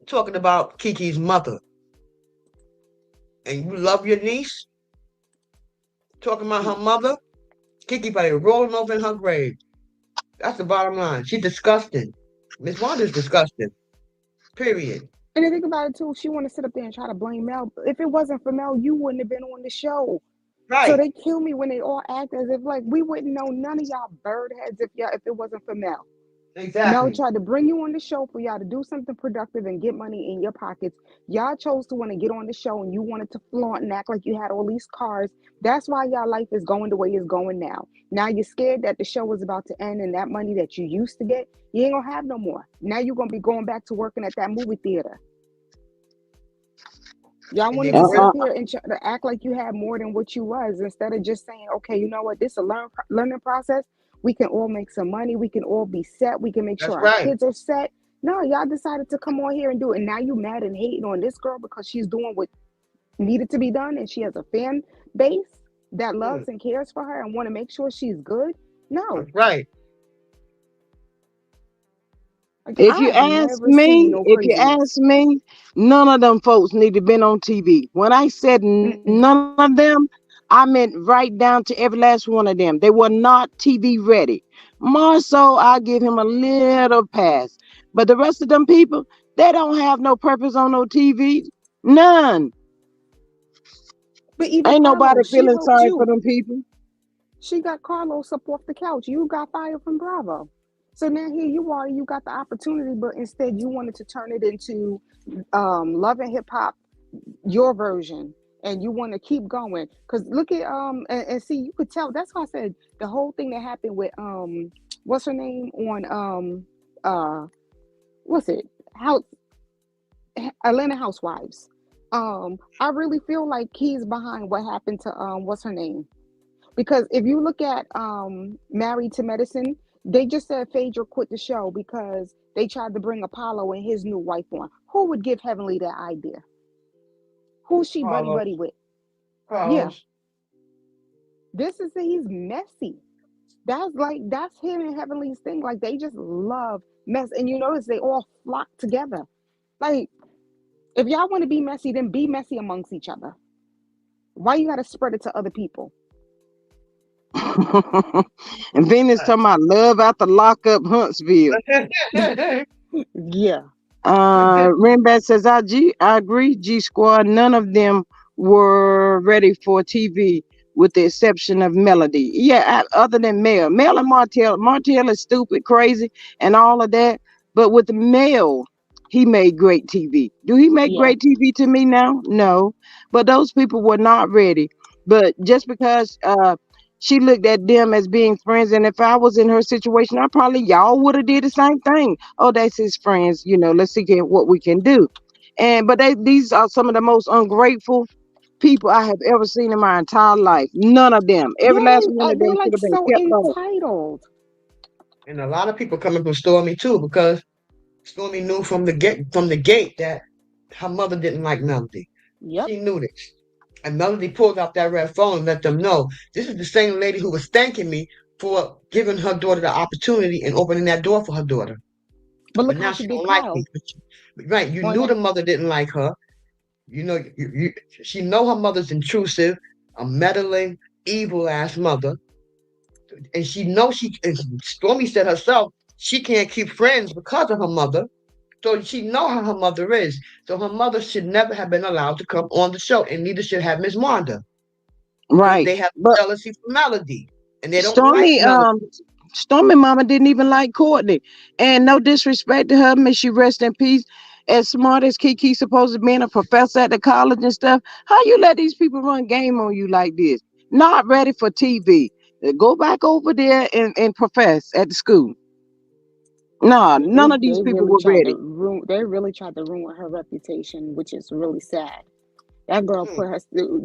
talking about Kiki's mother. And you love your niece, talking about her mother. Kiki probably rolling over in her grave. That's the bottom line. She's disgusting. Miss Wanda's disgusting. Period. and the thing about it too, if she want to sit up there and try to blame Mel, if it wasn't for Mel, you wouldn't have been on the show. So Right. they kill me when they all act as if like we wouldn't know none of y'all bird heads if it wasn't for Mel. Mel Exactly. tried to bring you on the show for y'all to do something productive and get money in your pockets. Y'all chose to want to get on the show and you wanted to flaunt and act like you had all these cars. That's why y'all life is going the way it's going now. Now you're scared that the show is about to end and that money that you used to get, you ain't gonna have no more. Now you're gonna be going back to working at that movie theater. Y'all And wanted then to where sit Uh-uh. up here and to act like you had more than what you was instead of just saying, okay, you know what, this is a learning process. We can all make some money. We can all be set. We can make that's sure our right. kids are set. No, y'all decided to come on here and do it. And now you mad and hating on this girl because she's doing what needed to be done and she has a fan base that Hmm, loves and cares for her and want to make sure she's good. No, that's right. like If you I've ask never seen me, no if you craziness. ask me, none of them folks need to been on TV. When I said none Mm-mm. of them, I meant right down to every last one of them. They were not TV ready. More so, I'll give him a little pass. But the rest of them people, they don't have no purpose on no TV. None. But even Ain't nobody Carlos, she feeling helped sorry for you. them people. She got Carlos up off the couch. You got fired from Bravo. So now here you are, you got the opportunity, but instead you wanted to turn it into love and hip hop, your version. And you want to keep going. Cause look at and see, you could tell that's why I said the whole thing that happened with what's her name on what's it? How Atlanta Housewives. I really feel like he's behind what happened to what's her name? Because if you look at Married to Medicine, they just said Phaedra quit the show because they tried to bring Apollo and his new wife on. Who would give Heavenly that idea? Who's she buddy Carlos. buddy with? Yeah, Carlos. this is he's messy. That's him and Heavenly's thing. Like they just love mess, and you notice they all flock together. Like if y'all want to be messy, then be messy amongst each other. Why you got to spread it to other people? And Venus talking about love after lockup Huntsville. Yeah, Renbat says, I agree, G Squad. None of them were ready for TV with the exception of Melody. Yeah, other than Mel. Mel and Martell. Martell is stupid, crazy, and all of that. But with Mel, he made great TV. Do he make yeah. great TV to me now? No. But those people were not ready. But just because she looked at them as being friends, and if I was in her situation, I probably y'all would have did the same thing. Oh, that's his friends, let's see what we can do. And but these are some of the most ungrateful people I have ever seen in my entire life. None of them, every Yeah, last one of they them should like have been so kept off. entitled. And a lot of people coming from Stormy too, because Stormy knew from the gate that her mother didn't like Melody. Yep. She knew this. And Melody pulled out that red phone and let them know this is the same lady who was thanking me for giving her daughter the opportunity and opening that door for her daughter. But But look how now she she did don't like me. Kyle Right, you on knew the that. mother didn't like her. She know her mother's intrusive, a meddling, evil ass mother, and she knows and Stormy said herself she can't keep friends because of her mother. So she know how her mother is. So her mother should never have been allowed to come on the show, and neither should have Miss Wanda, because Right. they have But jealousy for Melody, and they don't like Stormy, Melody. Stormy Mama didn't even like Courtney. And no disrespect to her, may she rest in peace. As smart as Kiki supposed to be a professor at the college and stuff, how you let these people run game on you like this? Not ready for TV. Go back over there and profess at the school. Nah, none of these They people really were tried to ready. They really tried to ruin her reputation, which is really sad. That girl Hmm.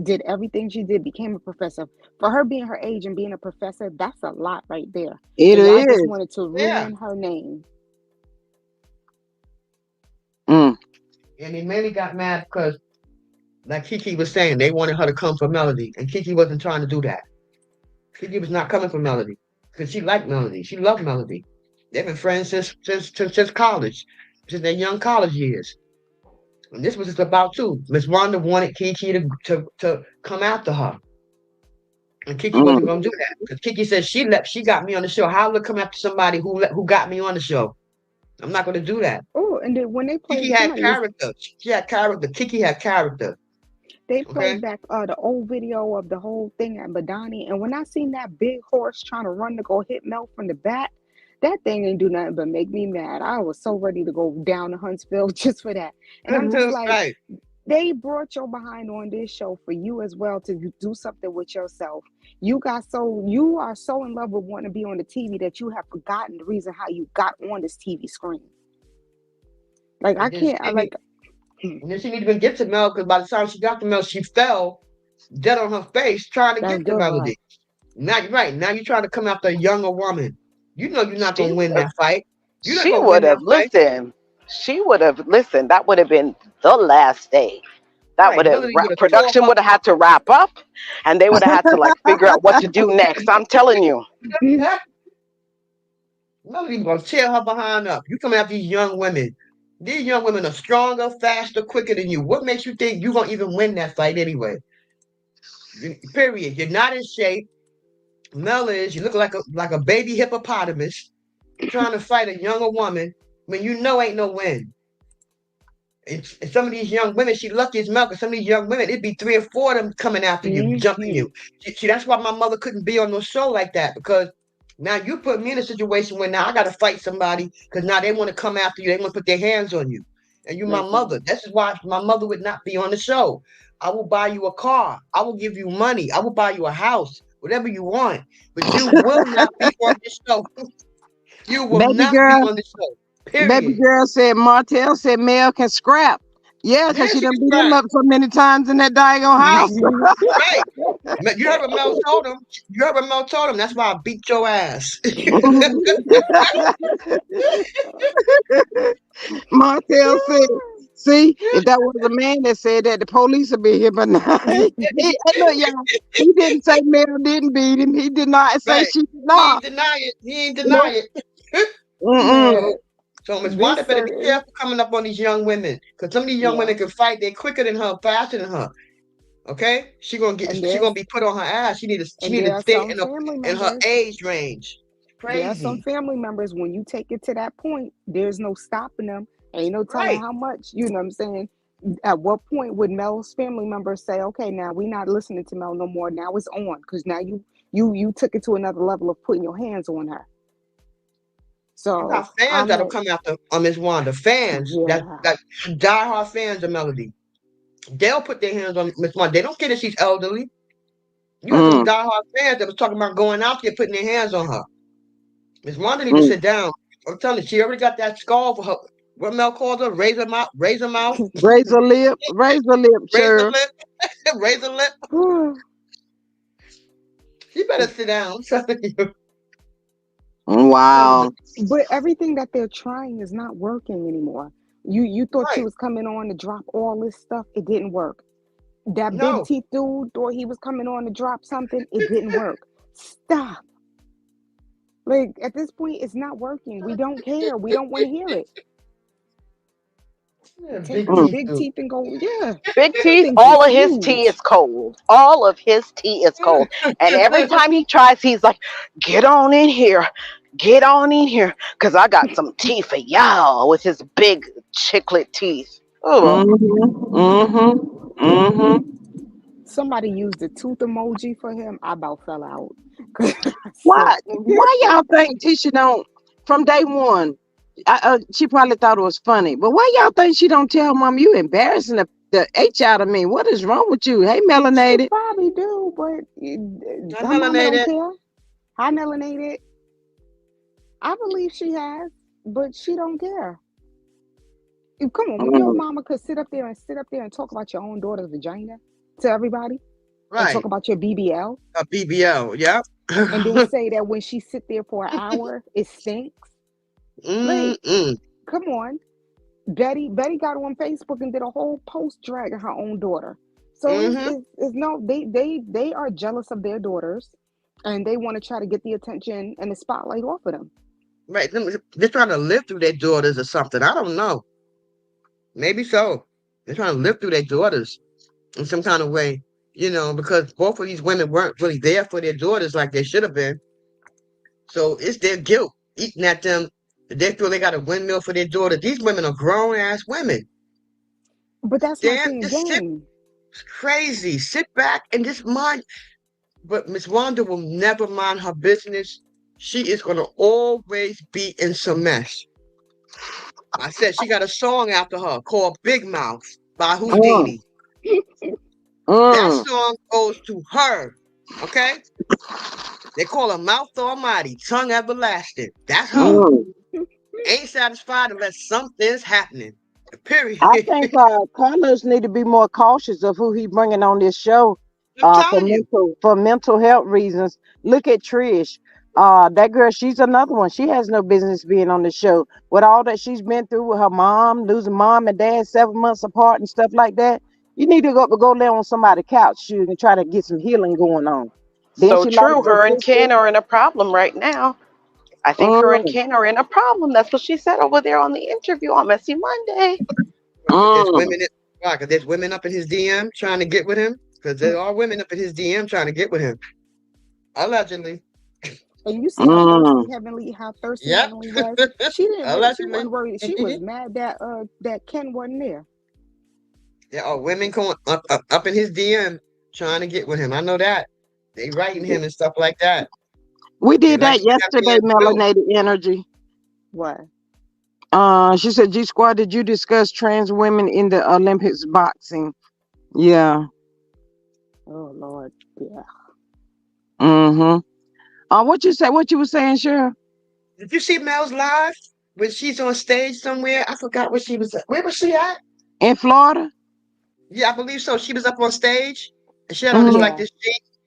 did everything she did, became a professor. For her being her age and being a professor, that's a lot right there. It And y'all just is. wanted to Yeah. ruin her name. Mm. And he mainly got mad because, like Kiki was saying, they wanted her to come for Melody, and Kiki wasn't trying to do that. Kiki was not coming for Melody because she liked Melody. She loved Melody. They've been friends since college, since their young college years. And this was just about too. Miss Wanda wanted Kiki to come after her, and Kiki wasn't Mm. going to do that because Kiki said she got me on the show. How would I come after somebody who got me on the show? I'm not going to do that. Oh, and then when they Kiki played, had somebody was character. She had character. Kiki had character. they Okay. played back the old video of the whole thing at Badani, and when I seen that big horse trying to run to go hit Mel from the back, that thing didn't do nothing but make me mad. I was so ready to go down to Huntsville just for that. And I'm just like, Right. they brought your behind on this show for you as well to do something with yourself. You are so in love with wanting to be on the TV that you have forgotten the reason how you got on this TV screen. Like I And then she can't. I didn't. like. And then she didn't even get to Mel because by the time she got to Mel, she fell dead on her face trying to That's get to good for her. Melody. Now you're right. Now you're trying to come after a younger woman. You know you're not She gonna win would have. that fight. You're not She gonna would win that have fight. listened. She would have listened. That would have been the last day. That would Right. have Melody would have tore production her would have up. had to wrap up, and they would have had to like figure out what to do next. I'm telling you. Melody gonna tear her behind up. You coming after these young women. These young women are stronger, faster, quicker than you. What makes you think you're gonna even win that fight anyway? Period. You're not in shape. Mel is. You look like a baby hippopotamus trying to fight a younger woman when you know ain't no win. And some of these young women, she lucky as Mel, 'cause some of these young women, it'd be three or four of them coming after you, jumping Hmm. you. See, that's why my mother couldn't be on no show like that because now you put me in a situation where now I got to fight somebody because now they want to come after you. They want to put their hands on you. And you my Listen, mother. This is why my mother would not be on the show. I will buy you a car. I will give you money. I will buy you a house, whatever you want. But you will not be on the show. You will Baby not be girl, on the show. baby Period. girl said Martell said Mel can scrap. Yeah, because Yeah, she she done can beat him cry. up so many times in that daggone house. Right. You heard what Mel told him. You heard what Mel told him. That's why I beat your ass. Martell said, see, if that was a man that said that, the police would be here by now. Hey, look, y'all, he didn't say Mel didn't beat him. He did not say Right. she did He not. ain't deny it. He ain't deny Nope. it. Mm-mm. man, So Miss Wanda this better be certain careful coming up on these young women. Because some of these young yeah, women can fight. They're quicker than her, faster than her. Okay? and She gonna be put on her ass. She need to there are stay some family in her members. age range. There are some Crazy. family members when you take it to that point, there's no stopping them. Ain't no telling Right. how much. You know what I'm saying? At what point would Mel's family members say, "Okay, now we not listening to Mel no more. Now it's on because now you took it to another level of putting your hands on her." You So got fans I'm that'll like, come after Miss Wanda. Fans yeah. that diehard fans of Melody. They'll put their hands on Miss Wanda. They don't care that she's elderly. You have some Mm, diehard fans that was talking about going out there putting their hands on her. Miss Wanda need to mm. sit down. I'm telling you, she already got that skull for her. What Mel called her? Razor mouth, Razor lip, razor sure. lip, razor lip. She better sit down. I'm telling you. Telling you. Wow. But everything that they're trying is not working anymore. You thought she Right. was coming on to drop all this stuff. It didn't work. That big No. teeth dude thought he was coming on to drop something. It didn't work. Stop. Like at this point, it's not working. We don't care. We don't want to hear it. Yeah, Take big them Mm. teeth big do. teeth and go, yeah. Big Them T, things all is of his tea is huge. cold. All of his tea is cold. And every time he tries, he's like, get on in here. Get on in here. Because I got some tea for y'all with his big chiclet teeth. Oh, Mm-hmm. Mm-hmm. Mm-hmm. Somebody used the tooth emoji for him. I about fell out. 'Cause I said, Why? Why y'all think Tisha don't? From day one, she probably thought it was funny. But why y'all think she don't tell mom you embarrassing the h out of me? What is wrong with you? Hey, she melanated. probably do, but I'm her mama don't melanated. care. Hi, melanated. I believe she has, but she don't care. Come on, your Mm. mama could sit up there and talk about your own daughter's vagina to everybody, and talk Right. about your BBL, A BBL. Yep. and then say that when she sit there for an hour, it stinks. Like, Mm-mm. come on. Betty got on Facebook and did a whole post dragging her own daughter. So Mm-hmm. it's no, they are jealous of their daughters, and they want to try to get the attention and the spotlight off of them. Right. They're trying to live through their daughters or something. I don't know. Maybe so. They're trying to live through their daughters in some kind of way, because both of these women weren't really there for their daughters like they should have been. So it's their guilt eating at them. They feel they got a windmill for their daughter. These women are grown ass women. But that's my Damn, thing just sit again. crazy. Sit back and just mind. But Miss Wanda will never mind her business. She is gonna always be in some mess. I said she got a song after her called Big Mouth by Mm. Houdini. That Mm. song goes to her. Okay? They call her Mouth Almighty, Tongue Everlasting. That's her. Mm. Ain't satisfied unless something's happening. Period. I think Carlos need to be more cautious of who he bringing on this show, I'm for telling you. mental health reasons. Look at Trish. That girl, she's another one. She has no business being on the show with all that she's been through with her mom, losing mom and dad 7 months apart and stuff like that. You need to go lay on somebody's couch, shoot, and try to get some healing going on. Then So she lost true. her Her and sister. Ken are in a problem right now. I think her and Mm, Ken are in a problem. That's what she said over there on the interview on Messy Monday. Because there's mm, women, why? 'Cause there's women up in his DM trying to get with him. Because there are women up in his DM trying to get with him. Allegedly. And you see mm. how thirsty Yep. Heavenly was. She didn't really, she Allegedly. wasn't worried. She was mad that that Ken wasn't there. There are women going up in his DM trying to get with him. I know that. They writing him and stuff like that. We They did like that to get that yesterday, man too. melanated energy. What? She said, G Squad, did you discuss trans women in the Olympics boxing? Yeah. Oh Lord, yeah. Mm-hmm. What you say? What you were saying, Cheryl? Did you see Mel's live when she's on stage somewhere? I forgot where she was at. Where was she at? In Florida? Yeah, I believe so. She was up on stage and she had on this Mm-hmm. like Yeah,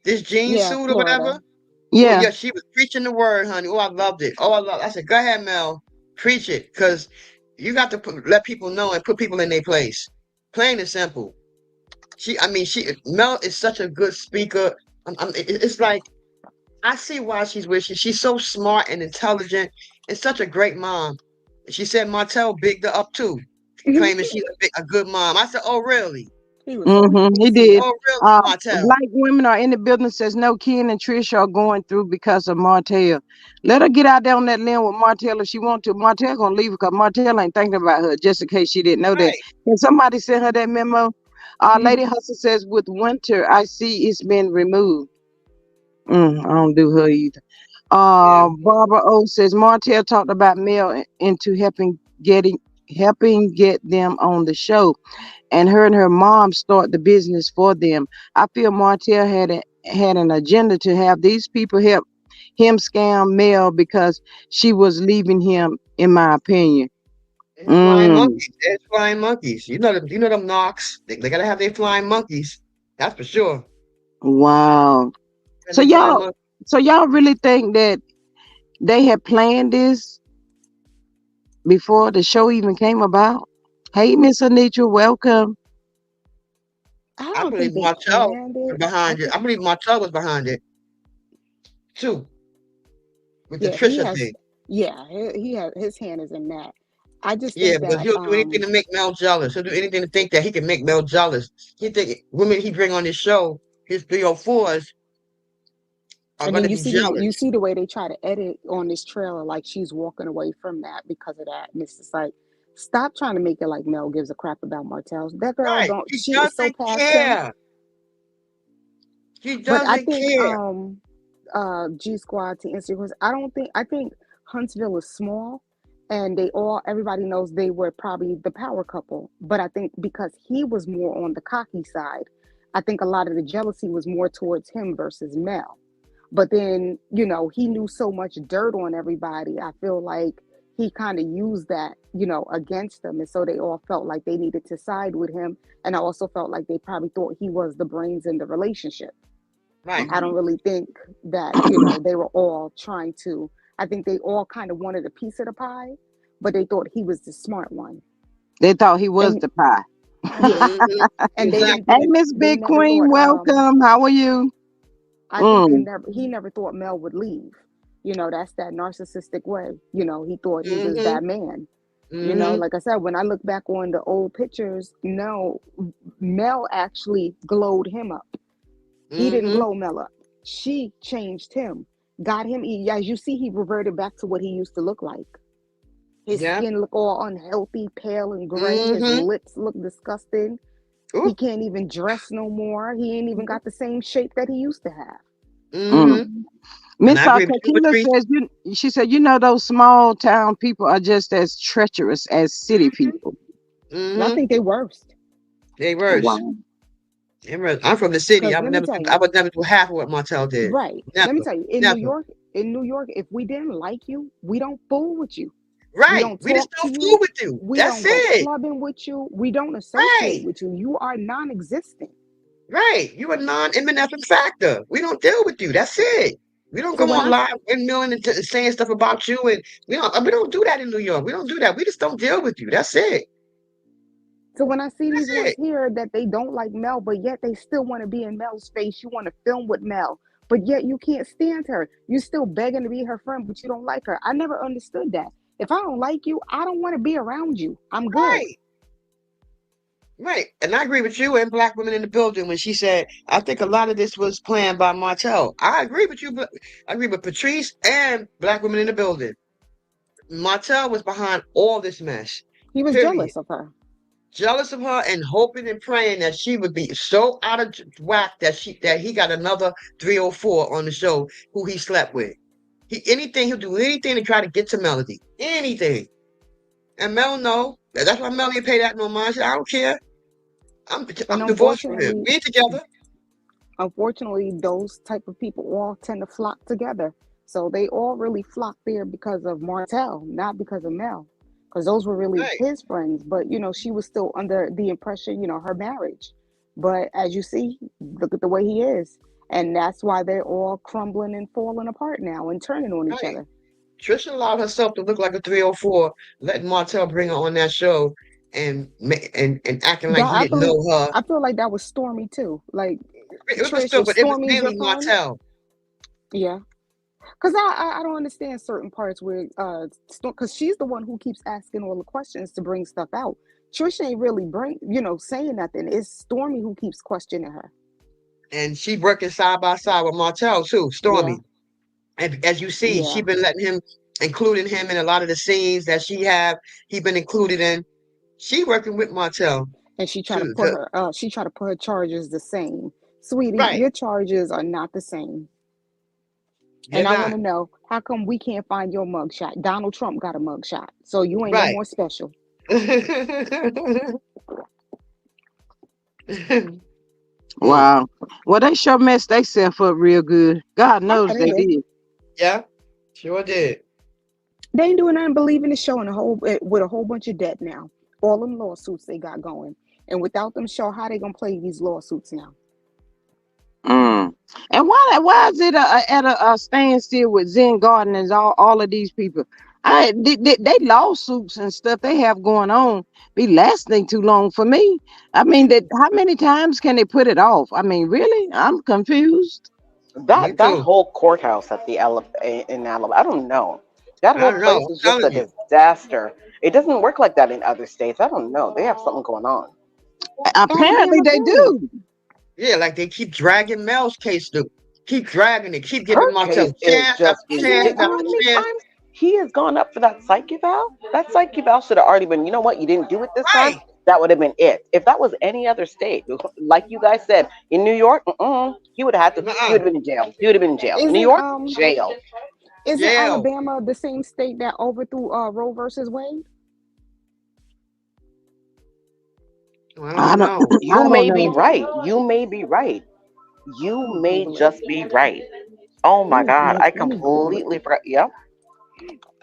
this jean yeah, suit or Florida. whatever. Oh Yeah. yeah, she was preaching the word, honey. Oh, I loved it. Oh, I love. I said, go ahead, Mel, preach it, because you got to let people know and put people in their place. Plain and simple. Mel is such a good speaker. It's like I see why she's with you. She's so smart and intelligent and such a great mom. She said Martell bigged her up too, claiming she's a good mom. I said, oh really? He was so Mm-hmm. He spicy. did. Oh really, Martell? Black women are in the building, says no, Ken and Trish are going through because of Martell. Let her get out there on that limb with Martell if she want to. Martell gonna leave because Martell ain't thinking about her, just in case she didn't know that. Right. Can somebody send her that memo? Lady Hustle says with Winter, I see it's been removed. I don't do her either. Yeah. Barbara O says Martell talked about Mel into helping get them on the show, and her mom start the business for them. I feel Martell had an agenda to have these people help him scam Mel because she was leaving him, in my opinion. And his flying Mm, monkeys. There's flying monkeys. You know them. You know them knocks. They gotta have their flying monkeys. That's for sure. wow. And So they flying y'all, monkeys. so y'all really think that they had planned this before the show even came about? Hey, Miss Anitra, welcome. I I don't believe think they Martell planned was it. I behind it. think I believe Martell was behind it too, with the yeah, he Trisha has. thing. Yeah, he has his hand is in that. I just Yeah, think because that he'll do anything to make Mel jealous. He'll do anything to think that he can make Mel jealous. He think women he bring on his show, his 304s, are and then gonna be you jealous. see the way they try to edit on this trailer, like she's walking away from that because of that. And it's just like, stop trying to make it like Mel gives a crap about Martell. That girl Right. don't. She She is so doesn't past him. care. She But I doesn't think care. G Squad to Instagram. I think Huntsville is small, and everybody knows they were probably the power couple. But I think because he was more on the cocky side, I think a lot of the jealousy was more towards him versus Mel. But then, he knew so much dirt on everybody. I feel like he kind of used that, against them. And so they all felt like they needed to side with him. And I also felt like they probably thought he was the brains in the relationship. Right. I don't really think that, they were all trying to, I think they all kind of wanted a piece of the pie, but they thought he was the smart one. They thought he was And the pie. yeah, Mhm. and they didn't Hey, Exactly. think, Miss they Big never Queen, thought, welcome. How are you? I think Mm. he never thought Mel would leave. That's that narcissistic way. He thought he was Mhm. that man. Mhm. Like I said, when I look back on the old pictures, no, Mel actually glowed him up. He didn't Mhm. glow Mel up. She changed him, got him. As you see, he reverted back to what he used to look like. His Yeah. skin look all unhealthy, pale and gray. His Mhm. lips look disgusting. He Ooh. can't even dress no more. He ain't even got the same shape that he used to have. Mm. Mhm. And Miss I agree with you, Akila Patrice. says she said, those small town people are just as treacherous as city people. And I Mhm. think they worst. They Oh, worse. wow. They worse. I'm from the city. Because let me tell you, I would never do half of what Martell did. right. Let me Never. tell you, Never. In New York, if we didn't like you, we don't fool with you. We Right. don't We just talk to don't fool you. with you. We That's don't go it. clubbing with you. We don't associate Right. with you. You are non-existent. Right. You a non-eminescent factor. We don't deal with you. That's it. We don't So go when on I live windmilling and saying stuff about you, and we don't do that in New York. We don't do that. We just don't deal with you. That's it. so when I see That's these ones it. here that they don't like Mel, but yet they still want to be in Mel's face. You want to film with Mel, but yet you can't stand her. You're still begging to be her friend, but you don't like her. I never understood that. If I don't like you, I don't want to be around you. I'm good. Right. Right. And I agree with you and Black Women in the Building when she said, I think a lot of this was planned by Martell. I agree with you. I agree with Patrice and Black Women in the Building. Martell was behind all this mess. He was Period. jealous of her. Jealous of her and hoping and praying that she would be so out of whack that he got another 304 on the show who he slept with. He'll do anything to try to get to Melody. Anything. And Mel no. That's why Melody pay that no mind. She said, I don't care. And I'm divorced from him. We ain't together. unfortunately, those type of people all tend to flock together. So they all really flocked there because of Martell, not because of Mel, because those were really Right, his friends. But she was still under the impression, her marriage. But as you see, look at the way he is, and that's why they're all crumbling and falling apart now and turning on each right. other. Trisha allowed herself to look like a 304, letting Martell bring her on that show and acting like That he I didn't believe, know her. I feel like that was Stormy too. Like It was Trish, still, if but it was Stormy's your mainly friend, Martell. yeah. Because I don't understand certain parts where because she's the one who keeps asking all the questions to bring stuff out. Trish ain't really saying nothing. It's Stormy who keeps questioning her. And she working side by side with Martell too, Yeah, Stormy. And as you see, she yeah. been letting him, including him in a lot of the scenes that he been included in. She working with Martell And too. she try to put her charges the same. Sweetie, Right, your charges are not the same. you're And I want not. to know how come we can't find your mugshot? Donald Trump got a mugshot, so you ain't no Right. more special. Mm, Wow. Well, they sure messed themselves up real good. God Ah, knows they they did. did. yeah, sure did. They ain't doing nothing but leaving the show in with a whole bunch of debt now. All them lawsuits they got going, and without them show, how they gonna play these lawsuits now? Mm. And why is it at a standstill with Zen Garden and all of these people? They lawsuits and stuff they have going on be lasting too long for me. I mean, that how many times can they put it off? I mean, really, I'm confused. Me That too. whole courthouse at in Alabama, I don't know. That I whole don't know. place I'm is just telling a you. disaster. It doesn't work like that in other states. I don't know. They have something going on. Apparently, Alabama they too. do. Yeah, like they keep dragging Mel's case through. Keep dragging it. Keep giving Her Martell case is chance just after Isn't chance ridiculous. You know after how many chance. times he has gone up for that psych eval? That psych eval should have already been, you know what, you didn't do it this time. Right. That would have been it. If that was any other state, like you guys said, in New York, he Uh-uh. would have been in jail. He would have been in jail. New isn't York, um jail. isn't Jail. Alabama the same state that overthrew Roe versus Wade? I I don't don't. know. You I don't may be know. right. You may be right. You Let me may Google it. just be right. Oh my God. I Let me Google it. completely forgot. Yep.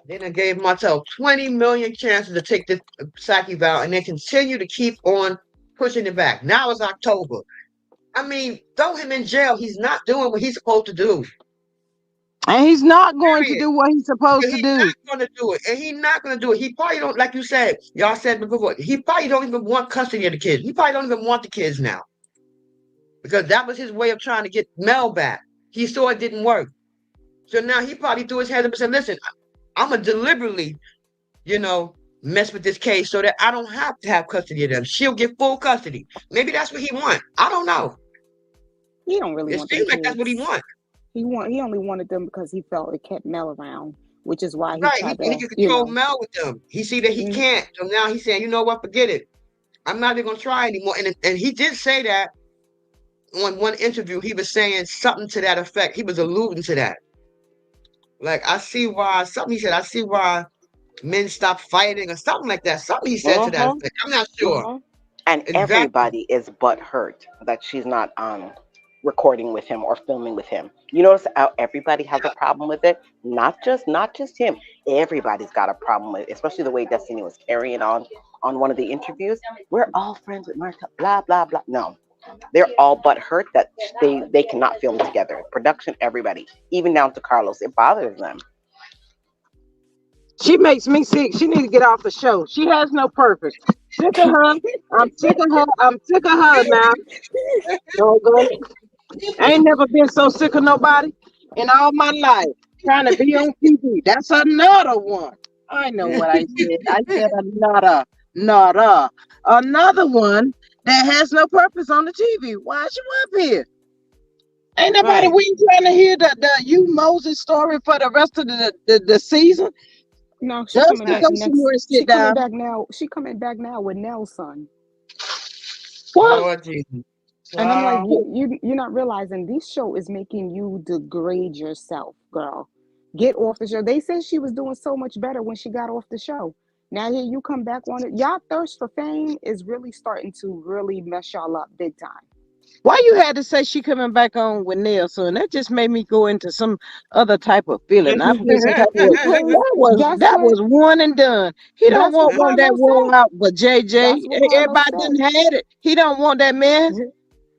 They done gave Martell 20 million chances to take this psych eval, and they continue to keep on pushing it back. Now it's October. I mean, throw him in jail. He's not doing what he's supposed to do. And he's not going to Period. do what he's supposed And to he's not do. going to do it. And he's not going to do it. He probably don't, like you said, y'all said before, he probably don't even want custody of the kids. He probably don't even want the kids now. Because that was his way of trying to get Mel back. He saw it didn't work. So now he probably threw his hands up and said, listen, I'm going to deliberately, mess with this case so that I don't have to have custody of them. She'll get full custody. Maybe that's what he wants. I don't know. He don't really It want them seems like that's what he kids. wants. He only wanted them because he felt it kept Mel around, which is why he Right. tried And he to, can control Mel with them. He see that he Mhm. can't. So now he's saying, you know what, forget it. I'm not even going to try anymore. And he did say that on one interview. He was saying something to that effect. He was alluding to that. Like, I see why, something he said, I see why men stop fighting or something like that. Something he said to that Mm-hmm. effect. I'm not sure. Mm-hmm. And Exactly. everybody is butt hurt that she's not recording with him or filming with him. You notice how everybody has a problem with it? Not just him. Everybody's got a problem with it, especially the way Destiny was carrying on one of the interviews. We're all friends with Martha, blah blah blah. No. They're all but hurt that they cannot film together. Production, everybody, even down to Carlos, it bothers them. She makes me sick. She need to get off the show. She has no purpose. Sick of her. I'm sick of her. I'm sick of her now. Doggone it. I ain't never been so sick of nobody in all my life. Trying to be on TV. That's another one. I know what I said. I said another one that has no purpose on the TV. Why is she up here? Ain't nobody. Right. We ain't trying to hear the you Moses story for the rest of the season. No, she coming Dusty, back go Exactly. next. somewhere and She sit coming down. back now. She coming back now with Nell's son. What? Lord Jesus. And I'm like, Child. you're not realizing this show is making you degrade yourself, girl. Get off the show. They said she was doing so much better when she got off the show. Now here you come back on it. Y'all thirst for fame is really starting to really mess y'all up big time. Why you had to say she coming back on with Nelson? That just made me go into some other type of feeling. I feel some type of way. Because That was that's that what was one and done. He don't that's what want one that Carlos wore said. out, but JJ, That's what Carlos everybody said. didn't have it. He don't want that mess.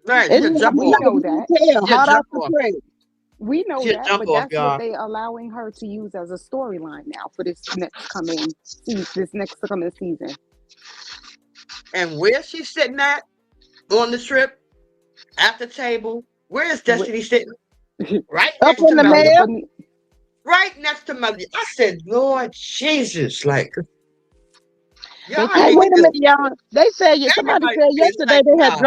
Right. He It's a jump like We off. know you that. can tell, He a hot off jump the off. press. We know He a that, jump but off, that's what y'all. they allowing her to use as a storyline now for this next coming season. And where she's sitting at on the trip at the table, where is With, Destiny sitting? Right Up next in to the on the Melody. mail. bunny. Right next to Melody. I said, Lord Jesus, like They y'all Hey, need probably wait a minute, to. y'all. They said somebody Everybody said is yesterday like, nah.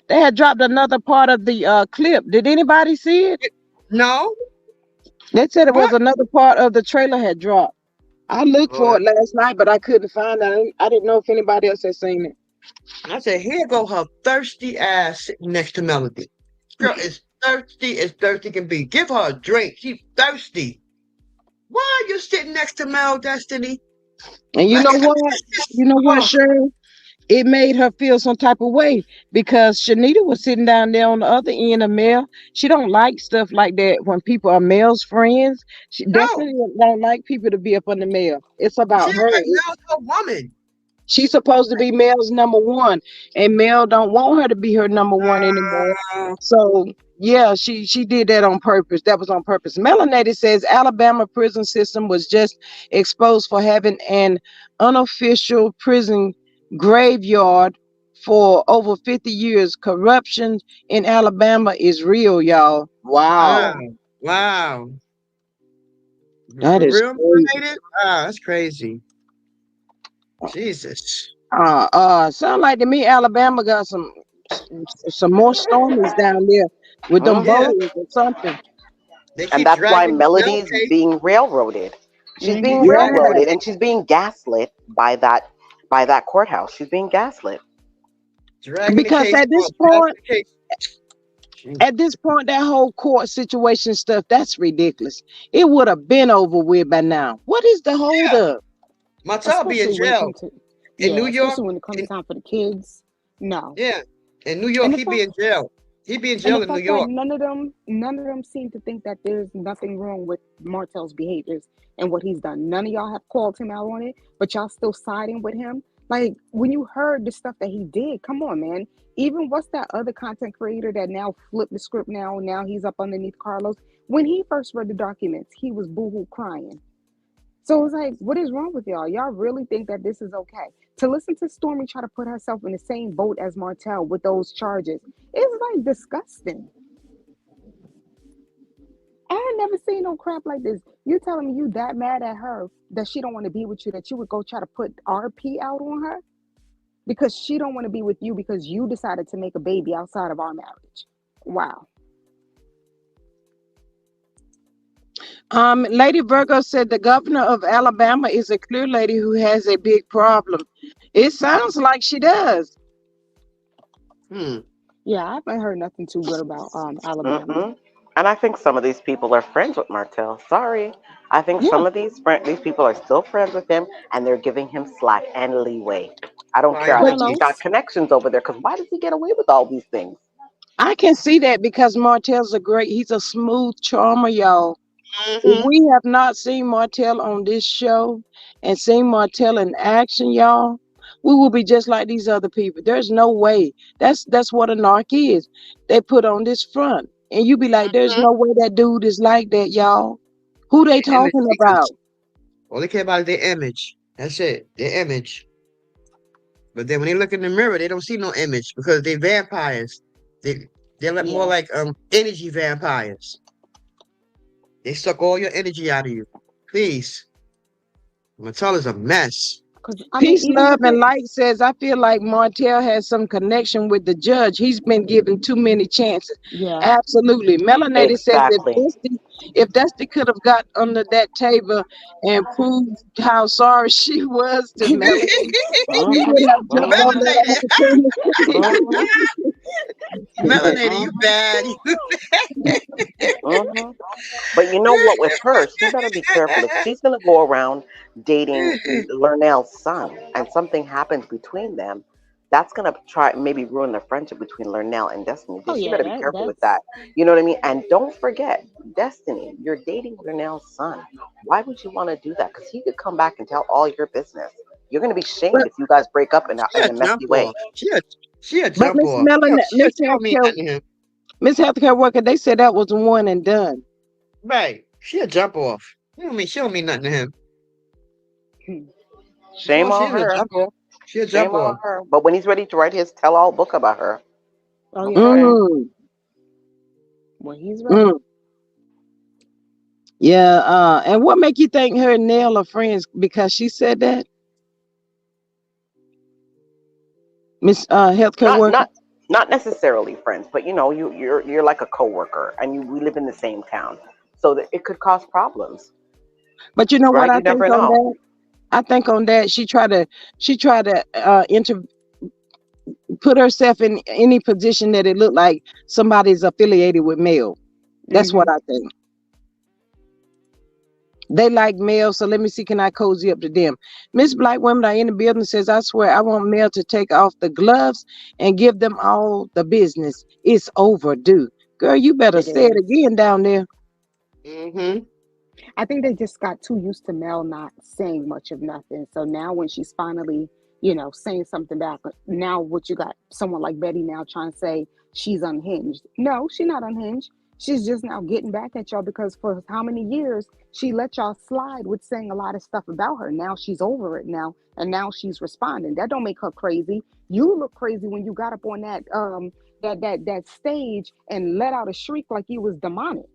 they had dropped another part of the clip. Did anybody see it? No, They said it was what? another part of the trailer had dropped. I looked for Lord, it last night, but I couldn't find it. I didn't know if anybody else had seen it. I said, here go her thirsty ass sitting next to Melody. Girl is thirsty as thirsty can be. Give her a drink. She's thirsty. Why are you sitting next to Mel Destiny? And you Like, know what? You know what, oh, Sharon? It made her feel some type of way because Shanita was sitting down there on the other end of Mel. She don't like stuff like that when people are Mel's friends. She no. definitely don't like people to be up on the Mel. It's She about act her. like Mel's her woman. She's supposed to be Mel's number one, and Mel don't want her to be her number one anymore. Uh, So yeah, she did that on purpose. That was on purpose. Melanated says Alabama prison system was just exposed for having an unofficial prison graveyard for over 50 years. Corruption in Alabama is real, y'all. wow. Wow, Wow. that For is real, crazy. melanated? Wow, that's crazy. Jesus. Sound like to me Alabama got some more stormies down there with them Hmm. Yeah, bows or something. they And keep that's why dragging Mel Melody's case. being railroaded. She's being Mm-hmm. Yeah, railroaded, and she's being gaslit by that courthouse. She's being gaslit. Dragging the because case at this on. Dragging point, the case. Jesus. that whole court situation stuff, that's ridiculous. It would have been over with by now. What is the hold Yeah, up? Martell be in Especially when it jail comes to in New yeah, York. especially when it comes In, time for the kids. No. yeah, in New York, And the he be fact in jail. He be in And the jail in New fact that York. none of them seem to think that there's nothing wrong with Martel's behaviors and what he's done. None of y'all have called him out on it, but y'all still siding with him. Like when you heard the stuff that he did, come on, man. Even what's that other content creator that now flipped the script now he's up underneath Carlos. When he first read the documents, he was boohoo crying. So it's like, what is wrong with y'all? Y'all really think that this is okay? To listen to Stormy try to put herself in the same boat as Martell with those charges, it's like disgusting. I had never seen no crap like this. You telling me you that mad at her that she don't want to be with you that you would go try to put RP out on her because she don't want to be with you because you decided to make a baby outside of our marriage. Wow. Lady Virgo said the governor of Alabama is a clear lady who has a big problem. It sounds like she does. Hmm. Yeah, I haven't heard nothing too good about Alabama. Mm-mm. And I think some of these people are friends with Martell. Sorry. I think Yeah. some of these people are still friends with him and they're giving him slack and leeway. I don't care. I think he's Priorities. Well, got connections over there because why does he get away with all these things? I can see that because Martell's he's a smooth charmer, y'all. If Mm-hmm. we have not seen Martell on this show and seen Martell in action, y'all, we will be just like these other people. There's no way. That's what a narc is. They put on this front. And you be like, there's Mm-hmm. no way that dude is like that, y'all. Who they Their image talking about? seekers. All they care about is their image. That's it. Their image. But then when they look in the mirror, they don't see no image because they vampires. They they're like more Yeah. like energy vampires. They suck all your energy out of you. Please. Mattel is a mess. Because, Peace, even love, with and it, light says, I feel like Martell has some connection with the judge. He's been given too many chances. yeah. Absolutely. Melanated says Exactly. If Dusty could have got under that table and proved how sorry she was to Melanie, he Mm-hmm. would have jumped on Mm-hmm. that Melanated. Mm-hmm. opportunity. Melanated, you Mm-hmm. bad. Mm-hmm. But you know what? With her, she better be careful. If she's going to go around dating Lernell's son and something happens between them, that's going to try maybe ruin the friendship between Lernell and Destiny. Oh, She yeah, better be careful with that's. that. You know what I mean? And don't forget, Destiny, you're dating Lernell's son. Why would you want to do that? Because he could come back and tell all your business. You're going to be shamed but if you guys break up in She in a a jump messy way. off. She a but jump off. She don't mean nothing to him. Miss Healthcare Worker, they said that was one and done. Right. She a jump off. She don't mean nothing to him. That's all Shame she on is, a her. jump off. She a jump Shame off. on her. But when he's ready to write his tell all book about her, Oh, yeah. okay. Mm, When he's ready. mm. Yeah, and what make you think her and Nell are friends? Because she said that, Miss Healthcare not Worker. not not necessarily friends, but you know, you're like a coworker, and we live in the same town, so that it could cause problems, But you know what right? I You think never on know. that? I think on that she tried to put herself in any position that it looked like somebody's affiliated with Mel. That's what Hmm. I think. They like Mel, so let me see, can I cozy up to them? Miss Black Women Are in the Building says, I swear I want Mel to take off the gloves and give them all the business. It's overdue. Girl, you better It say it is. again down there. Mm-hmm. I think they just got too used to Mel not saying much of nothing. So now when she's finally, saying something back, now what you got someone like Betty now trying to say she's unhinged. No, she's not unhinged. She's just now getting back at y'all because for how many years she let y'all slide with saying a lot of stuff about her. Now she's over it now, and now she's responding. That don't make her crazy. You look crazy when you got up on that stage and let out a shriek like you was demonic.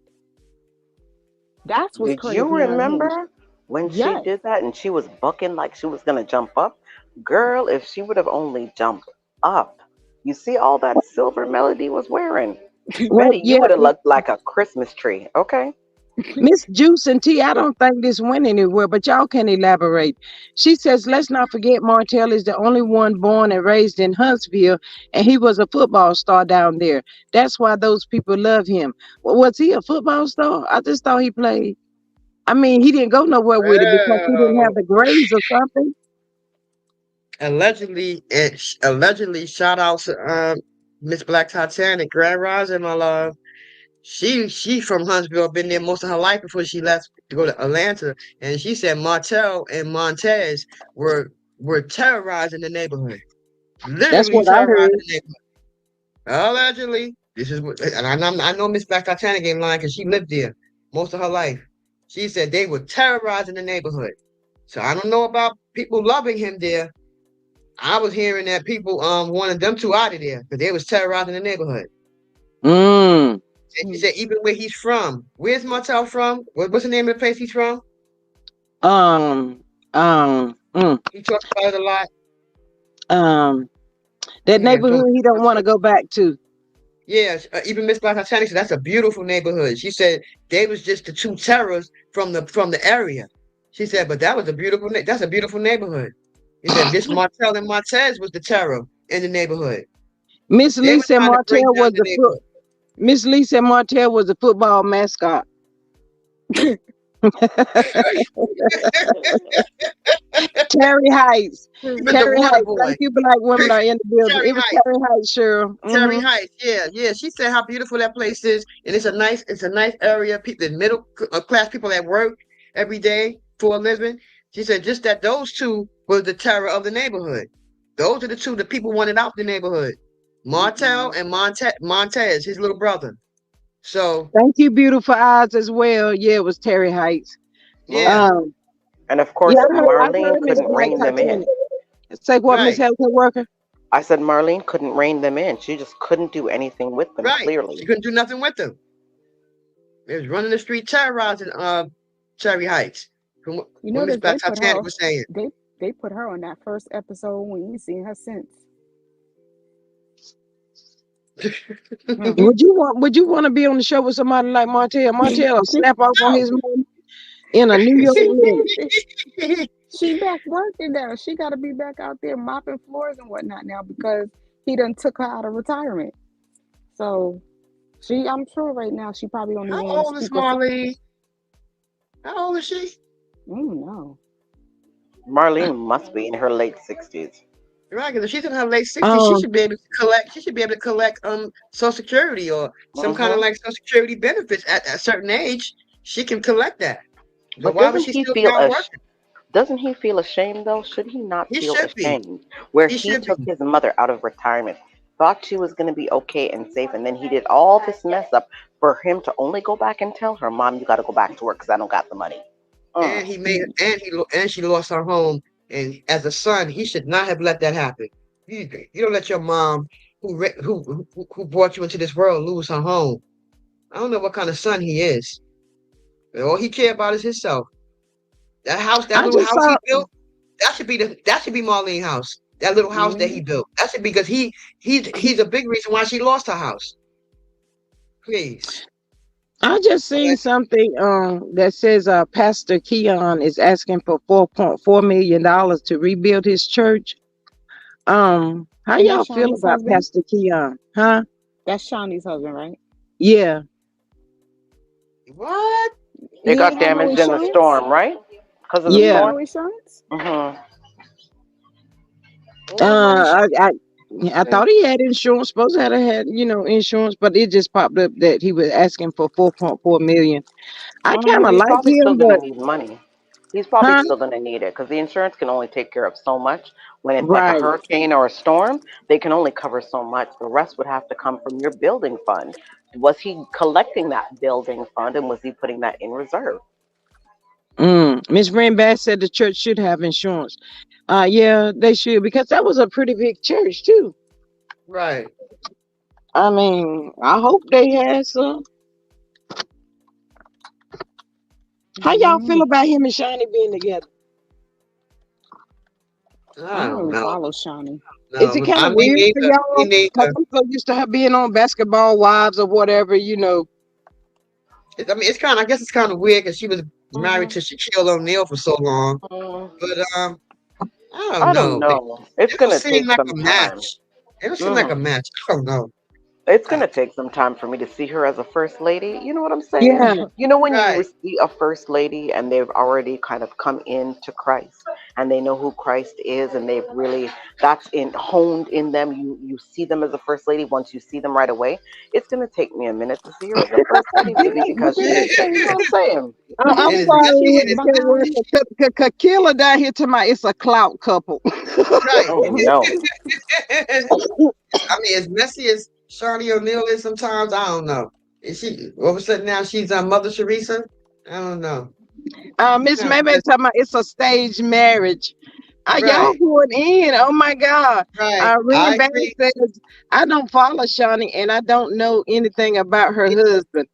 That's what's Did you crazy and unhinged. remember when she Yes. did that and she was bucking like she was gonna jump up? Girl, if she would have only jumped up, you see all that silver Melody was wearing. Well, Betty, you yeah, would have looked like a Christmas tree. Okay. Miss Juice and T, I don't think this went anywhere, but y'all can elaborate. She says, let's not forget Martell is the only one born and raised in Huntsville, and he was a football star down there. That's why those people love him. Well, was he a football star? I just thought he played. I mean, he didn't go nowhere with it because he didn't have Well, the grades or something. allegedly, shout out to Miss Black Titanic, Grand Rising, my love. She from Huntsville, been there most of her life before she left to go to Atlanta, and she said Martel and Montez were terrorizing the neighborhood, That's literally what I terrorizing heard. the neighborhood. Allegedly, this is what, and I know Miss Black Titanic ain't lying because she lived there most of her life. She said they were terrorizing the neighborhood. So I don't know about people loving him there. I was hearing that people wanted them two out of there because they was terrorizing the neighborhood. Mm. And she said even where he's from. Where's Martel from? What's the name of the place he's from? Um. Mm. He talks about it a lot. Um. I That need to go. neighborhood he don't want to go back to. Yeah, even Miss Black Titanic said that's a beautiful neighborhood. She said they was just the two terrors from the area. She said, but that was a beautiful that's a beautiful neighborhood. He said this Martel and Martez was the terror in the neighborhood. Miss They Lee were said trying to break Martell down was the the foot. neighborhood. Miss Lee said Martell was the football mascot. Terry Heights. He was the Terry water Heights. boy. Thank you, black women are in the building. Terry It was Heights. Terry Heights, Cheryl. Terry Mm-hmm. Heights. Yeah, yeah. She said how beautiful that place is, and it's a nice area. People, the middle class people that work every day for a living. She said just that those two was the terror of the neighborhood. Those are the two that people wanted out the neighborhood. Martel and Montez, his little brother. So Thank you, beautiful eyes as well. Yeah, it was Terry Heights. yeah, Mhm. Um, And of yeah, course, I Marlene heard Miss couldn't Black rein them in. Titanic. Say what, Miss right, Healthcare Worker? I said Marlene couldn't rein them in. She just couldn't do anything with them, right. She clearly. couldn't do nothing with them. They was running the street terrorizing Terry Heights. From You what Miss notice Black Titanic was saying. they put her on that first episode. We ain't seen her since. Hmm. Would you want to be on the show with somebody like Martell? Martell will she snap off on No. his mom in a New York she minute. she back working now. She got to be back out there mopping floors and whatnot now because he done took her out of retirement. So I'm sure right now she probably don't even How want to old is speak with. Marley? How old is she? No. Marlene must be in her late 60s. Right, because if she's in her late 60s, she Um, should be able to collect. She should be able to collect Social Security or some kind of Hmm. like Social Security benefits at a certain age. She can collect that. But But why would she still be out working? doesn't he feel ashamed though? Should he not He feel should be. ashamed where He he should took be. his mother out of retirement, thought she was going to be okay and safe, and then he did all this mess up for him to only go back and tell her, "Mom, you got to go back to work because I don't got the money." And Mm. he made and she lost her home. And as a son, he should not have let that happen. You don't let your mom who brought you into this world lose her home. I don't know what kind of son he is. All he care about is himself. That house, that I little just house saw. he built, that should be Marlene's house. That little house that he Mm-hmm. built. That should be because he's a big reason why she lost her house. Please. I just Okay. seen something that says Pastor Keon is asking for $4.4 million to rebuild his church. How And that's y'all feel Shawnee's about husband. Pastor Keon? Huh? That's Shawnee's husband, right? Yeah. What? It He got ain't had no damaged in the insurance. storm, right? Because of He the ain't Yeah. had storm. no insurance. Hmm. What money she I said? thought he had insurance. Supposed to have had insurance, but it just popped up that he was asking for 4.4 million. I kind of He's like probably still him, going to but need money. He's probably huh? still going to need it because the insurance can only take care of so much. When it's like a Right. hurricane or a storm, they can only cover so much. The rest would have to come from your building fund. Was he collecting that building fund and was he putting that in reserve? Miss Bass said the church should have insurance. Yeah, they should because that was a pretty big church too. Right. I mean, I hope they had some. How y'all feel Mm. about him and Shiny being together? I I don't don't really know. follow Shawnee. Is it No, kind I of mean weird for neither. Me y'all? Because neither. I'm so used to her being on Basketball Wives or whatever. I mean, it's kind of. I guess it's kind of weird because she was married Hmm. to Shaquille O'Neal for so long. But I don't I don't know. know. It's It going don't to seem take like some a time. match. It don't seem like a Hmm. match. I don't know. It's Uh, gonna take some time for me to see her as a first lady. You know what I'm saying? Yeah, You know when you right. see a first lady and they've already kind of come into Christ and they know who Christ is and they've really that's in honed in them. You see them as a first lady once you see them right away. It's gonna take me a minute to see her as a first lady, baby, But because didn't she, it say you know what I'm saying? but I'm And didn't it it's say sorry. messy she and was it's That word, behind? Killer down here to my, it's a clout couple. right. Oh no. I mean, as messy as Charlie O'Neill is sometimes, I don't know. Is she all of a sudden now she's Mother Teresa? I don't know. Miss Sounds Maybe messy. talking about it's a staged marriage. Y'all Right, going in. Oh my God. right. I Ren Bass agree. says, I don't follow Shawnee and I don't know anything about her husband.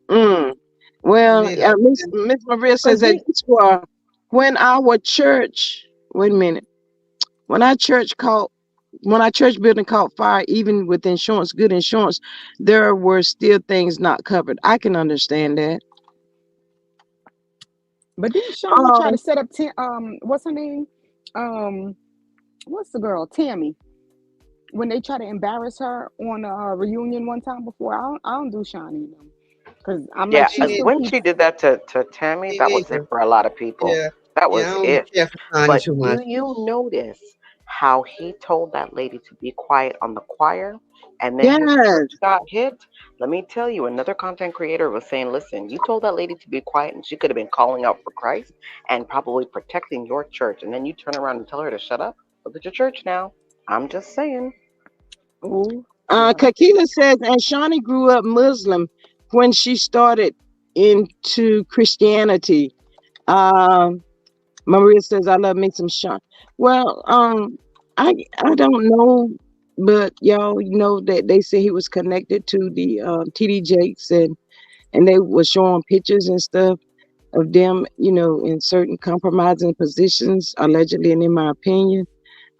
Mm. Me Well, neither. Miss Maria Cause says that did this was when our church, wait a minute, when our church caught, when our church building caught fire, even with insurance, good insurance, there were still things not covered. I can understand that. but didn't Shawnee try to Um, set up what's her name? Um what's the girl? Tammy. When they try to embarrass her on a reunion one time before, I don't do Shawnee no. Cause I'm like Yeah, Me she neither. still when she keeps did that to Tammy, Me that was it neither. for a lot of people. Yeah. That Yeah, I was don't it. care for Connie But too do much. you notice how he told that lady to be quiet on the choir and then his church yes. got hit? Let me tell you, another content creator was saying, listen, you told that lady to be quiet and she could have been calling out for Christ and probably protecting your church. And then you turn around and tell her to shut up. Look at your church now. I'm just saying. oh yeah. Kakila says, and Shawnee grew up Muslim when she started into Christianity. Um, Maria says, I love me some Shawnee. Well, I don't know, but y'all know that they say he was connected to the TD Jakes and they were showing pictures and stuff of them, in certain compromising positions, allegedly, and in my opinion,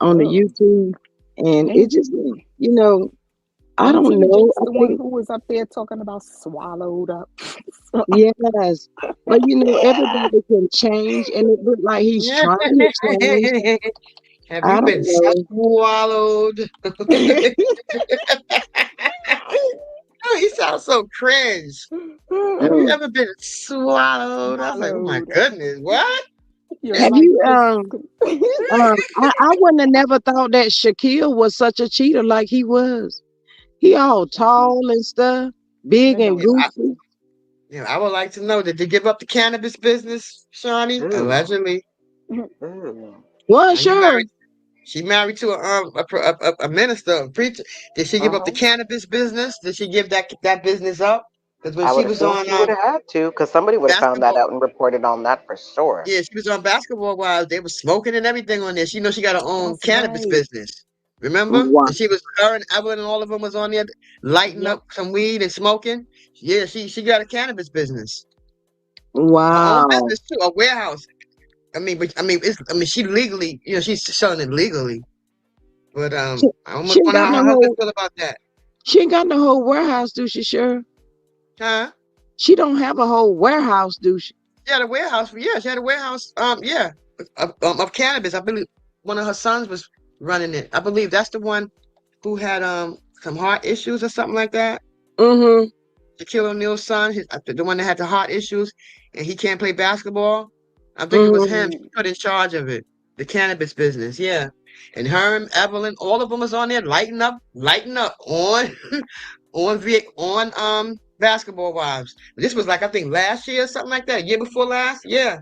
on the Oh. YouTube. And it Ain't just, you know, I ain't don't TD know. Jakes I the one think who was up there talking about swallowed up? yes, but everybody can change, and it looked like he's Yeah. trying to change. Have I you been don't know. swallowed? Oh, he sounds so cringe. Have you Mm. ever been swallowed? I was like, oh my Swallowed. goodness, what? Your Have life you was I wouldn't have never thought that Shaquille was such a cheater like he was. He all tall and stuff, big that and Yeah, don't goofy. I would like to know, did you give up the cannabis business, Shawnee? Ooh, Allegedly. ooh. Well, Now you sure. married. She married to a minister, a preacher. Did she give up the Uh-huh. cannabis business? Did she give that business up? Because when I she would was assume on she would have had to, because somebody would have found that basketball, out and reported on that for sure. yeah, she was on Basketball Wives. They were smoking and everything on there. She know she got her own that's cannabis right. business. Remember? Wow. And her and Evelyn and all of them was on there lighting Yep. up some weed and smoking. Yeah, she got a cannabis business, her own Wow. business too, a warehouse. She legally, she's selling it legally. But She, I almost she ain't wonder got how no her husband whole feel about that. she ain't got no whole warehouse, do she, sure? Huh? She don't have a whole warehouse, do she? She had a warehouse. Yeah, she had a warehouse. Yeah, of cannabis. I believe one of her sons was running it. I believe that's the one who had some heart issues or something like that. Mm-hmm. Shaquille O'Neal's son, the one that had the heart issues, and he can't play basketball. I think it was Mm-hmm. him. She Mm. put in charge of it, the cannabis business. Yeah, and Herm, Evelyn, all of them was on there lighting up on on Basketball Wives. This was like I think last year or something like that. Year before last. Yeah,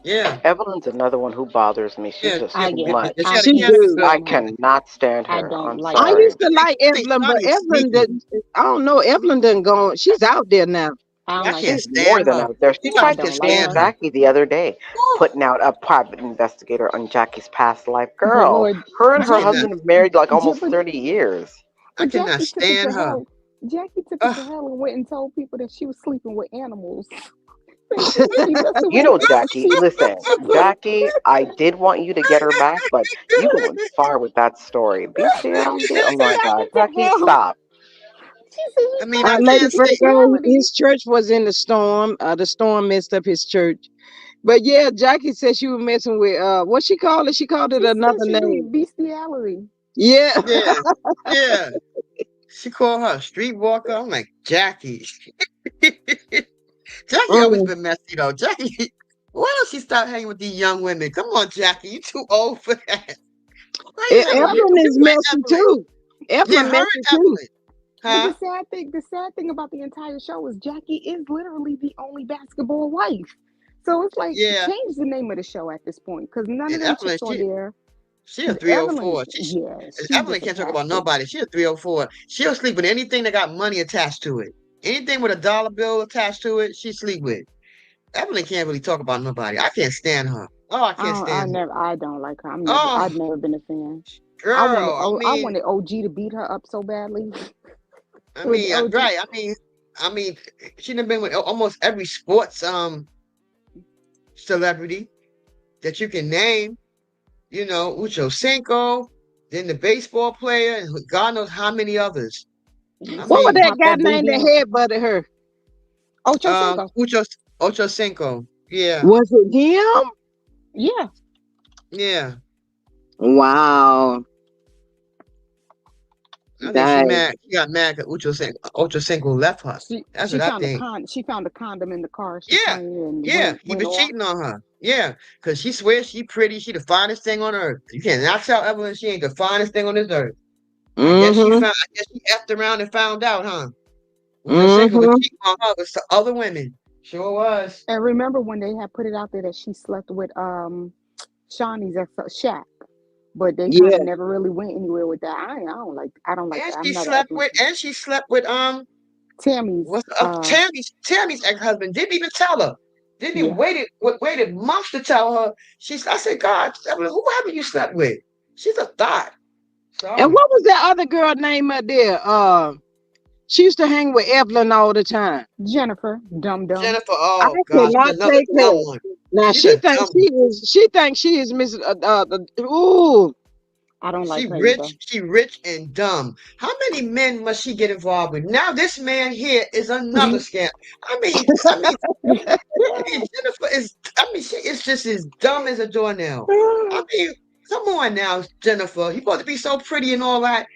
yeah, Evelyn's another one who bothers me. She's yeah, just yeah. I too get She I had a much. She can't cannabis do. I business. stand her. cannot stand I her. don't I'm like I her. sorry. used to like I think Evelyn, but Shawnee's Evelyn sneaky. did I don't know. Evelyn done gone. She's out there now. I don't I like can't her. She's more stand than her. out there. She Ooh, I I tried to can't don't like stand stand her. her. Jackie the other day, Ooh, putting out a private investigator on Jackie's past life. But Girl, Lord, her and I her cannot. Jackie, husband have married like almost but 30 years. I cannot Jackie took it stand to her. hell. Jackie took it to Ugh. hell and went and told people that she was sleeping with animals. They shouldn't be messing You with know, Jackie, sheep. listen, Jackie, I did want you to get her back, but you going far with that story. Bestiality? Oh She my took God. it to Jackie, hell. stop. She said she I mean, thought I it was Lady can't say. Virgo, bestiality. his church was in the storm. The storm messed up his church. But yeah, Jackie said she was messing with what she called it? She called it She said another she do name. bestiality. Yeah. Yeah, yeah. She called her a streetwalker. I'm like, Jackie. Jackie always Mm. been messy though. Jackie, why don't she stop hanging with these young women? Come on, Jackie, you too old for that. Why you hanging? You Evelyn is and messy Evelyn. too. Yeah, Evelyn her messy and too. Evelyn. But Huh? the sad thing about the entire show is Jackie is literally the only basketball wife. So it's like Yeah. change the name of the show at this point because none of And them Evelyn, chicks on there. she a Evelyn, 304. yeah, And she's Evelyn just a can't talk about casket. nobody. She a 304. She'll sleep with anything that got money attached to it. Anything with a dollar bill attached to it, she sleep with. Evelyn can't really talk about nobody. I can't stand her. Oh, I can't stand her. I don't like her. I've Oh, never been a fan. girl. I wanted OG to beat her up so badly. When OG, Right. I mean, she done been with almost every sports celebrity that you can name. You know, Ucho Cinco, then the baseball player, and God knows how many others. I What was mean, that popped guy that named baby that out. headbutted her? Ocho Cinco. Ucho Ocho Cinco. Yeah, Was it him? Yeah, yeah. Wow. I think she Dang. mad. She got mad because Ocho Cinco left her. That's what I think. she found a condom in the car. She Yeah, turned it and yeah. He went been off. cheating on her. Yeah, because she swears she pretty. She the finest thing on earth. You cannot tell Evelyn she ain't the finest thing on this earth. Mm-hmm. I guess she effed around and found out, huh? Ucho Cinco was Mm-hmm. cheating on her with some other women. Sure was. And remember when they had put it out there that she slept with Shawnee's ex Shaq, but they kind Yeah. of never really went anywhere with that. I don't like And that. I'm she not an slept Evelyn with fan. Tammy's what's Tammy's ex-husband didn't even tell her. Didn't even yeah. waited months to tell her. I said, God, I mean, who haven't you slept with? She's a thought. And Sorry. what was that other girl name up there? She used to hang with Evelyn all the time. Jennifer, Dum Dum. Jennifer, I oh gosh, she's cannot another take dumb her. one. Now She's a dumb one. she thinks she is Miss ooh. I don't like She her either. rich and dumb. How many men must she get involved with? Now this man here is another scam. I mean, Jennifer is. I mean, she is just as dumb as a doornail. I mean, come on now, Jennifer. You supposed to be so pretty and all that.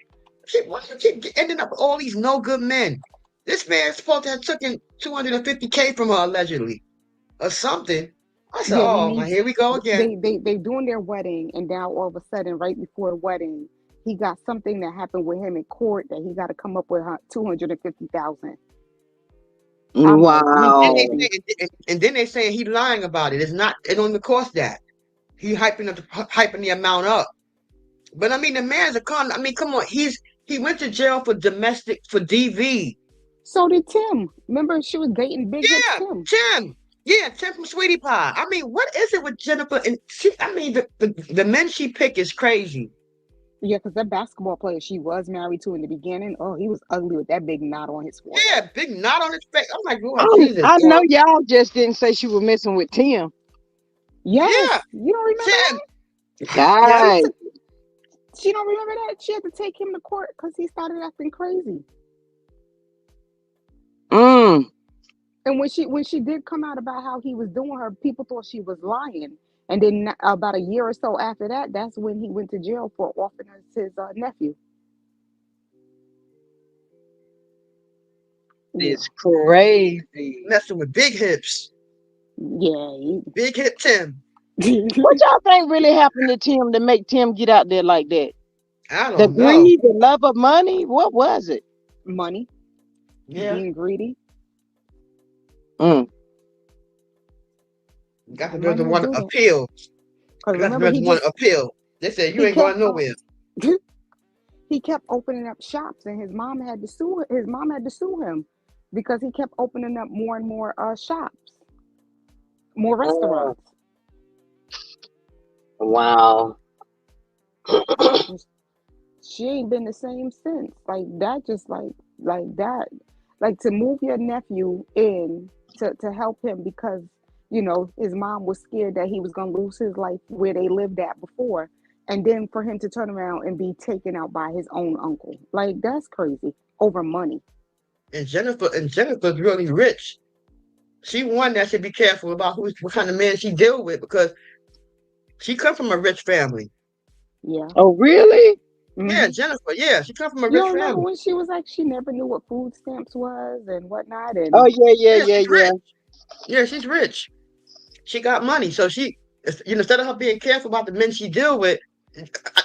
Why you keep ending up with all these no good men? This man's supposed to have taken 250K from her allegedly or something. I said, Yeah, he oh my, needs. here we go again. They doing their wedding, and now all of a sudden, right before the wedding, he got something that happened with him in court that he got to come up with 250,000. I'm like, you And they Wow. say, crazy. and then they say he lying about it. It's not. It don't even cost that. He hyping the amount up. But I mean, the man's a con. I mean, come on. He went to jail for domestic for DV. So did Tim. Remember, she was dating Big Hips Yeah, Tim. Tim. Yeah, Tim from Sweetie Pie. I mean, what is it with Jennifer? And I mean, the men she pick is crazy. Yeah, because that basketball player she was married to in the beginning, oh, he was ugly with that big knot on his forehead. Yeah, big knot on his face. I'm like, Lord Jesus. I know y'all just didn't say she was messing with Tim. Yes, Yeah, you don't remember Tim. that? Yeah, She God. took. She don't remember that. She had to take him to court because he started acting crazy. Mm. And when she did come out about how he was doing her, people thought she was lying. And then about a year or so after that, that's when he went to jail for offering his nephew. Yeah, It's crazy. messing with big hips. yeah. Big hip Tim. What y'all think really happened to Tim to make Tim get out there like that? I The don't know. greed, the love of money? What was it? Money, Yeah, being greedy, Mm. got the and girls money that will want do to that. appeal. Because Got the remember, girls that want to appeal. They said you he ain't kept going nowhere. he kept opening up shops, and his mom had to sue. His mom had to sue him because he kept opening up more and more shops, more Mm. restaurants. Wow. And she ain't been the same since. Like that, just like that, like to move your nephew in to help him because his mom was scared that he was gonna lose his life where they lived at before, and then for him to turn around and be taken out by his own uncle, like that's crazy over money. And Jennifer's really rich. She one that should be careful about what kind of man she deal with because she comes from a rich family. Yeah, Oh, really? Yeah, Hmm. Jennifer. Yeah, she come from a You rich don't remember family. when she was like she never knew what food stamps was and whatnot, Oh and yeah, yeah, Yeah, yeah, she's yeah. rich. Yeah, she's rich. She got money, so instead of her being careful about the men she deal with,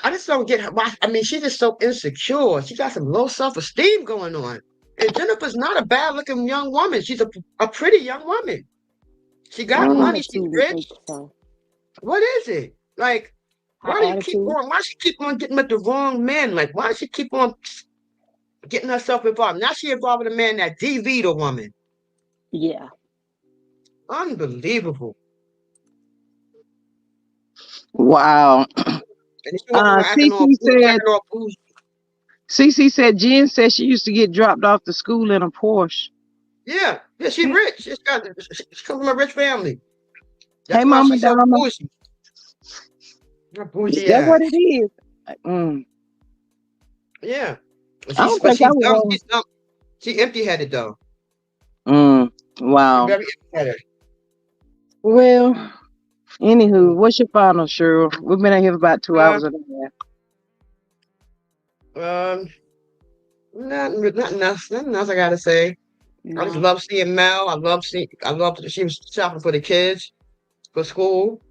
I just don't get her. I mean, she's just so insecure. She got some low self-esteem going on. And Jennifer's not a bad-looking young woman. She's a pretty young woman. She got her Mm. money. She's attitude rich. makes her What is it? Like, her why do you keep attitude. on? Why does she keep on getting with the wrong men? Like, why does she keep on getting herself involved? Now she involved with a man that DV'd a woman. Yeah. Unbelievable. Wow. And she walking around Cece said. acting all bougie. Cece said Jen said she used to get dropped off to school in a Porsche. Yeah, yeah, she Mm. rich. She come from a rich family. Hey, That's why Mama she's so Donna. bougie. Her Is bougie that what ass. it is? Mm. Yeah. I don't But think I she's dumb. would. She's dumb. She empty-headed though. She's Wow. very empty-headed. Well, anywho, what's your final, Cheryl? We've been out here for about 2 hours and a half. Um, nothing else I gotta say. I just No. love seeing Mel. I love that she was shopping for the kids for school.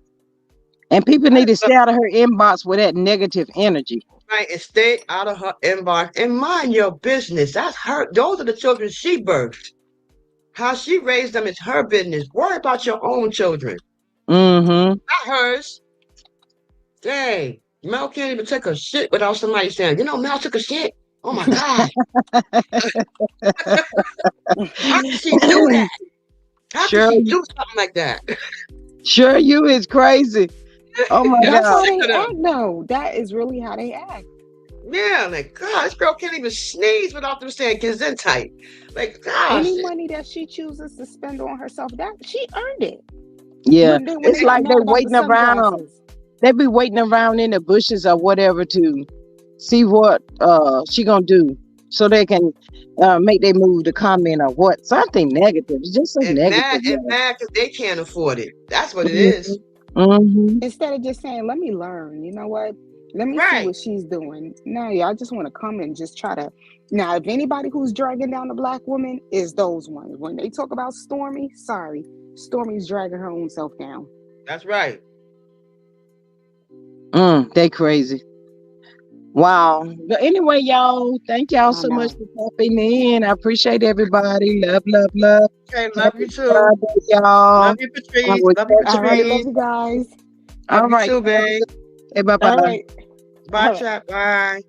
And people I need just to love stay out of her inbox with that negative energy. right and stay out of her inbox and mind your business. That's her. Those are the children she birthed. How she raised them is her business. Worry about your own children, Mm-hmm. not hers. Dang, Mel can't even take a shit without somebody saying, Mel took a shit. Oh my God, how can she do that? How can Sure, she do something like that? sure, you is crazy. Oh my I'm That's God. how sick they of them. act, though. That is really how they act. Yeah, like God, this girl can't even sneeze without them saying gesundheit. Like gosh, Any money that she chooses to spend on herself, that she earned it. Yeah, When they it's got like they mad about the waiting around. sunglasses. They be waiting around in the bushes or whatever to see what she gonna do, so they can make their move to comment or what something negative. It's just so negative. and mad because they can't afford it. That's what it is. Mm-hmm. Mm-hmm. Instead of just saying, let me learn, you know what? Let me see Right. what she's doing. No, yeah, I just want to come and just try to. Now, if anybody who's dragging down a black woman is those ones. When they talk about Stormy, sorry, Stormy's dragging her own self down. That's right. They crazy. Wow. But anyway, y'all, thank y'all I so much know. for popping in. I appreciate everybody. Love, love, love. Okay, love you Happy too. Friday, y'all. Love you, I Patrice. will Love you, catch All right, love Patrice. you guys. Love All you right. too, babe. Hey, bye All bye. right. Bye, All right. chat. Bye.